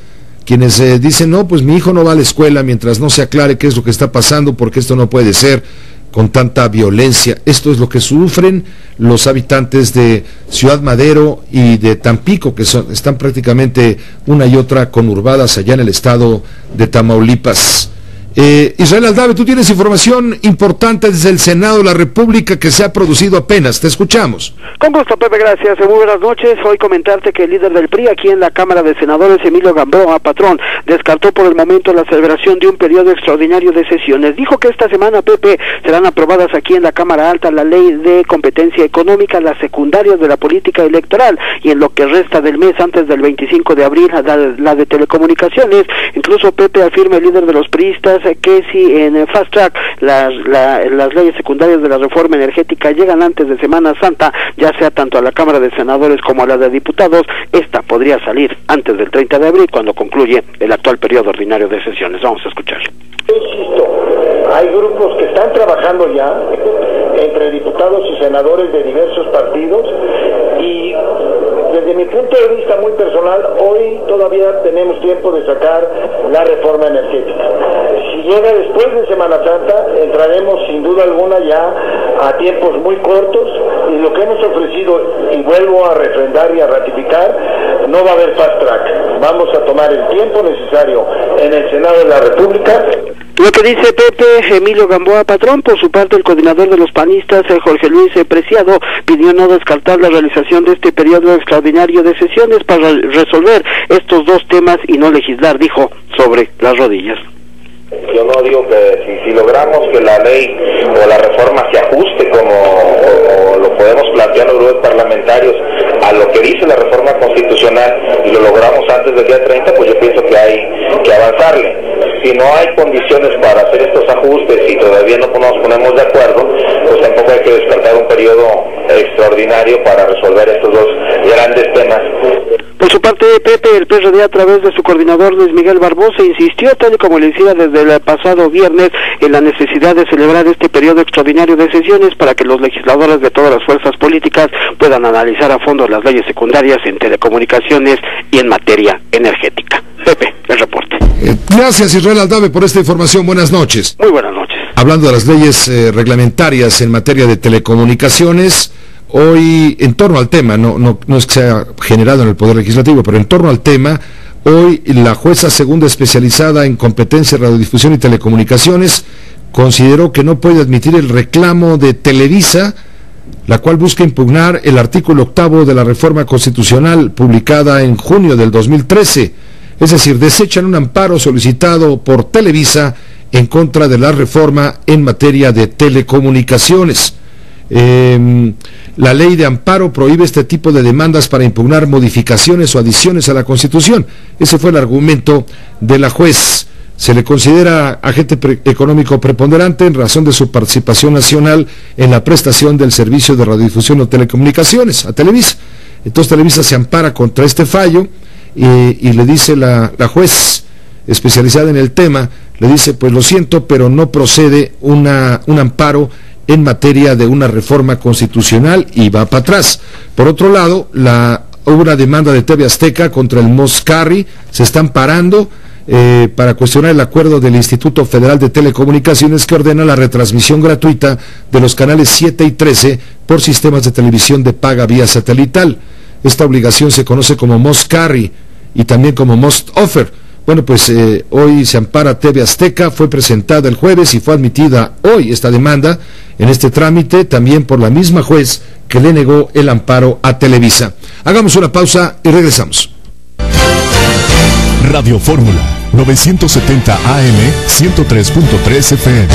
quienes dicen, no, pues mi hijo no va a la escuela mientras no se aclare qué es lo que está pasando, porque esto no puede ser con tanta violencia. Esto es lo que sufren los habitantes de Ciudad Madero y de Tampico, que están prácticamente una y otra conurbadas allá en el estado de Tamaulipas. Israel Aldave, tú tienes información importante desde el Senado de la República que se ha producido apenas. Te escuchamos. Con gusto, Pepe, gracias. Muy buenas noches. Hoy comentarte que el líder del PRI aquí en la Cámara de Senadores, Emilio Gamboa Patrón, descartó por el momento la celebración de un periodo extraordinario de sesiones. Dijo que esta semana, Pepe, serán aprobadas aquí en la Cámara Alta la Ley de Competencia Económica, las secundarias de la política electoral, y en lo que resta del mes, antes del 25 de abril, la de telecomunicaciones. Incluso, Pepe, afirma el líder de los priistas que si en Fast Track las leyes secundarias de la reforma energética llegan antes de Semana Santa, ya sea tanto a la Cámara de Senadores como a la de Diputados, esta podría salir antes del 30 de abril, cuando concluye el actual periodo ordinario de sesiones. Vamos a escuchar. Hay grupos que están trabajando ya entre diputados y senadores de diversos partidos, y desde mi punto de vista muy personal, hoy todavía tenemos tiempo de sacar la reforma energética. Si llega después de Semana Santa, entraremos sin duda alguna ya a tiempos muy cortos, y lo que hemos ofrecido, y vuelvo a refrendar y a ratificar, no va a haber fast track. Vamos a tomar el tiempo necesario en el Senado de la República. Lo que dice Pepe Emilio Gamboa Patrón. Por su parte, el coordinador de los panistas, Jorge Luis Preciado, pidió no descartar la realización de este periodo extraordinario de sesiones para resolver estos dos temas y no legislar, dijo, sobre las rodillas. Yo no digo que si logramos que la ley o la reforma se ajuste como lo podemos plantear los grupos parlamentarios a lo que dice la reforma constitucional y lo logramos antes del día 30, pues yo pienso que hay que avanzarle. Si no hay condiciones para hacer estos ajustes y todavía no nos ponemos de acuerdo, pues tampoco hay que descartar un periodo extraordinario para resolver estos dos grandes temas. Por su parte, Pepe, el PRD, a través de su coordinador Luis Miguel Barbosa, insistió, tal y como le decía desde el pasado viernes, en la necesidad de celebrar este periodo extraordinario de sesiones para que los legisladores de todas las fuerzas políticas puedan analizar a fondo las leyes secundarias en telecomunicaciones y en materia energética. Pepe, el reporte. Gracias, Israel Aldave, por esta información. Buenas noches. Muy buenas noches. Hablando de las leyes reglamentarias en materia de telecomunicaciones, hoy, en torno al tema, no es que sea generado en el Poder Legislativo, pero en torno al tema, hoy la jueza segunda especializada en competencia, radiodifusión y telecomunicaciones consideró que no puede admitir el reclamo de Televisa, la cual busca impugnar el artículo 8º de la reforma constitucional publicada en junio del 2013, es decir, desechan un amparo solicitado por Televisa en contra de la reforma en materia de telecomunicaciones. La ley de amparo prohíbe este tipo de demandas para impugnar modificaciones o adiciones a la Constitución. Ese fue el argumento de la juez. Se le considera agente económico preponderante en razón de su participación nacional en la prestación del servicio de radiodifusión o telecomunicaciones a Televisa. Entonces Televisa se ampara contra este fallo y le dice la juez especializada en el tema, le dice, pues lo siento, pero no procede un amparo en materia de una reforma constitucional, y va para atrás. Por otro lado, hubo una demanda de TV Azteca contra el Moscarri, se están parando para cuestionar el acuerdo del Instituto Federal de Telecomunicaciones que ordena la retransmisión gratuita de los canales 7 y 13 por sistemas de televisión de paga vía satelital. Esta obligación se conoce como Moscarri y también como Most Offer. Bueno, pues hoy se ampara TV Azteca, fue presentada el jueves y fue admitida hoy esta demanda en este trámite, también por la misma juez que le negó el amparo a Televisa. Hagamos una pausa y regresamos. Radio Fórmula, 970 AM, 103.3 FM.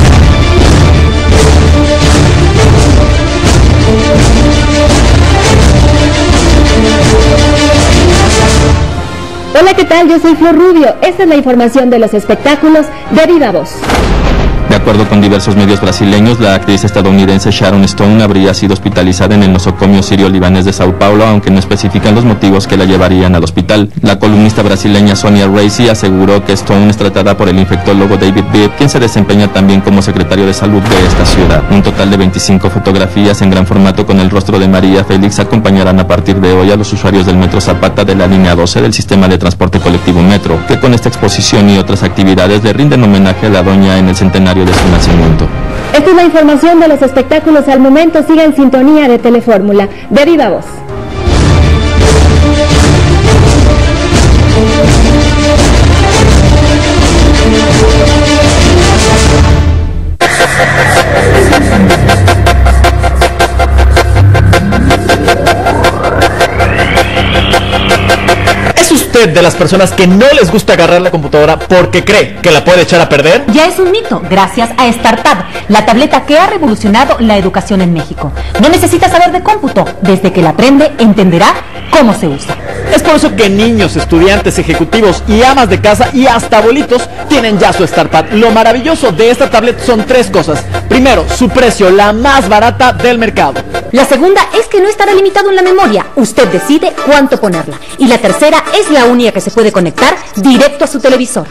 Hola, ¿qué tal? Yo soy Flor Rubio. Esta es la información de los espectáculos de Viva Voz. De acuerdo con diversos medios brasileños, la actriz estadounidense Sharon Stone habría sido hospitalizada en el nosocomio sirio-libanés de Sao Paulo, aunque no especifican los motivos que la llevarían al hospital. La columnista brasileña Sonia Racy aseguró que Stone es tratada por el infectólogo David Bibb, quien se desempeña también como secretario de salud de esta ciudad. Un total de 25 fotografías en gran formato con el rostro de María Félix acompañarán a partir de hoy a los usuarios del Metro Zapata de la línea 12 del sistema de transporte colectivo Metro, que con esta exposición y otras actividades le rinden homenaje a la doña en el centenario de su nacimiento. Esta es la información de los espectáculos al momento. Siga en sintonía de Telefórmula. De Viva Voz. ¿De las personas que no les gusta agarrar la computadora porque cree que la puede echar a perder? Ya es un mito, gracias a StarTab, la tableta que ha revolucionado la educación en México. No necesita saber de cómputo, desde que la aprende entenderá cómo se usa. Es por eso que niños, estudiantes, ejecutivos y amas de casa y hasta abuelitos tienen ya su StarTab. Lo maravilloso de esta tablet son tres cosas. Primero, su precio, la más barata del mercado. La segunda es que no estará limitado en la memoria, usted decide cuánto ponerla. Y la tercera es la única que se puede conectar directo a su televisor.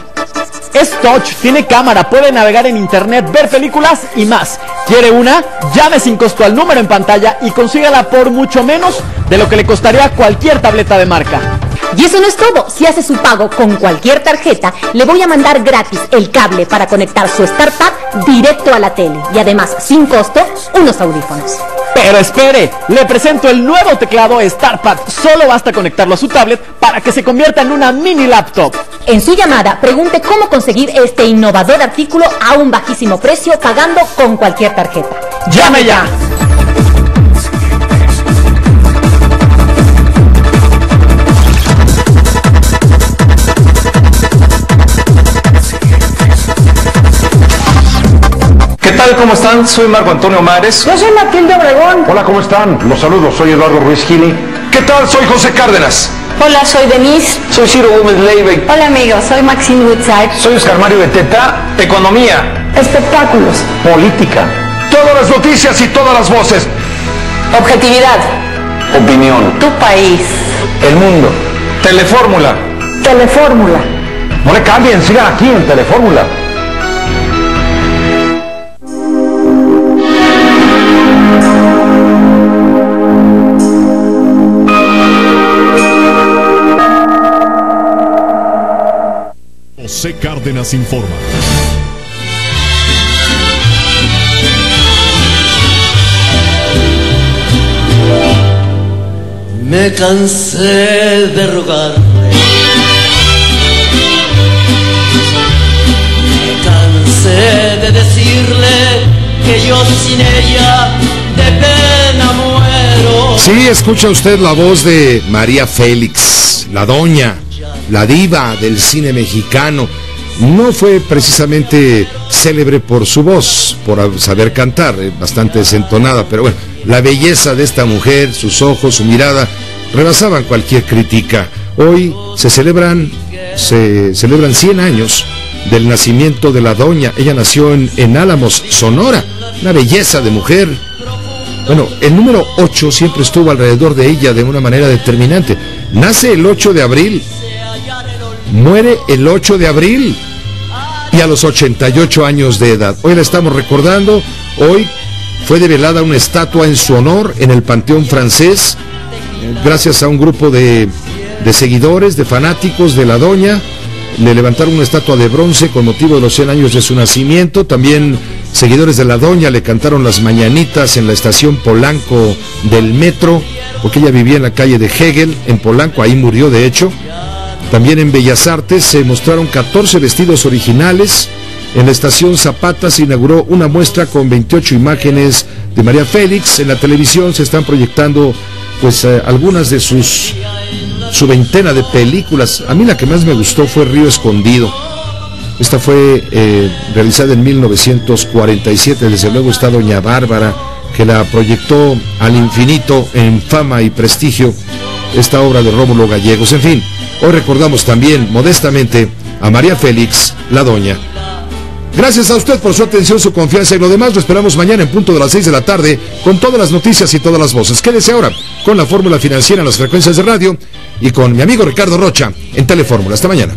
Es touch, tiene cámara, puede navegar en internet, ver películas y más. ¿Quiere una? Llame sin costo al número en pantalla y consígala por mucho menos de lo que le costaría cualquier tableta de marca. Y eso no es todo, si hace su pago con cualquier tarjeta, le voy a mandar gratis el cable para conectar su StarTab directo a la tele. Y además, sin costo, unos audífonos. Pero espere, le presento el nuevo teclado StarPad. Solo basta conectarlo a su tablet para que se convierta en una mini laptop. En su llamada, pregunte cómo conseguir este innovador artículo a un bajísimo precio pagando con cualquier tarjeta. ¡Llame ya! ¿Qué tal? ¿Cómo están? Soy Marco Antonio Mares. Yo soy Matilde Obregón. Hola, ¿cómo están? Los saludos, soy Eduardo Ruiz Gili. ¿Qué tal? Soy José Cárdenas. Hola, soy Denise. Soy Ciro Gómez Leiva. Hola, amigos. Soy Maxine Woodside. Soy Oscar Mario Beteta. Economía. Espectáculos. Política. Todas las noticias y todas las voces. Objetividad. Opinión. Tu país. El mundo. Telefórmula. Telefórmula. No le cambien, sigan aquí en Telefórmula. José Cárdenas informa. Me cansé de rogarle, me cansé de decirle que yo sin ella de pena muero. Sí, escucha usted la voz de María Félix, la doña, la diva del cine mexicano. No fue precisamente célebre por su voz, por saber cantar, bastante desentonada, pero bueno, la belleza de esta mujer, sus ojos, su mirada, rebasaban cualquier crítica. Hoy se celebran 100 años del nacimiento de la doña. Ella nació en Álamos, Sonora, una belleza de mujer. Bueno, el número 8 siempre estuvo alrededor de ella de una manera determinante. Nace el 8 de abril, muere el 8 de abril y a los 88 años de edad. Hoy la estamos recordando. Hoy fue develada una estatua en su honor en el Panteón Francés, gracias a un grupo de seguidores, de fanáticos de la doña. Le levantaron una estatua de bronce con motivo de los 100 años de su nacimiento. También seguidores de la doña le cantaron las mañanitas en la estación Polanco del metro, porque ella vivía en la calle de Hegel, en Polanco, ahí murió de hecho. También en Bellas Artes se mostraron 14 vestidos originales. En la estación Zapata se inauguró una muestra con 28 imágenes de María Félix. En la televisión se están proyectando pues algunas de su veintena de películas. A mí la que más me gustó fue Río Escondido. Esta fue realizada en 1947. Desde luego está doña Bárbara, que la proyectó al infinito en fama y prestigio, esta obra de Rómulo Gallegos. En fin, hoy recordamos también modestamente a María Félix, la doña. Gracias a usted por su atención, su confianza y lo demás. Lo esperamos mañana en punto de las 6 de la tarde con todas las noticias y todas las voces. Quédese ahora con la Fórmula Financiera en las frecuencias de radio y con mi amigo Ricardo Rocha en Telefórmula. Hasta mañana.